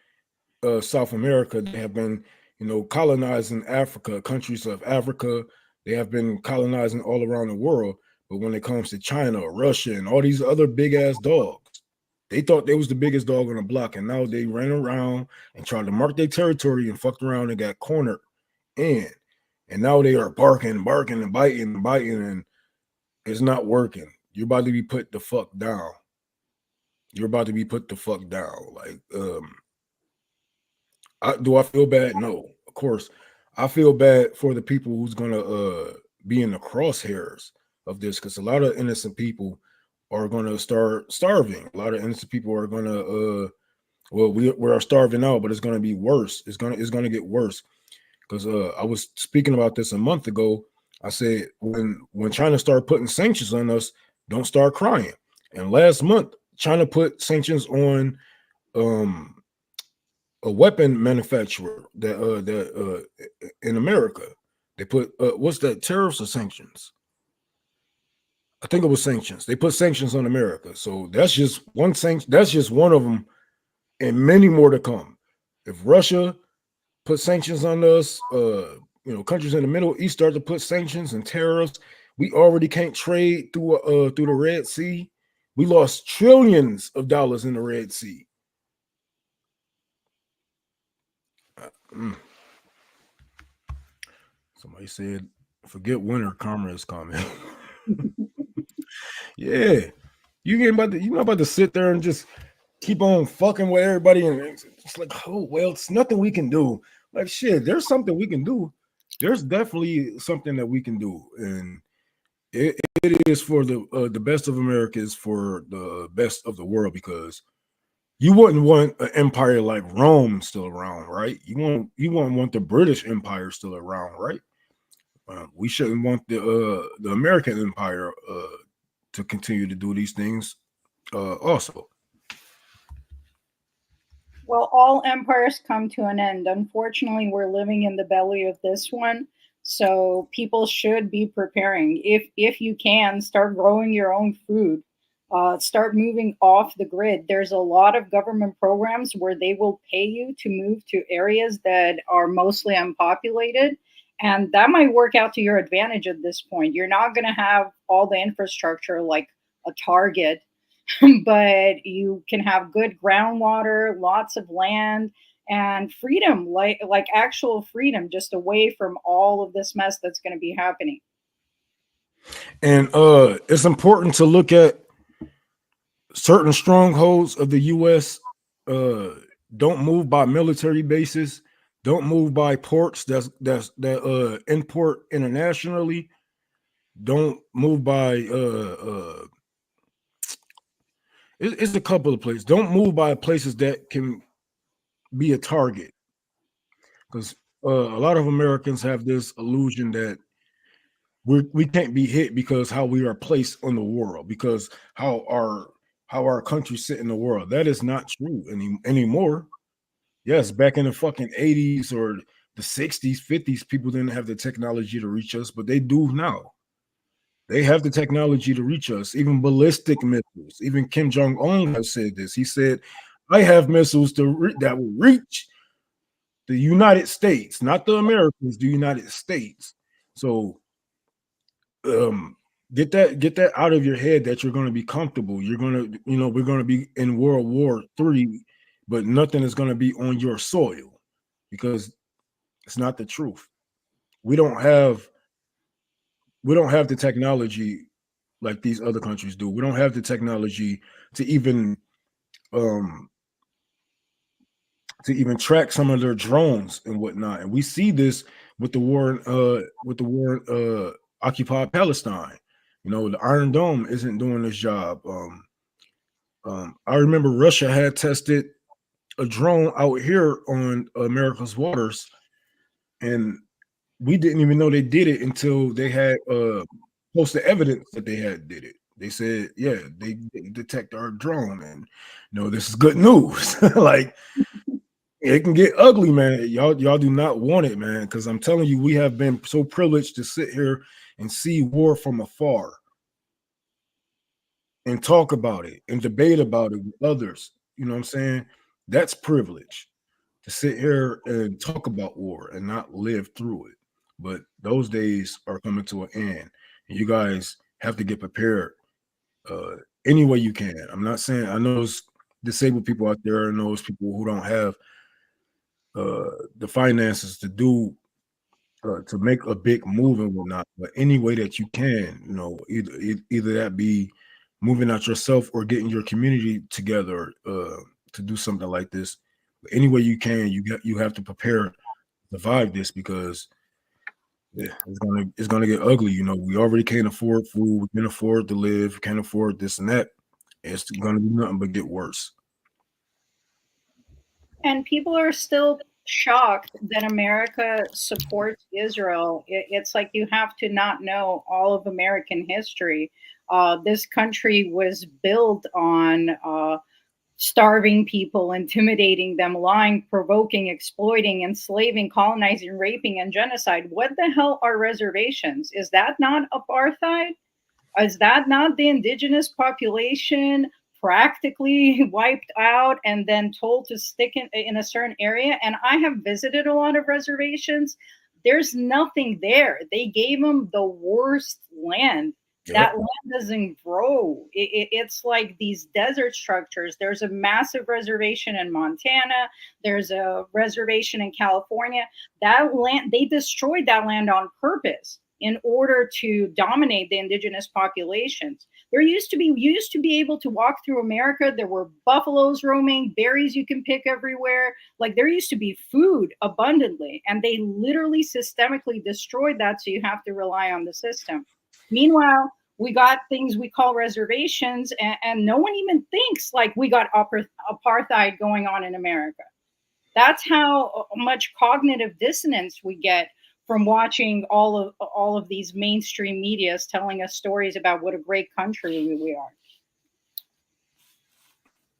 South America. They have been, you know, colonizing Africa, countries of Africa. They have been colonizing all around the world. But when it comes to China or Russia and all these other big ass dogs, they thought they was the biggest dog on the block. And now they ran around and tried to mark their territory and fucked around and got cornered in. And now they are barking and biting and biting, and it's not working. You're about to be put the fuck down. You're about to be put the fuck down. Like, do I feel bad? No, of course. I feel bad for the people who's gonna be in the crosshairs of this, because a lot of innocent people are gonna start starving. A lot of innocent people are gonna we are starving out, but it's gonna be worse. It's gonna get worse. Because I was speaking about this a month ago. I said when China started putting sanctions on us, don't start crying. And last month, China put sanctions on a weapon manufacturer that in America, They put what's that, tariffs or sanctions? I think it was sanctions. They put sanctions on America. So that's just one sanction. That's just one of them, and many more to come. If Russia put sanctions on us, countries in the Middle East start to put sanctions and tariffs. We already can't trade through the Red Sea. We lost trillions of dollars in the Red Sea. Somebody said, "Forget winter, karma is coming." Yeah, you're not about to sit there and just keep on fucking with everybody, and it's like, oh well, it's nothing we can do. Like shit, there's something we can do. There's definitely something that we can do, and it is for the best of America, is for the best of the world, because you wouldn't want an empire like Rome still around, right? You wouldn't want the British Empire still around, right? We shouldn't want the American Empire to continue to do these things also. Well, all empires come to an end. Unfortunately, we're living in the belly of this one. So people should be preparing. If you can, start growing your own food. Start moving off the grid. There's a lot of government programs where they will pay you to move to areas that are mostly unpopulated. And that might work out to your advantage at this point. You're not going to have all the infrastructure like a Target, but you can have good groundwater, lots of land, and freedom, like actual freedom, just away from all of this mess that's going to be happening. And it's important to look at certain strongholds of the U.S. Don't move by military bases. Don't move by ports that import internationally. Don't move by it's a couple of places. Don't move by places that can be a target, because a lot of Americans have this illusion that we can't be hit because how we are placed on the world, because how our country sit in the world. That is not true anymore. Yes, back in the fucking 80s or the 60s, 50s, people didn't have the technology to reach us, but they do now. They have the technology to reach us, even ballistic missiles. Even Kim Jong-un has said this. He said, I have missiles that will reach the United States, not the Americans, the United States. So get that out of your head, that you're going to be comfortable. You're going to, we're going to be in World War III, but nothing is going to be on your soil, because it's not the truth. We don't have the technology like these other countries do. We don't have the technology to even track some of their drones and whatnot. And we see this with the war occupied Palestine. The Iron Dome isn't doing this job. I remember Russia had tested a drone out here on America's waters, and we didn't even know they did it until they had posted evidence that they had did it. They said, yeah, they detect our drone, and this is good news. Like, it can get ugly, man. Y'all do not want it, man, because I'm telling you, we have been so privileged to sit here and see war from afar and talk about it and debate about it with others. You know what I'm saying? That's privilege, to sit here and talk about war and not live through it. But those days are coming to an end, and you guys have to get prepared any way you can. I'm not saying, I know those disabled people out there and those people who don't have the finances to do to make a big move and whatnot, but any way that you can, either that be moving out yourself or getting your community together to do something like this. But any way you can, you have to prepare to survive this, because it's gonna get ugly. We already can't afford food, we can't afford to live, can't afford this and that. It's gonna be nothing but get worse. And people are still shocked that America supports Israel. It's like you have to not know all of American history. This country was built on starving people, intimidating them, lying, provoking, exploiting, enslaving, colonizing, raping, and genocide. What the hell are reservations? Is that not apartheid? Is that not the indigenous population practically wiped out and then told to stick in a certain area? And I have visited a lot of reservations. There's nothing there. They gave them the worst land. Yep. That land doesn't grow. It's like these desert structures. There's a massive reservation in Montana. There's a reservation in California. That land, they destroyed that land on purpose in order to dominate the indigenous populations. You used to be able to walk through America. There were buffaloes roaming, berries you can pick everywhere. Like there used to be food abundantly, and they literally systemically destroyed that. So you have to rely on the system. Meanwhile, we got things we call reservations, and no one even thinks like we got apartheid going on in America. That's how much cognitive dissonance we get from watching all of these mainstream medias telling us stories about what a great country we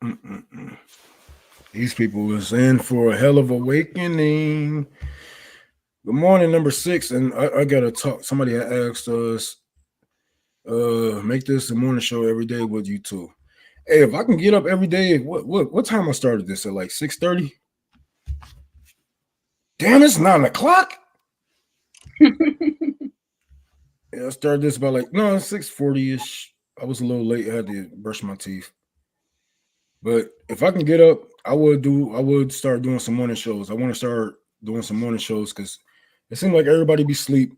are. These people is in for a hell of awakening. Good morning, number 6, and I gotta talk. Somebody had asked us, make this a morning show every day with you too. Hey, if I can get up every day, what time I started this at? Like 6:30? Damn, it's 9 o'clock. Yeah, I started this about 6:40-ish. I was a little late. I had to brush my teeth. But if I can get up, I would start doing some morning shows. I want to start doing some morning shows because it seems like everybody be asleep,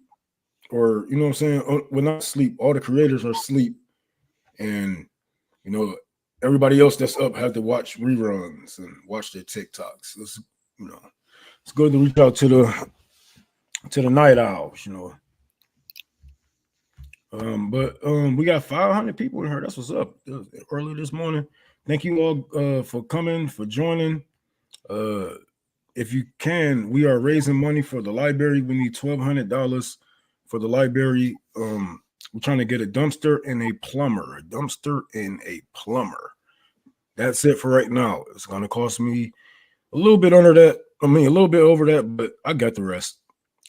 or you know what I'm saying? Well, not sleep. All the creators are asleep, and you know everybody else that's up have to watch reruns and watch their TikToks. It's good to reach out to the night owls, we got 500 people in here. That's what's up. Early this morning. Thank you all for coming, for joining. If you can, we are raising money for the library. We need $1,200 for the library. We're trying to get a dumpster and a plumber. That's it for right now. It's going to cost me a little bit under that. I mean, a little bit over that, but I got the rest.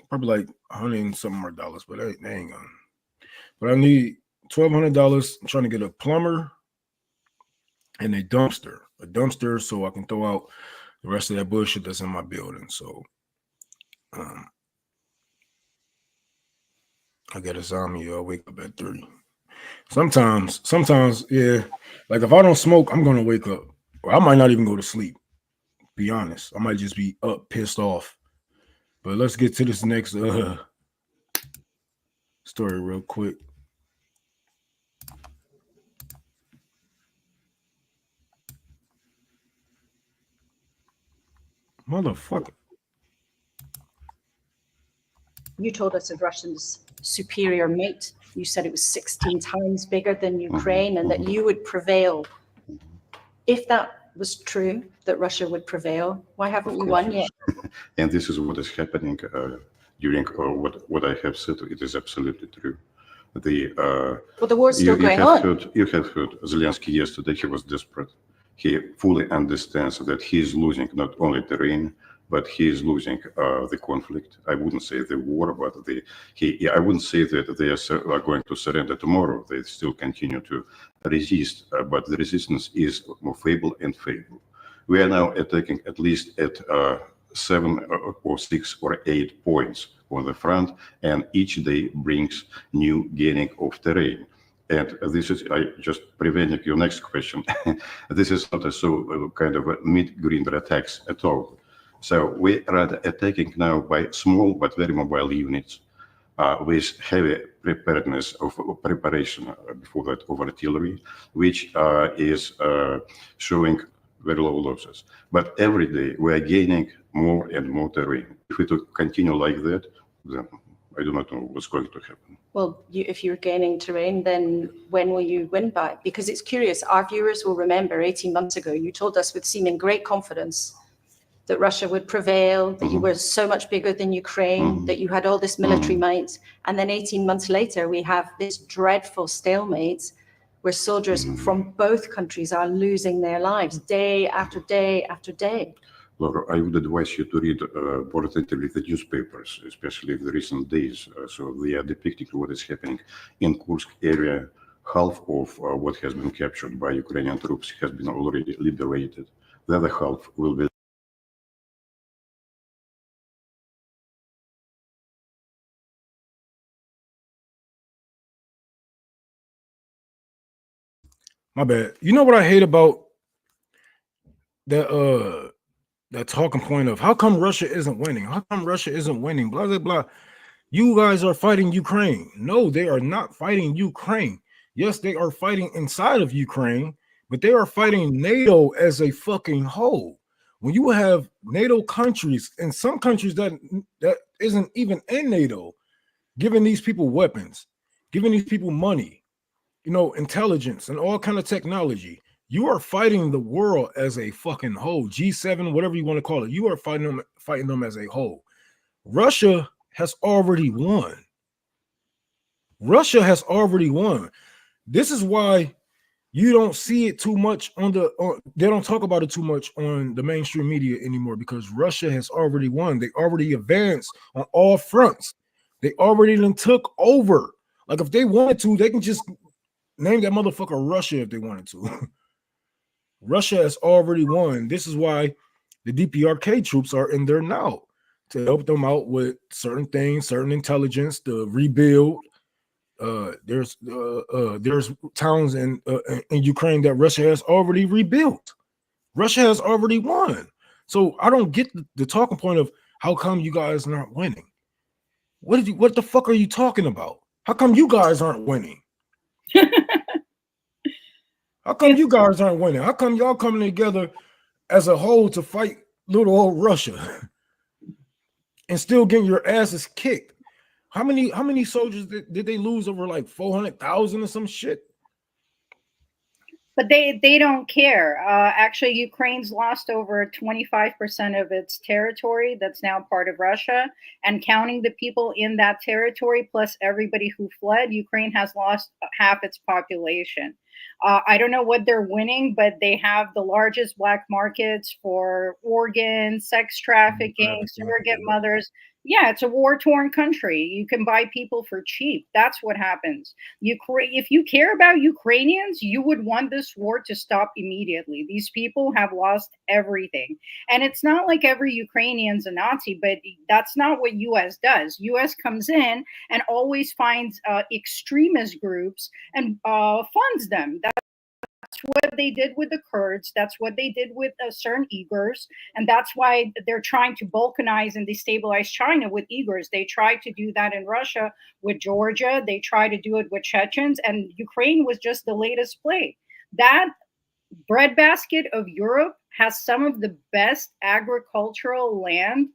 Probably like $100 and something more, but they ain't gonna. But I need $1,200. I'm trying to get a plumber and a dumpster so I can throw out the rest of that bullshit that's in my building. So I got a zombie. I wake up at 30. Sometimes, yeah. Like if I don't smoke, I'm gonna wake up. Or I might not even go to sleep. Be honest, I might just be up, pissed off. But let's get to this next story real quick. Motherfucker. You told us of Russia's superior might. You said it was 16 times bigger than Ukraine and that you would prevail. If that was true, that Russia would prevail, why haven't we won yet? And this is what is happening during what I have said. It is absolutely true. Well, the war's still going on. You have heard Zelensky yesterday. He was desperate. He fully understands that he is losing not only terrain, but he is losing the conflict. I wouldn't say the war, but I wouldn't say that they are going to surrender tomorrow. They still continue to resist, but the resistance is more feeble and feeble. We are now attacking at least at 7 or 6 or 8 points on the front, and each day brings new gaining of terrain. And this is, I just preventing your next question. This is not a kind of a mid-grinder attacks at all. So we are attacking now by small but very mobile units with heavy preparedness of preparation before that of artillery, which is showing very low losses. But every day we are gaining more and more terrain. If we continue like that, then I do not know what's going to happen. Well, if you're gaining terrain, then when will you win by? Because it's curious, our viewers will remember 18 months ago, you told us with seeming great confidence that Russia would prevail, that you were so much bigger than Ukraine, that you had all this military might. And then 18 months later, we have this dreadful stalemate where soldiers from both countries are losing their lives day after day after day. Laura, I would advise you to read more attentively the newspapers, especially the recent days. So they are depicting what is happening in Kursk area. Half of what has been captured by Ukrainian troops has been already liberated. The other half will be. My bad. You know what I hate about that that talking point of how come Russia isn't winning? How come Russia isn't winning? Blah blah blah. You guys are fighting Ukraine. No, they are not fighting Ukraine. Yes, they are fighting inside of Ukraine, but they are fighting NATO as a fucking whole. When you have NATO countries and some countries that isn't even in NATO, giving these people weapons, giving these people money, you know, intelligence and all kind of technology, you are fighting the world as a fucking whole. G7, whatever you want to call it, you are fighting them as a whole. Russia has already won. Russia has already won. This is why you don't see it too much on the, they don't talk about it too much on the mainstream media anymore, because Russia has already won. They already advanced on all fronts. They already then took over. Like if they wanted to, they can just name that motherfucker Russia if they wanted to. Russia has already won. This is why the DPRK troops are in there now, to help them out with certain things, certain intelligence, to rebuild. There's towns in Ukraine that Russia has already rebuilt. Russia has already won. So I don't get the talking point of how come you guys aren't winning. What the fuck are you talking about? How come you guys aren't winning? How come you guys aren't winning? How come y'all coming together as a whole to fight little old Russia and still getting your asses kicked? How many soldiers did they lose? Over like 400,000 or some shit? But they don't care. Actually, Ukraine's lost over 25% of its territory that's now part of Russia, and counting the people in that territory plus everybody who fled, Ukraine has lost half its population. I don't know what they're winning, but they have the largest black markets for organs, sex trafficking, surrogate mothers. Yeah, it's a war-torn country. You can buy people for cheap. That's what happens. If you care about Ukrainians, you would want this war to stop immediately. These people have lost everything. And it's not like every Ukrainian's a Nazi, but that's not what U.S. does. U.S. comes in and always finds extremist groups and funds them. That's what they did with the Kurds. That's what they did with certain Uyghurs. And that's why they're trying to balkanize and destabilize China with Uyghurs. They tried to do that in Russia with Georgia. They tried to do it with Chechens. And Ukraine was just the latest play. That breadbasket of Europe has some of the best agricultural land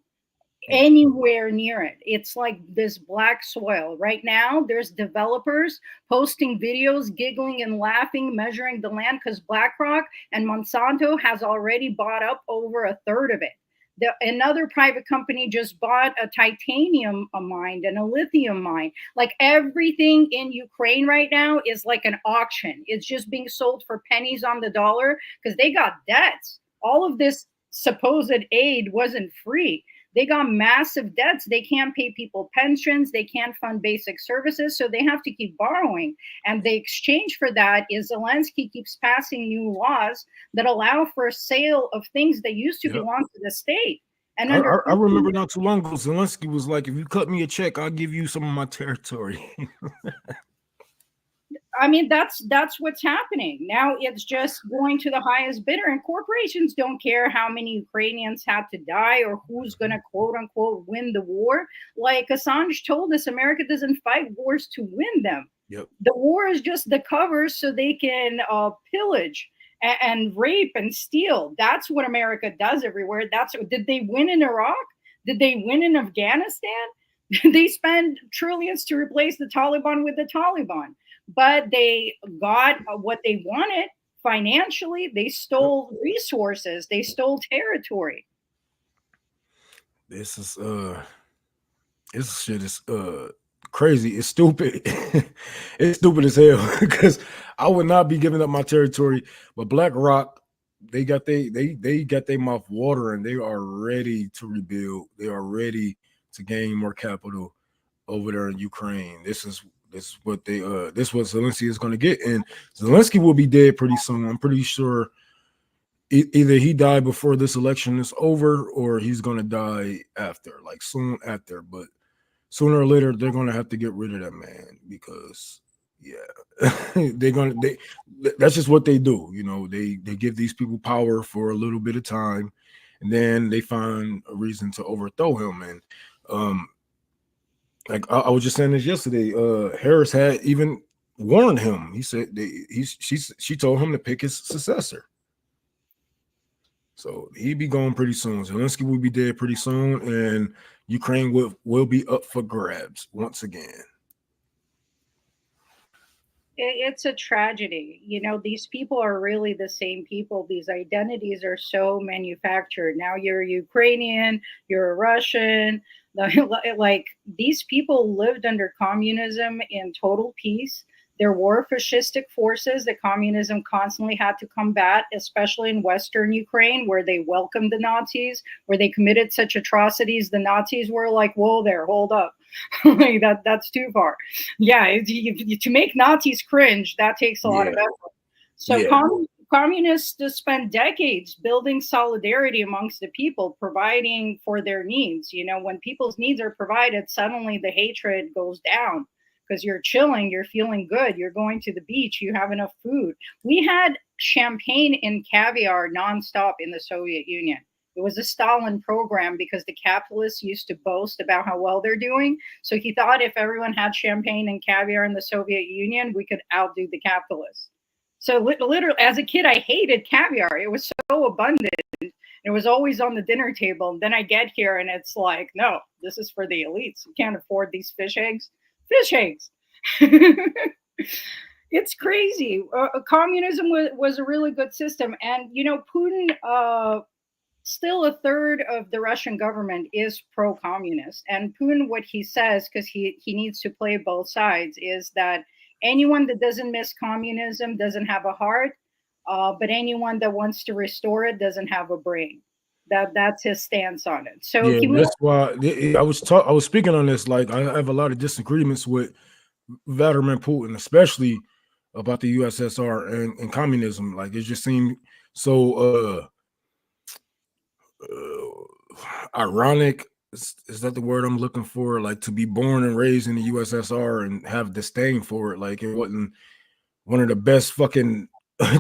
anywhere near it. It's like this black soil. Right now, there's developers posting videos, giggling and laughing, measuring the land, because BlackRock and Monsanto has already bought up over a third of it. Another private company just bought a titanium mine and a lithium mine. Like everything in Ukraine right now is like an auction. It's just being sold for pennies on the dollar because they got debts. All of this supposed aid wasn't free. They got massive debts. They can't pay people pensions. They can't fund basic services. So they have to keep borrowing. And the exchange for that is Zelensky keeps passing new laws that allow for sale of things that used to belong to the state. And I remember not too long ago, Zelensky was like, if you cut me a check, I'll give you some of my territory. I mean, that's what's happening. Now it's just going to the highest bidder, and corporations don't care how many Ukrainians had to die or who's going to quote unquote win the war. Like Assange told us, America doesn't fight wars to win them. Yep. The war is just the cover so they can pillage and rape and steal. That's what America does everywhere. Did they win in Iraq? Did they win in Afghanistan? They spend trillions to replace the Taliban with the Taliban. But they got what they wanted financially. They stole resources. They stole territory. This shit is crazy. It's stupid. It's stupid as hell because I would not be giving up my territory. But BlackRock, they got their mouth watering. They are ready to rebuild. They are ready to gain more capital over there in Ukraine. This is what Zelensky is going to get, and Zelensky will be dead pretty soon. I'm pretty sure either he died before this election is over, or he's going to die after, like soon after. But sooner or later, they're going to have to get rid of that man because, yeah, that's just what they do. You know, they give these people power for a little bit of time, and then they find a reason to overthrow him. And like I was just saying this yesterday, Harris had even warned him. He said she told him to pick his successor. So he'd be gone pretty soon. Zelensky will be dead pretty soon, and Ukraine will be up for grabs once again. It's a tragedy. You know, these people are really the same people. These identities are so manufactured. Now you're Ukrainian, you're a Russian. Like, these people lived under communism in total peace. There were fascistic forces that communism constantly had to combat, especially in Western Ukraine, where they welcomed the Nazis, where they committed such atrocities. The Nazis were like, whoa there, hold up. Like, that's too far. Yeah, to make Nazis cringe, that takes a lot of effort. So communists just spent decades building solidarity amongst the people, providing for their needs. You know, when people's needs are provided, suddenly the hatred goes down because you're chilling, you're feeling good, you're going to the beach, you have enough food. We had champagne and caviar nonstop in the Soviet Union. It was a Stalin program because the capitalists used to boast about how well they're doing. So he thought if everyone had champagne and caviar in the Soviet Union, we could outdo the capitalists. So literally, as a kid, I hated caviar. It was so abundant. It was always on the dinner table. And then I get here and it's like, no, this is for the elites. You can't afford these fish eggs. Fish eggs. It's crazy. Communism was a really good system. And, you know, Putin, still a third of the Russian government is pro-communist. And Putin, what he says, because he needs to play both sides, is that anyone that doesn't miss communism doesn't have a heart, but anyone that wants to restore it doesn't have a brain. That's his stance on it. So yeah, that's why I was speaking on this. Like, I have a lot of disagreements with Vladimir Putin, especially about the USSR and communism. Like, it just seemed so ironic. Is that the word I'm looking for? Like, to be born and raised in the USSR and have disdain for it. Like, it wasn't one of the best fucking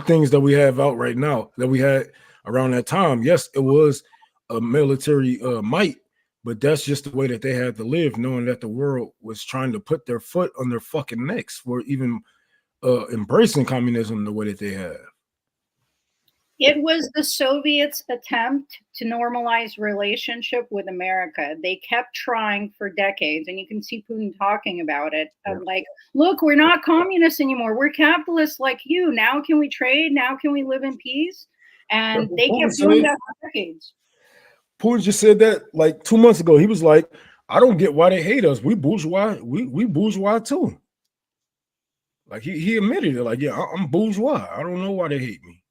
things that we have out right now that we had around that time. Yes, it was a military might, but that's just the way that they had to live, knowing that the world was trying to put their foot on their fucking necks for even embracing communism the way that they have. It was the Soviets' attempt to normalize relationship with America. They kept trying for decades, and you can see Putin talking about it. Like, look, we're not communists anymore. We're capitalists like you. Now can we trade? Now can we live in peace? And they kept doing that for decades. Putin just said that like 2 months ago. He was like, I don't get why they hate us. We bourgeois. We bourgeois too. Like, he admitted it. Like, yeah, I'm bourgeois. I don't know why they hate me.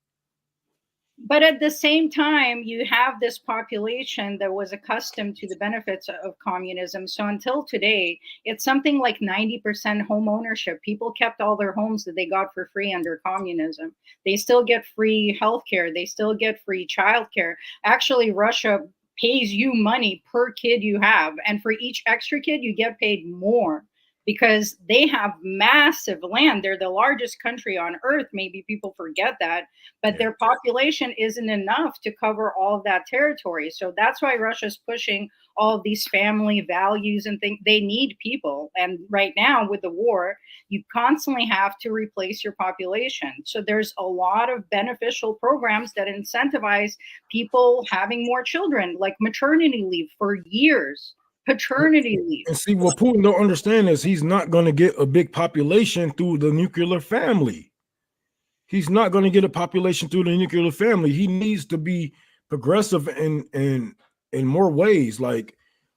But at the same time, you have this population that was accustomed to the benefits of communism. So until today, it's something like 90% home ownership. People kept all their homes that they got for free under communism. They still get free healthcare. They still get free childcare. Actually, Russia pays you money per kid you have. And for each extra kid, you get paid more, because they have massive land. They're the largest country on earth. Maybe people forget that, but their population isn't enough to cover all of that territory. So that's why Russia's pushing all of these family values and things. They need people. And right now with the war, you constantly have to replace your population. So there's a lot of beneficial programs that incentivize people having more children, like maternity leave for years. Paternity leave. And see, what Putin don't understand is he's not going to get a big population through the nuclear family. He's not going to get a population through the nuclear family. He needs to be progressive in more ways. Like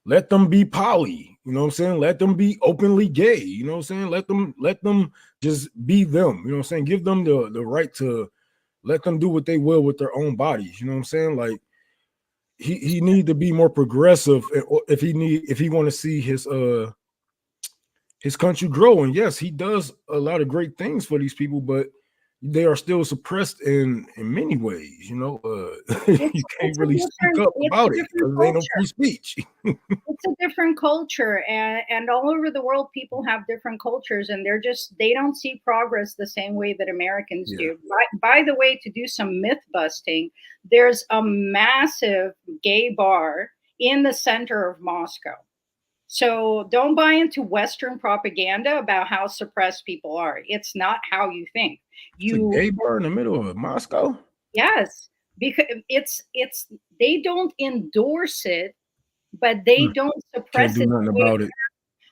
let them be poly, you know what I'm saying? Let them be openly gay, you know what I'm saying? Let them just be them, you know what I'm saying? Give them the right to let them do what they will with their own bodies, you know what I'm saying? Like he need to be more progressive if he want to see his country grow. And yes, he does a lot of great things for these people, but they are still suppressed in many ways, you know. You can't really speak up about it because there ain't no free speech. It's a different culture, and all over the world people have different cultures, and they don't see progress the same way that Americans do. By the way, to do some myth busting, there's a massive gay bar in the center of Moscow. So don't buy into Western propaganda about how suppressed people are. It's not how you think. It's a gay bar in the middle of Moscow? Yes, because it's they don't endorse it, but they don't suppress Can't do nothing about it.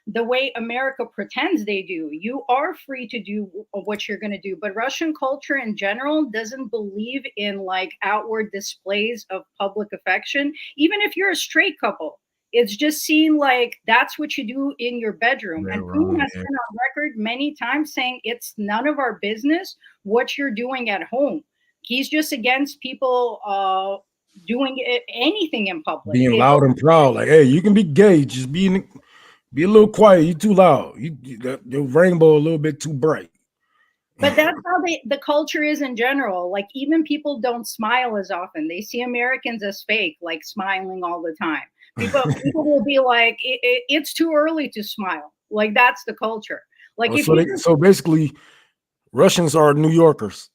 the way America pretends they do. You are free to do what you're going to do, but Russian culture in general doesn't believe in like outward displays of public affection. Even if you're a straight couple, it's just seen like that's what you do in your bedroom. And Putin has been on record many times saying it's none of our business what you're doing at home. He's just against people doing anything in public. Being loud and proud, like, hey, you can be gay, just be a little quiet. You too loud. Your rainbow a little bit too bright. But that's how the culture is in general. Like even people don't smile as often. They see Americans as fake, like smiling all the time. People will be like, it's too early to smile. Like that's the culture. Like so basically, Russians are New Yorkers.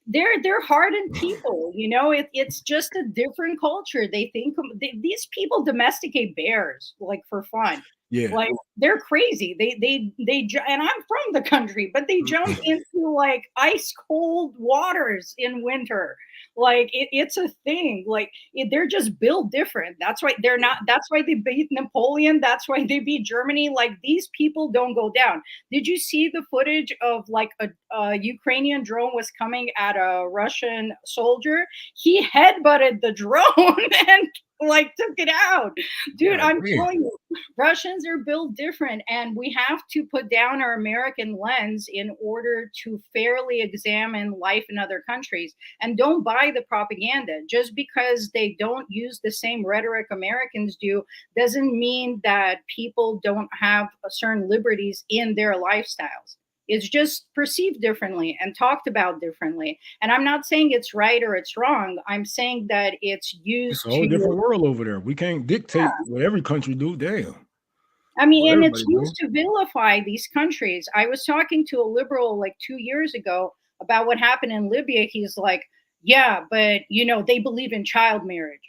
They're hardened people, you know. It's just a different culture. They think these people domesticate bears like for fun. Yeah, like they're crazy. They and I'm from the country, but they jump into like ice cold waters in winter. Like it's a thing. Like they're just built different. That's why they're not. That's why they beat Napoleon. That's why they beat Germany. Like these people don't go down. Did you see the footage of like a Ukrainian drone was coming at a Russian soldier? He headbutted the drone and like took it out. Dude, I'm telling you, Russians are built different, and we have to put down our American lens in order to fairly examine life in other countries. And don't buy the propaganda. Just because they don't use the same rhetoric Americans do doesn't mean that people don't have certain liberties in their lifestyles. It's just perceived differently and talked about differently. And I'm not saying it's right or it's wrong. I'm saying that it's used It's a whole different world over there. We can't dictate what every country do. Damn. I mean, and it's used to vilify these countries. I was talking to a liberal like 2 years ago about what happened in Libya. He's like, yeah, but you know, they believe in child marriage.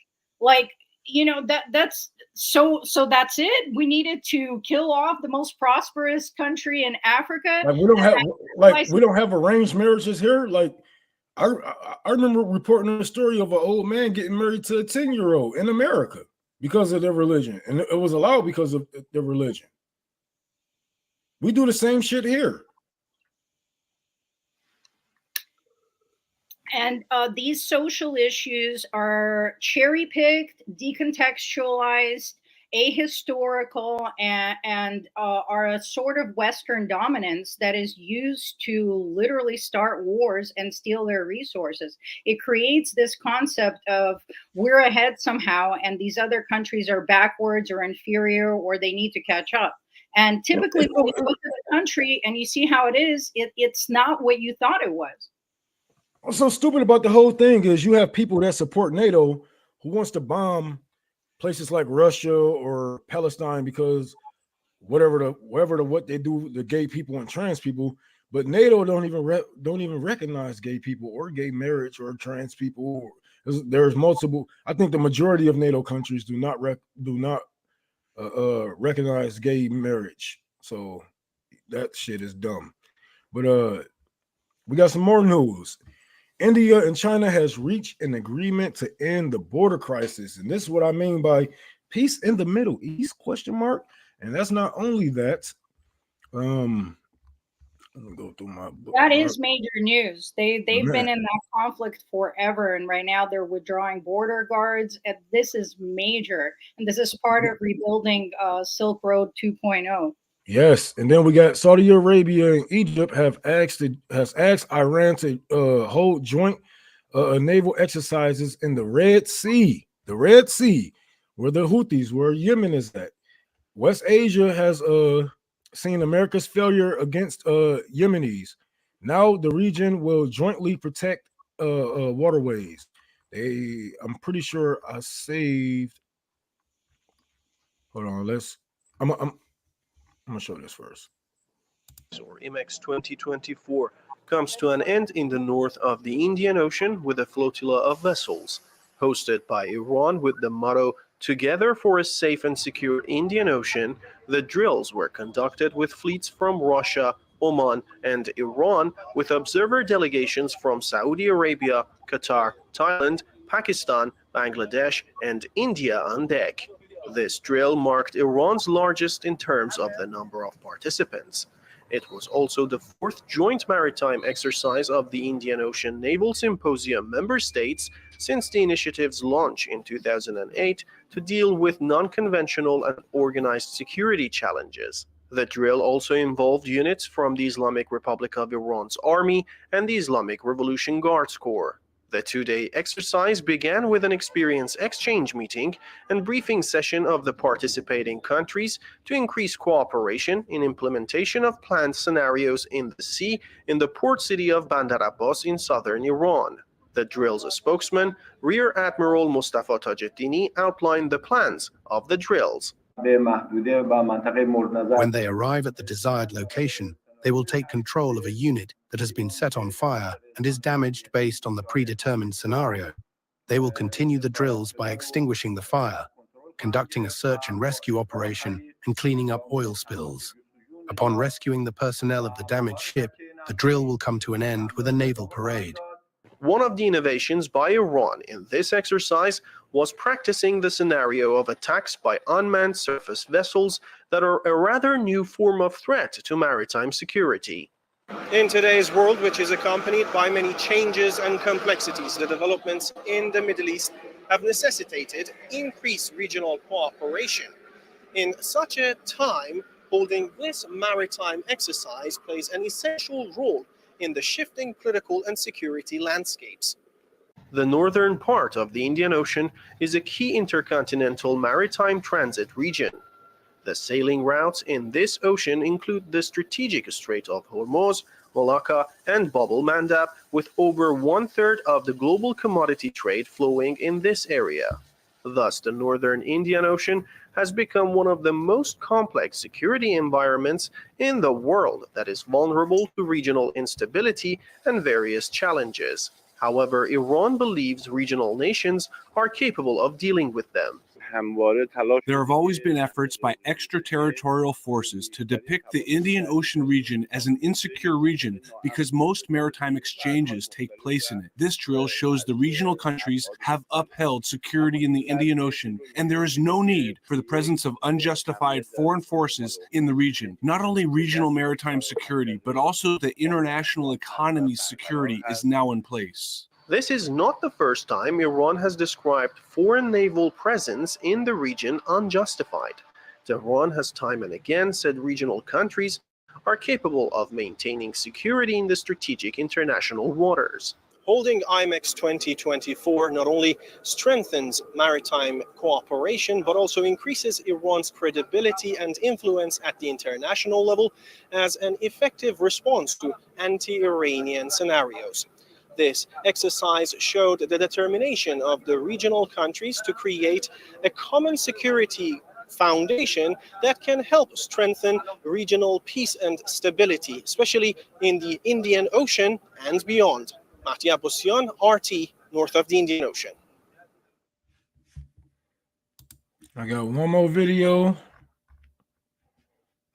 Like, you know, that's so that's it. We needed to kill off the most prosperous country in Africa. Like we don't have arranged marriages here. Like I remember reporting a story of an old man getting married to a 10-year-old in America because of their religion, and it was allowed because of their religion. We do the same shit here. And these social issues are cherry-picked, decontextualized, ahistorical, and are a sort of Western dominance that is used to literally start wars and steal their resources. It creates this concept of we're ahead somehow, and these other countries are backwards or inferior, or they need to catch up. And typically, when you look at the country and you see how it is, it's not what you thought it was. What's so stupid about the whole thing is you have people that support NATO who wants to bomb places like Russia or Palestine because what they do, the gay people and trans people, but NATO don't even recognize gay people or gay marriage or trans people. There's multiple. I think the majority of NATO countries do not recognize gay marriage. So that shit is dumb. But we got some more news. India and China has reached an agreement to end the border crisis. And this is what I mean by peace in the Middle East, ? And that's not only that. Let me go through my book. That is major news. They've been Man. in that conflict forever, and right now they're withdrawing border guards. And this is major, and this is part of rebuilding Silk Road 2.0. Yes, and then we got Saudi Arabia and Egypt has asked Iran to hold joint naval exercises in the Red Sea, where the Houthis, where Yemen is at. West Asia has seen America's failure against Yemenis. Now the region will jointly protect waterways. I'm pretty sure I saved. Hold on, I'm gonna show this first. Or IMEX 2024 comes to an end in the north of the Indian Ocean with a flotilla of vessels. Hosted by Iran with the motto "Together for a Safe and Secure Indian Ocean," the drills were conducted with fleets from Russia, Oman, and Iran, with observer delegations from Saudi Arabia, Qatar, Thailand, Pakistan, Bangladesh, and India on deck. This drill marked Iran's largest in terms of the number of participants. It was also the fourth joint maritime exercise of the Indian Ocean Naval Symposium member states since the initiative's launch in 2008 to deal with non-conventional and organized security challenges. The drill also involved units from the Islamic Republic of Iran's army and the Islamic Revolution Guards Corps. The two-day exercise began with an experience exchange meeting and briefing session of the participating countries to increase cooperation in implementation of planned scenarios in the sea in the port city of Bandar Abbas in southern Iran. The drill's spokesman, Rear Admiral Mustafa Tajeddini, outlined the plans of the drills. When they arrive at the desired location, they will take control of a unit that has been set on fire and is damaged based on the predetermined scenario. They will continue the drills by extinguishing the fire, conducting a search and rescue operation, and cleaning up oil spills. Upon rescuing the personnel of the damaged ship, the drill will come to an end with a naval parade. One of the innovations by Iran in this exercise was practicing the scenario of attacks by unmanned surface vessels that are a rather new form of threat to maritime security. In today's world, which is accompanied by many changes and complexities, the developments in the Middle East have necessitated increased regional cooperation. In such a time, holding this maritime exercise plays an essential role in the shifting political and security landscapes. The northern part of the Indian Ocean is a key intercontinental maritime transit region. The sailing routes in this ocean include the strategic Strait of Hormuz, Malacca, and Bab el-Mandab, with over one-third of the global commodity trade flowing in this area. Thus, the northern Indian Ocean has become one of the most complex security environments in the world that is vulnerable to regional instability and various challenges. However, Iran believes regional nations are capable of dealing with them. There have always been efforts by extraterritorial forces to depict the Indian Ocean region as an insecure region because most maritime exchanges take place in it. This drill shows the regional countries have upheld security in the Indian Ocean, and there is no need for the presence of unjustified foreign forces in the region. Not only regional maritime security, but also the international economy's security is now in place. This is not the first time Iran has described foreign naval presence in the region unjustified. Tehran has time and again said regional countries are capable of maintaining security in the strategic international waters. Holding IMEX 2024 not only strengthens maritime cooperation, but also increases Iran's credibility and influence at the international level as an effective response to anti-Iranian scenarios. This exercise showed the determination of the regional countries to create a common security foundation that can help strengthen regional peace and stability, especially in the Indian Ocean and beyond. Mahdi Abbasian, RT, north of the Indian Ocean. I got one more video.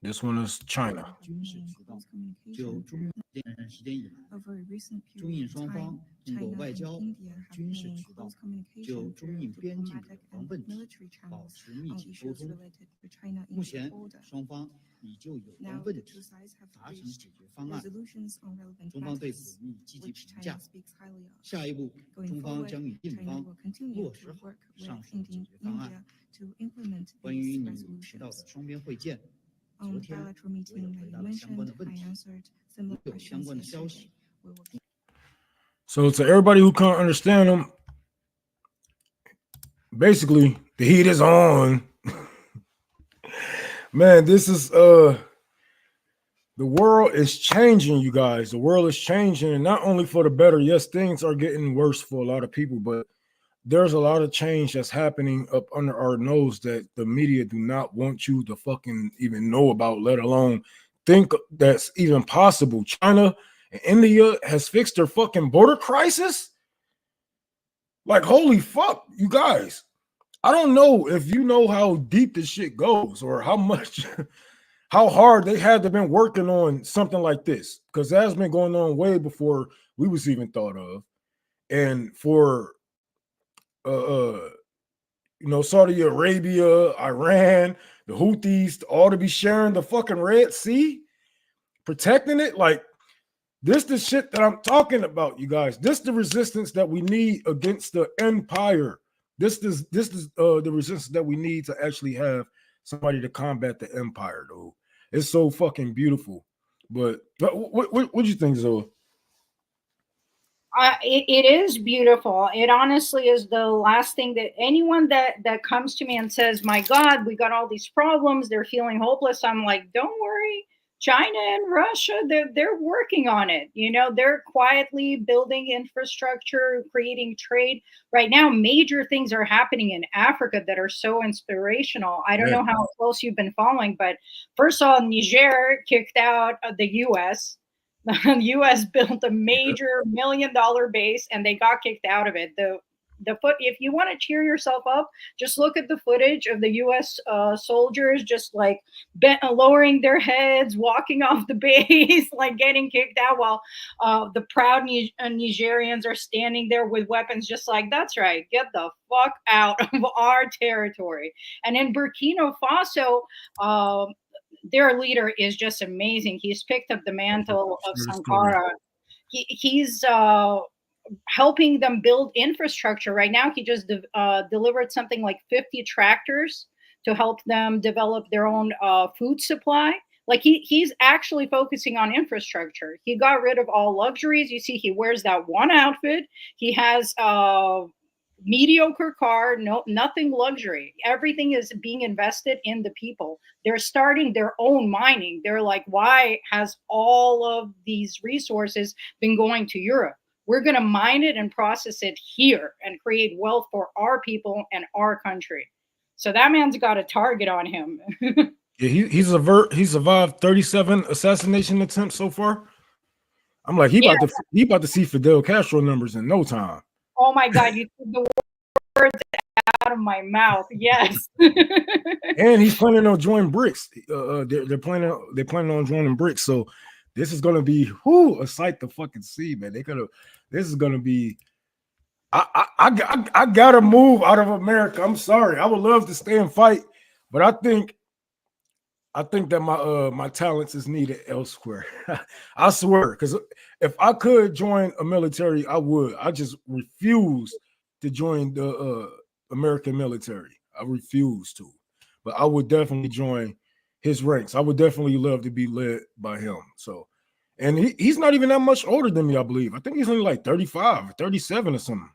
This one is China. Over a recent period of time, China and India have been in close communication through diplomatic and military channels on issues related to China-India border. Now, the two sides have reached resolutions on relevant matters, which China speaks highly of. Going forward, China will continue to work with India to implement these resolutions. On the bilateral meeting that you mentioned, I answered similar questions yesterday. So to everybody who can't understand them, basically the heat is on. Man, this is the world is changing, you guys. The world is changing, and not only for the better. Yes, things are getting worse for a lot of people, but there's a lot of change that's happening up under our nose that the media do not want you to fucking even know about, let alone think that's even possible. China and India has fixed their fucking border crisis. Like, holy fuck, you guys. I don't know if you know how deep this shit goes or how much, how hard they had to been working on something like this, because that's been going on way before we was even thought of. And for Saudi Arabia, Iran, the Houthis, all to be sharing the fucking Red Sea, protecting it. Like, this the shit that I'm talking about, you guys. This the resistance that we need against the empire. This is the resistance that we need to actually have somebody to combat the empire, though. It's so fucking beautiful. But what do you think, Zoe? It is beautiful. It honestly is the last thing that anyone that comes to me and says, my God, we got all these problems, they're feeling hopeless. I'm like, don't worry. China and Russia, they're working on it. They're quietly building infrastructure, creating trade. Right now, major things are happening in Africa that are so inspirational. I don't know how close you've been following, but first of all, Niger kicked out the U.S. The U.S. built a major $1 million base, and they got kicked out of it. If you want to cheer yourself up, just look at the footage of the U.S. Soldiers just like lowering their heads, walking off the base, like getting kicked out, while the proud Nigerians are standing there with weapons, just like, that's right, get the fuck out of our territory. And in Burkina Faso, their leader is just amazing. He's picked up the mantle of Sankara. He's helping them build infrastructure. Right now, he just delivered something like 50 tractors to help them develop their own food supply. Like, he's actually focusing on infrastructure. He got rid of all luxuries. You see, he wears that one outfit. He has mediocre car, nothing luxury. Everything is being invested in the people. They're starting their own mining. They're like, why has all of these resources been going to Europe? We're going to mine it and process it here and create wealth for our people and our country. So that man's got a target on him. Yeah, he survived 37 assassination attempts so far. I'm like, he about to see Fidel Castro numbers in no time. Oh my God, you took the words out of my mouth. Yes. And he's planning on joining BRICS. They're planning on joining BRICS. So this is gonna be a sight to fucking see, man. This is gonna be. I gotta move out of America. I'm sorry. I would love to stay and fight, but I think that my talents is needed elsewhere. I swear, because if I could join a military, I would. I just refuse to join the American military. I refuse to, but I would definitely join his ranks. I would definitely love to be led by him. So, and he's not even that much older than me, I believe. I think he's only like 35 or 37 or something.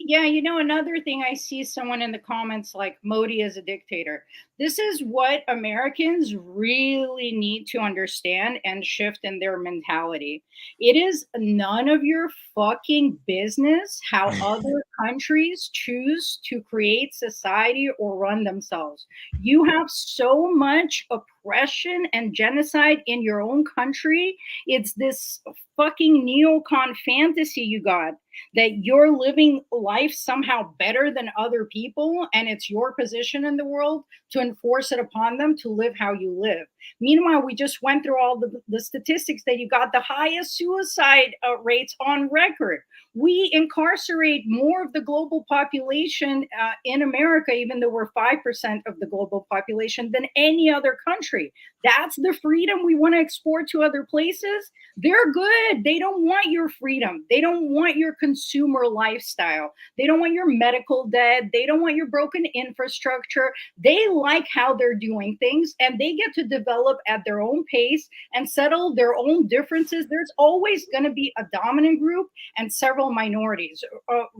Yeah, another thing, I see someone in the comments like, Modi is a dictator. This is what Americans really need to understand and shift in their mentality. It is none of your fucking business how other countries choose to create society or run themselves. You have so much oppression and genocide in your own country. It's this fucking neocon fantasy you got that you're living life somehow better than other people, and it's your position in the world to enforce it upon them to live how you live. Meanwhile, we just went through all the statistics that you got the highest suicide rates on record. We incarcerate more of the global population in America, even though we're 5% of the global population, than any other country. That's the freedom we want to export to other places. They're good. They don't want your freedom. They don't want your consumer lifestyle. They don't want your medical debt. They don't want your broken infrastructure. They like how they're doing things, and they get to develop at their own pace and settle their own differences. There's always going to be a dominant group and several minorities.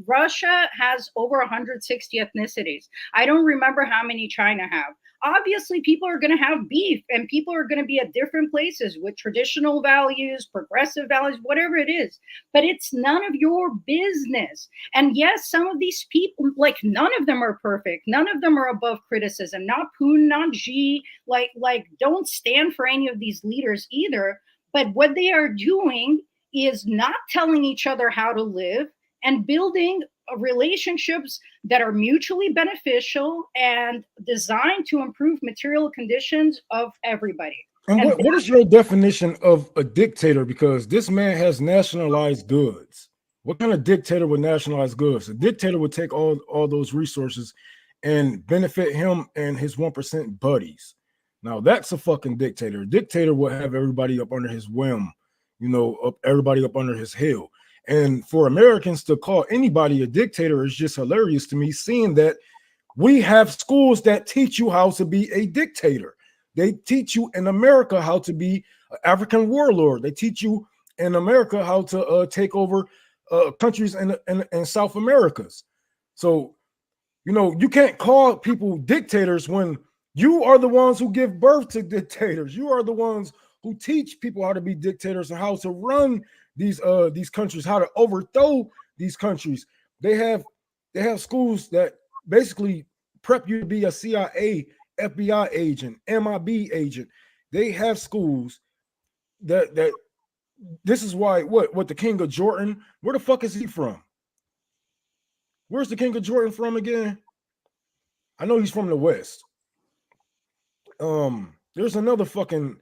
Russia has over 160 ethnicities. I don't remember how many China have. Obviously, people are going to have beef, and people are going to be at different places with traditional values, progressive values, whatever it is. But it's none of your business. And yes, some of these people, like, none of them are perfect. None of them are above criticism. Not Poon, not Xi. Like, don't stand for any of these leaders either. But what they are doing is not telling each other how to live and building relationships that are mutually beneficial and designed to improve material conditions of everybody. And what is your definition of a dictator? Because this man has nationalized goods. What kind of dictator would nationalize goods? A dictator would take all those resources and benefit him and his 1% buddies. Now that's a fucking dictator. A dictator would have everybody up under his whim, you know, everybody up under his heel. And for Americans to call anybody a dictator is just hilarious to me, seeing that we have schools that teach you how to be a dictator. They teach you in America how to be an African warlord. They teach you in America how to take over countries in South Americas. So, you know, you can't call people dictators when you are the ones who give birth to dictators. You are the ones who teach people how to be dictators and how to run these countries, how to overthrow these countries. They have schools that basically prep you to be a CIA, FBI agent, MIB agent. They have schools that this is why what the King of Jordan, where the fuck is he from? Where's the King of Jordan from again? I know he's from the West. There's another fucking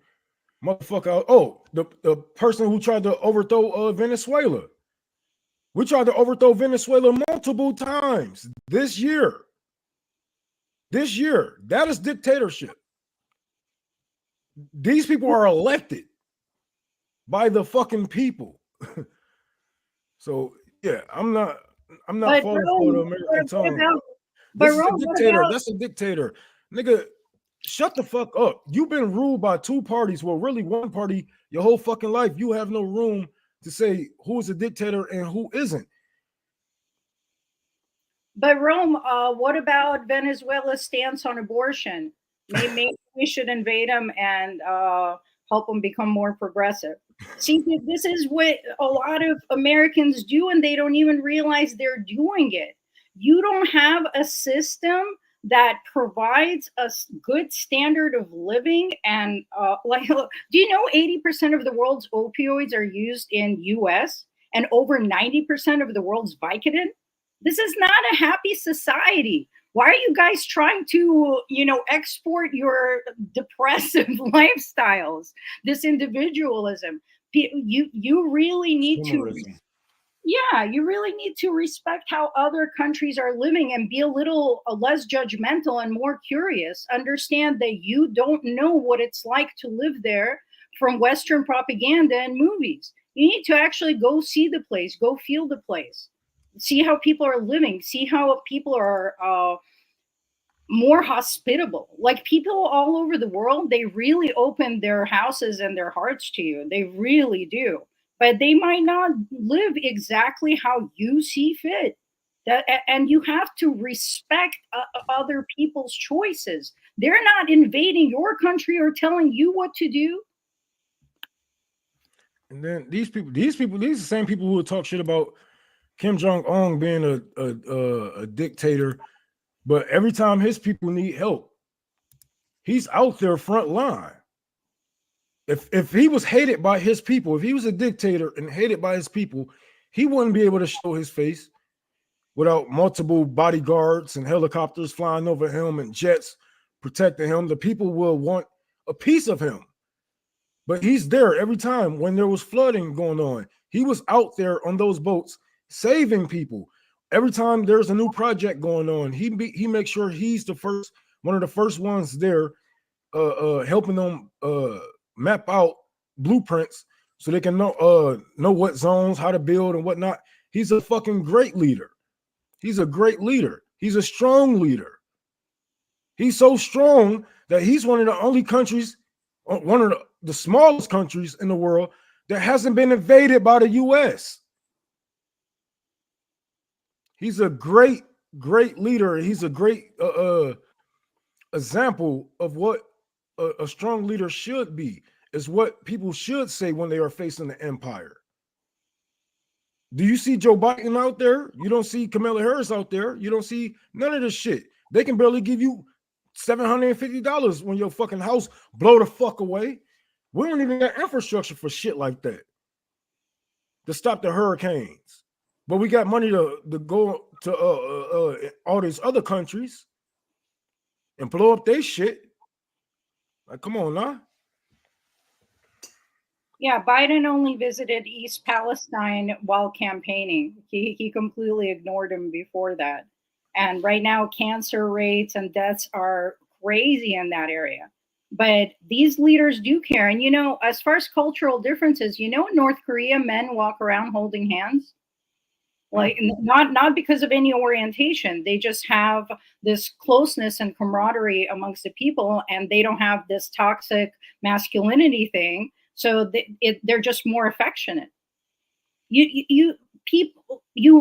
motherfucker. Oh, the person who tried to overthrow Venezuela. We tried to overthrow Venezuela multiple times this year. This year, that is dictatorship. These people are elected by the fucking people. So yeah, I'm not falling for the American tongue. This is a dictator. That's a dictator, nigga. Shut the fuck up. You've been ruled by two parties. Well, really one party your whole fucking life. You have no room to say who's a dictator and who isn't. But Rome, what about Venezuela's stance on abortion? Maybe we should invade them and help them become more progressive. See, this is what a lot of Americans do, and they don't even realize they're doing it. You don't have a system that provides a good standard of living. And like, do you know 80% of the world's opioids are used in US and over 90% of the world's Vicodin? This is not a happy society. Why are you guys trying to, you know, export your depressive lifestyles, this individualism? You really need to, yeah, you really need to respect how other countries are living and be a little less judgmental and more curious. Understand that you don't know what it's like to live there from Western propaganda and movies. You need to actually go see the place, go feel the place, see how people are living, see how people are more hospitable. Like, people all over the world, they really open their houses and their hearts to you. They really do. But they might not live exactly how you see fit. And you have to respect other people's choices. They're not invading your country or telling you what to do. And then these are the same people who would talk shit about Kim Jong-un being a dictator, but every time his people need help, He's out there front line. If he was hated by his people, if he was a dictator and hated by his people, he wouldn't be able to show his face without multiple bodyguards and helicopters flying over him and jets protecting him. The people will want a piece of him. But he's there every time when there was flooding going on. He was out there on those boats saving people. Every time there's a new project going on, he makes sure he's one of the first ones there, helping them map out blueprints so they can know what zones, how to build and whatnot. He's a fucking great leader. He's a great leader. He's a strong leader. He's so strong that he's one of the only countries, one of the smallest countries in the world that hasn't been invaded by the U.S. He's a great, great leader. He's a great example of what a strong leader should be, is what people should say when they are facing the empire. Do you see Joe Biden out there? You don't see Kamala Harris out there. You don't see none of this shit. They can barely give you $750 when your fucking house blow the fuck away. We don't even got infrastructure for shit like that to stop the hurricanes. But we got money to go to all these other countries and blow up their shit. Like, come on now. Yeah, Biden only visited East Palestine while campaigning. He completely ignored him before that. And right now, cancer rates and deaths are crazy in that area. But these leaders do care. And, as far as cultural differences, in North Korea, men walk around holding hands. Like, not because of any orientation. They just have this closeness and camaraderie amongst the people, and they don't have this toxic masculinity thing. So they're just more affectionate. You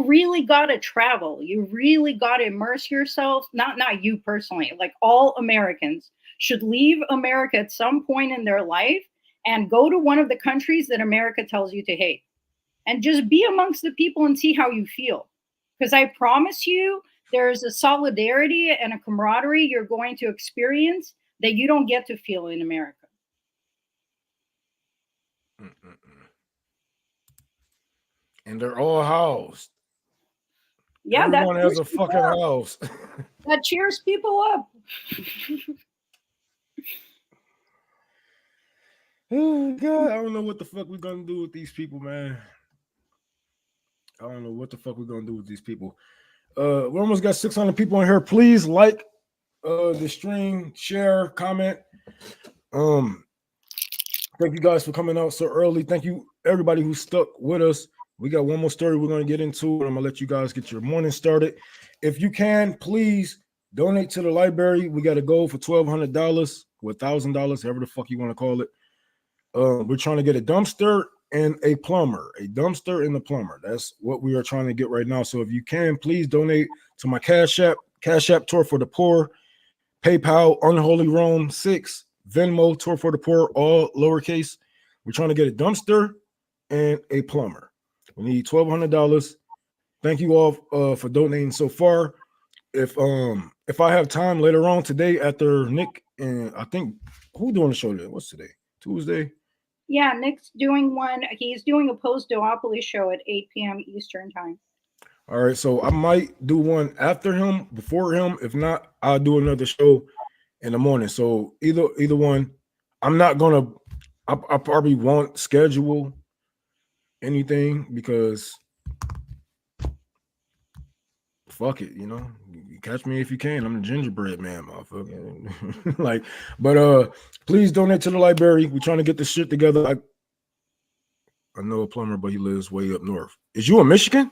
really got to travel. You really got to immerse yourself. Not you personally. Like, all Americans should leave America at some point in their life and go to one of the countries that America tells you to hate, and just be amongst the people and see how you feel. Because I promise you, there's a solidarity and a camaraderie you're going to experience that you don't get to feel in America. And they're all housed. Yeah, everyone has a fucking house. That cheers people up. Oh God, I don't know what the fuck we're gonna do with these people, man. I don't know what the fuck we're gonna do with these people. We almost got 600 people in here. Please like the stream, share, comment. Thank you guys for coming out so early. Thank you everybody who stuck with us. We got one more story we're gonna get into, and I'm gonna let you guys get your morning started. If you can, please donate to the library. We got a goal for $1,200 or $1,000, however the fuck you want to call it. We're trying to get a dumpster and a plumber. A dumpster and a plumber. That's what we are trying to get right now. So if you can, please donate to my Cash App Tour for the Poor, PayPal, Unholy Rome 6, Venmo, Tour for the Poor, all lowercase. We're trying to get a dumpster and a plumber. We need $1,200. Thank you all for donating so far. If I have time later on today after Nick and I think who's doing the show today? What's today? Tuesday? Yeah, Nick's doing one. He's doing a post-duopoly show at 8 p.m. Eastern time. All right, so I might do one after him, before him. If not, I'll do another show in the morning. So either one. I'm not gonna. I probably won't schedule anything because fuck it, you catch me if you can. I'm the gingerbread man, motherfucker. Like, but please donate to the library. We're trying to get this shit together. I know a plumber, but he lives way up north. Is you in Michigan?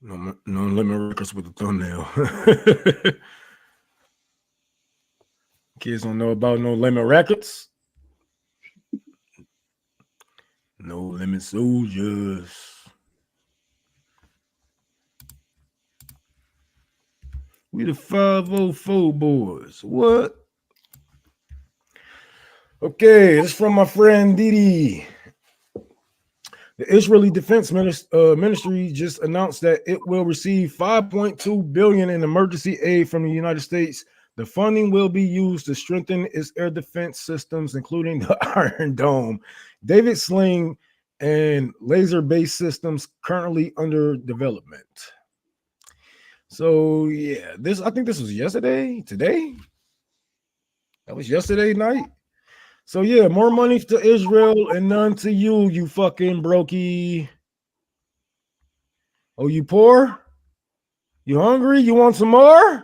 No limit records with the thumbnail. Kids don't know about no limit records. No limit soldiers. We the 504 boys. What? Okay, this is from my friend Didi. The Israeli Defense Ministry just announced that it will receive $5.2 billion in emergency aid from the United States. The funding will be used to strengthen its air defense systems, including the Iron Dome, David Sling, and laser-based systems currently under development. So yeah, I think this was yesterday. Today, that was yesterday night. So yeah, more money to Israel and none to you, you fucking brokey. Oh, you poor? You hungry? You want some more?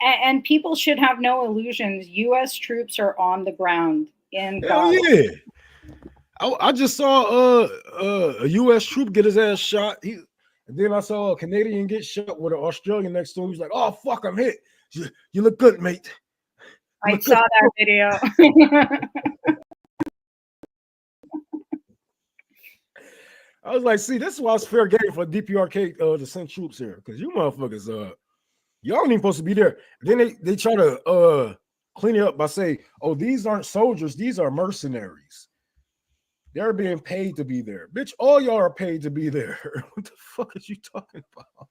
And people should have no illusions. U.S. troops are on the ground in Hell Gaza. yeah. I just saw a U.S. troop get his ass shot. And then I saw a Canadian get shot with an Australian next to him. He's like, "Oh fuck, I'm hit. You look good, mate." I saw that video. I was like, "See, this is why it's fair game for DPRK to send troops here, because you motherfuckers, y'all ain't even supposed to be there." Then they try to clean it up by saying, "Oh, these aren't soldiers; these are mercenaries. They're being paid to be there." Bitch, all y'all are paid to be there. What the fuck are you talking about?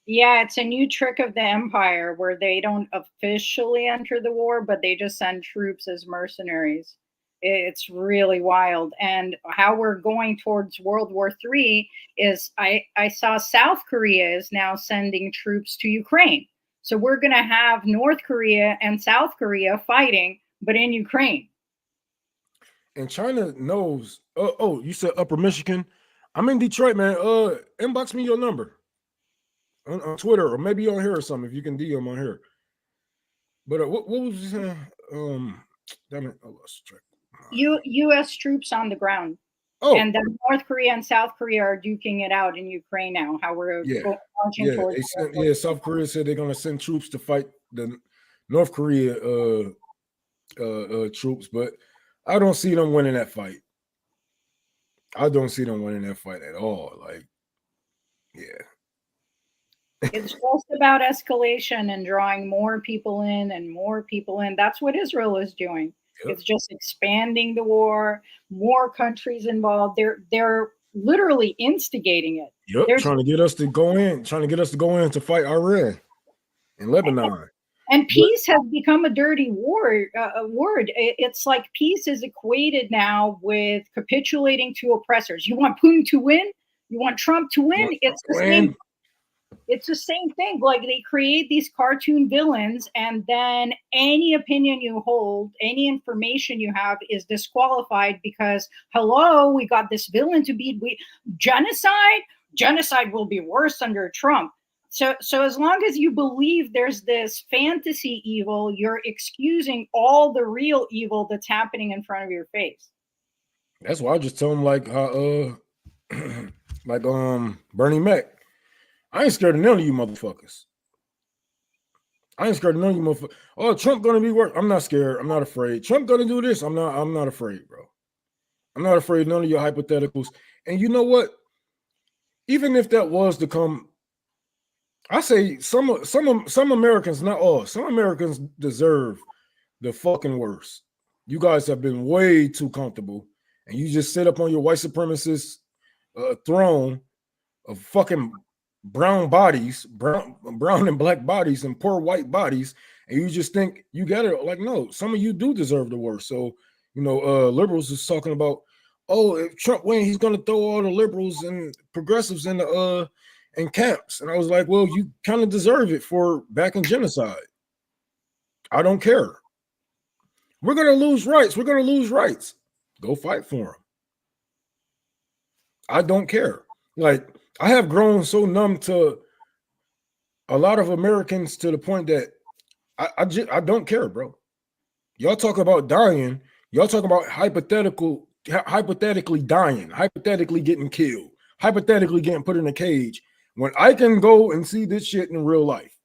Yeah, it's a new trick of the empire where they don't officially enter the war, but they just send troops as mercenaries. It's really wild. And how we're going towards World War III is I saw South Korea is now sending troops to Ukraine. So we're going to have North Korea and South Korea fighting, but in Ukraine. And China knows. Oh, you said Upper Michigan. I'm in Detroit, man. Inbox me your number on Twitter, or maybe on here or something if you can DM on here. But what was you saying? Damn it, I lost track. U.S. troops on the ground. Oh, and then North Korea and South Korea are duking it out in Ukraine now. How we're launching towards. South Korea said they're going to send troops to fight the North Korea troops, but I don't see them winning that fight. I don't see them winning that fight at all. Like, yeah. It's just about escalation and drawing more people in and more people in. That's what Israel is doing. Yep. It's just expanding the war, more countries involved. They're literally instigating it. Yep, trying to get us to go in to fight Iran and Lebanon. And peace has become a dirty word. It's like peace is equated now with capitulating to oppressors. You want Putin to win? You want Trump to win? It's the same. It's the same thing. Like they create these cartoon villains, and then any opinion you hold, any information you have is disqualified because, hello, we got this villain to beat. Genocide will be worse under Trump. So as long as you believe there's this fantasy evil, you're excusing all the real evil that's happening in front of your face. That's why I just tell them like Bernie Mac. I ain't scared of none of you motherfuckers. I ain't scared of none of you motherfuckers. Oh, Trump gonna be worse. I'm not scared. I'm not afraid. Trump gonna do this. I'm not afraid, bro. I'm not afraid of none of your hypotheticals. And you know what? Even if that was to come, I say some Americans, not all, some Americans deserve the fucking worst. You guys have been way too comfortable, and you just sit up on your white supremacist throne of fucking brown bodies, brown and black bodies, and poor white bodies, and you just think you got it. Like, no, some of you do deserve the worst. So, you know, liberals is talking about, oh, if Trump wins, he's gonna throw all the liberals and progressives in the in camps. And I was like, well, you kind of deserve it for backing genocide. I don't care. We're gonna lose rights. We're gonna lose rights. Go fight for them. I don't care. Like, I have grown so numb to a lot of Americans to the point that I don't care, bro. Y'all talk about dying. Y'all talk about hypothetically dying, hypothetically getting killed, hypothetically getting put in a cage. When I can go and see this shit in real life,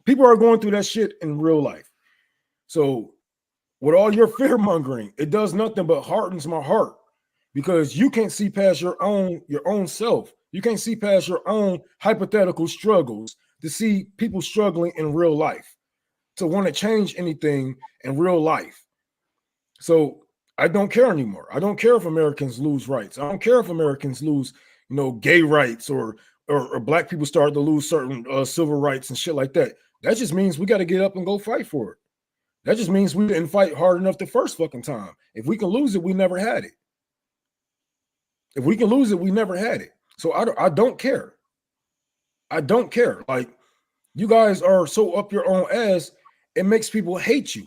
people are going through that shit in real life. So with all your fear mongering, it does nothing but hardens my heart, because you can't see past your own self. You can't see past your own hypothetical struggles to see people struggling in real life, to want to change anything in real life. So I don't care anymore. I don't care if Americans lose rights. I don't care if Americans lose, gay rights or black people start to lose certain civil rights and shit like that. That just means we got to get up and go fight for it. That just means we didn't fight hard enough the first fucking time. If we can lose it, we never had it. If we can lose it, we never had it. So I don't care. I don't care. Like, you guys are so up your own ass, it makes people hate you.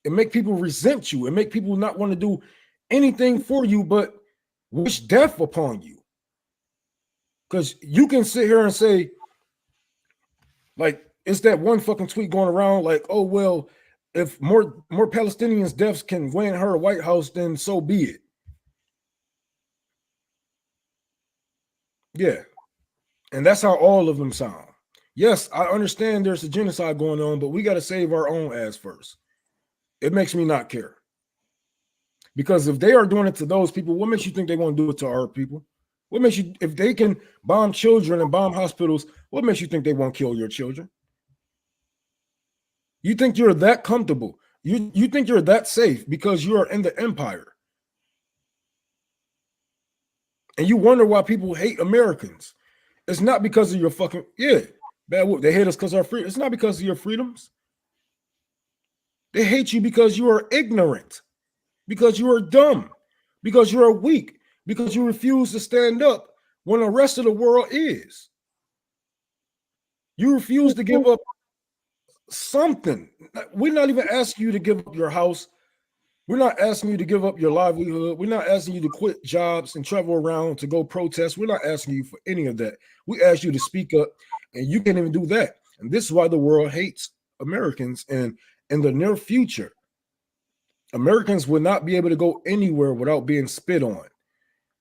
It makes people resent you. It makes people not want to do anything for you but wish death upon you. Because you can sit here and say, like, it's that one fucking tweet going around like, oh, well, if more Palestinians' deaths can win her a White House, then so be it. Yeah. And that's how all of them sound. Yes, I understand there's a genocide going on, but we got to save our own ass first. It makes me not care. Because if they are doing it to those people, what makes you think they want to do it to our people? What makes you, if they can bomb children and bomb hospitals, what makes you think they won't kill your children? You think you're that comfortable. You think you're that safe because you are in the empire. And you wonder why people hate Americans. It's not because of your fucking, bad whoop. They hate us because of our freedom. It's not because of your freedoms. They hate you because you are ignorant, because you are dumb, because you are weak, because you refuse to stand up when the rest of the world is. You refuse to give up something. We're not even asking you to give up your house. We're not asking you to give up your livelihood. We're not asking you to quit jobs and travel around to go protest. We're not asking you for any of that. We ask you to speak up, and you can't even do that. And this is why the world hates Americans. And in the near future, Americans will not be able to go anywhere without being spit on.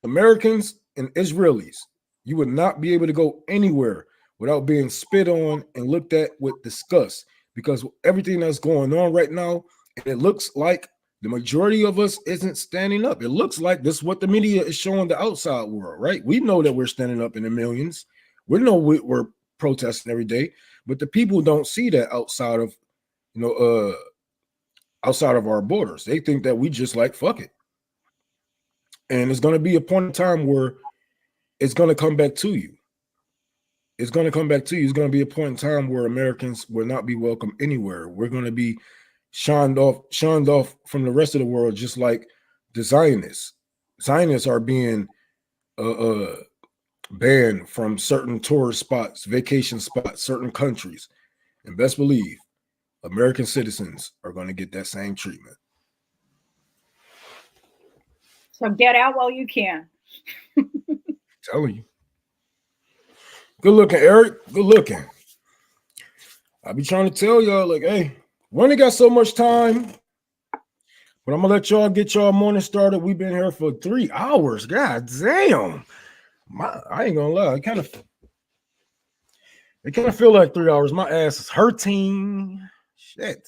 Americans and Israelis, you would not be able to go anywhere without being spit on and looked at with disgust, because everything that's going on right now, and it looks like the majority of us isn't standing up. It looks like this is what the media is showing the outside world, right? We know that we're standing up in the millions. We know we're protesting every day, but the people don't see that outside of, outside of our borders. They think that we just like, fuck it. And it's going to be a point in time where it's going to come back to you. It's going to come back to you. It's going to be a point in time where Americans will not be welcome anywhere. We're going to be shunned off from the rest of the world, just like the Zionists. Zionists are being banned from certain tourist spots, vacation spots, certain countries. And best believe, American citizens are going to get that same treatment. So get out while you can. Telling you. Good looking, Eric. Good looking. I be trying to tell y'all, like, hey, we only got so much time, but I'm gonna let y'all get y'all morning started. We've been here for 3 hours. God damn. I ain't gonna lie. It kind of feel like 3 hours. My ass is hurting. Shit.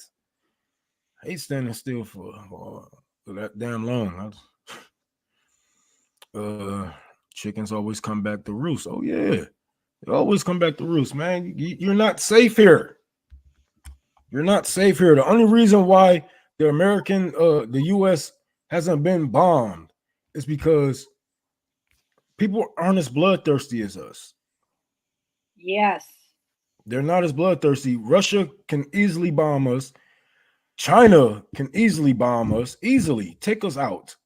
I hate standing still for that damn long. Chickens always come back to roost. Oh yeah, they always come back to roost, man. You're not safe here. You're not safe here. The only reason why the U.S. hasn't been bombed is because people aren't as bloodthirsty as us. Yes. They're not as bloodthirsty. Russia can easily bomb us. China can easily bomb us, easily take us out,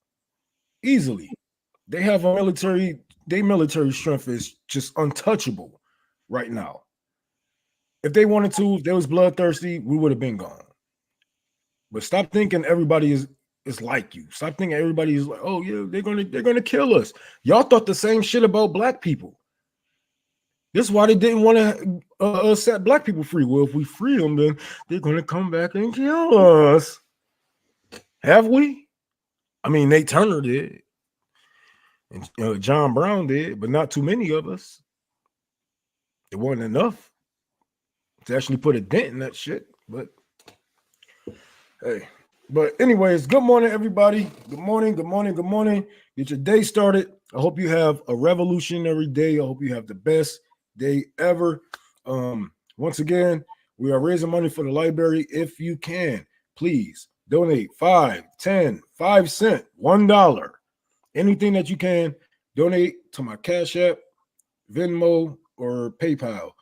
easily. They have a military, their military strength is just untouchable right now. If they wanted to, if they was bloodthirsty, we would have been gone. But stop thinking everybody is like you. Stop thinking everybody is like, oh yeah, they're gonna kill us. Y'all thought the same shit about black people. This is why they didn't want to set black people free. Well, if we free them, then they're gonna come back and kill us. Have we? I mean, Nate Turner did, and John Brown did, but not too many of us. It wasn't enough to actually put a dent in that shit. But hey, but anyways, good morning, everybody. Good morning, good morning, good morning. Get your day started. I hope you have a revolutionary day. I hope you have the best day ever. Once again, we are raising money for the library. If you can, please Donate 5, 10, 5 cents, $1. Anything that you can, donate to my Cash App, Venmo, or PayPal.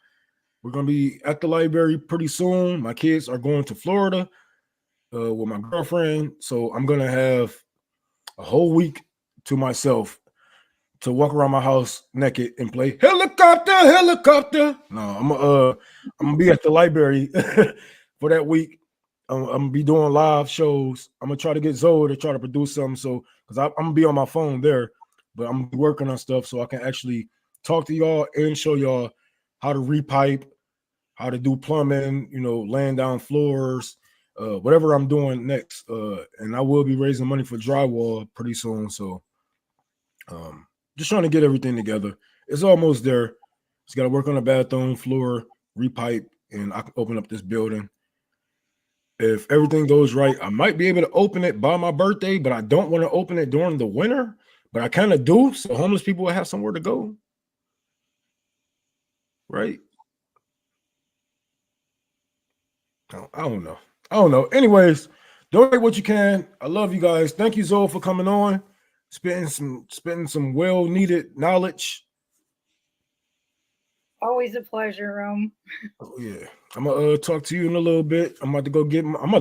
We're going to be at the library pretty soon. My kids are going to Florida with my girlfriend. So I'm going to have a whole week to myself to walk around my house naked and play helicopter, helicopter. No, I'm gonna be at the library for that week. I'm gonna be doing live shows. I'm gonna try to get Zoe to try to produce something. So, because I'm gonna be on my phone there, but I'm working on stuff so I can actually talk to y'all and show y'all how to repipe, how to do plumbing, you know, laying down floors, whatever I'm doing next. And I will be raising money for drywall pretty soon. So, just trying to get everything together. It's almost there. Just got to work on the bathroom floor, repipe, and I can open up this building. If everything goes right, I might be able to open it by my birthday, but I don't want to open it during the winter. But I kind of do, so homeless people will have somewhere to go. Right? I don't know. I don't know. Anyways, donate what you can. I love you guys. Thank you, Zoe, for coming on. Spending some well-needed knowledge. Always a pleasure, Rome. Oh, yeah. I'm gonna talk to you in a little bit. I'm about to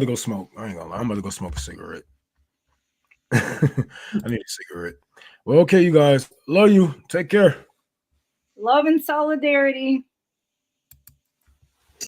go smoke. I ain't gonna lie. I'm about to go smoke a cigarette. I need a cigarette. Well, okay, you guys. Love you. Take care. Love and solidarity.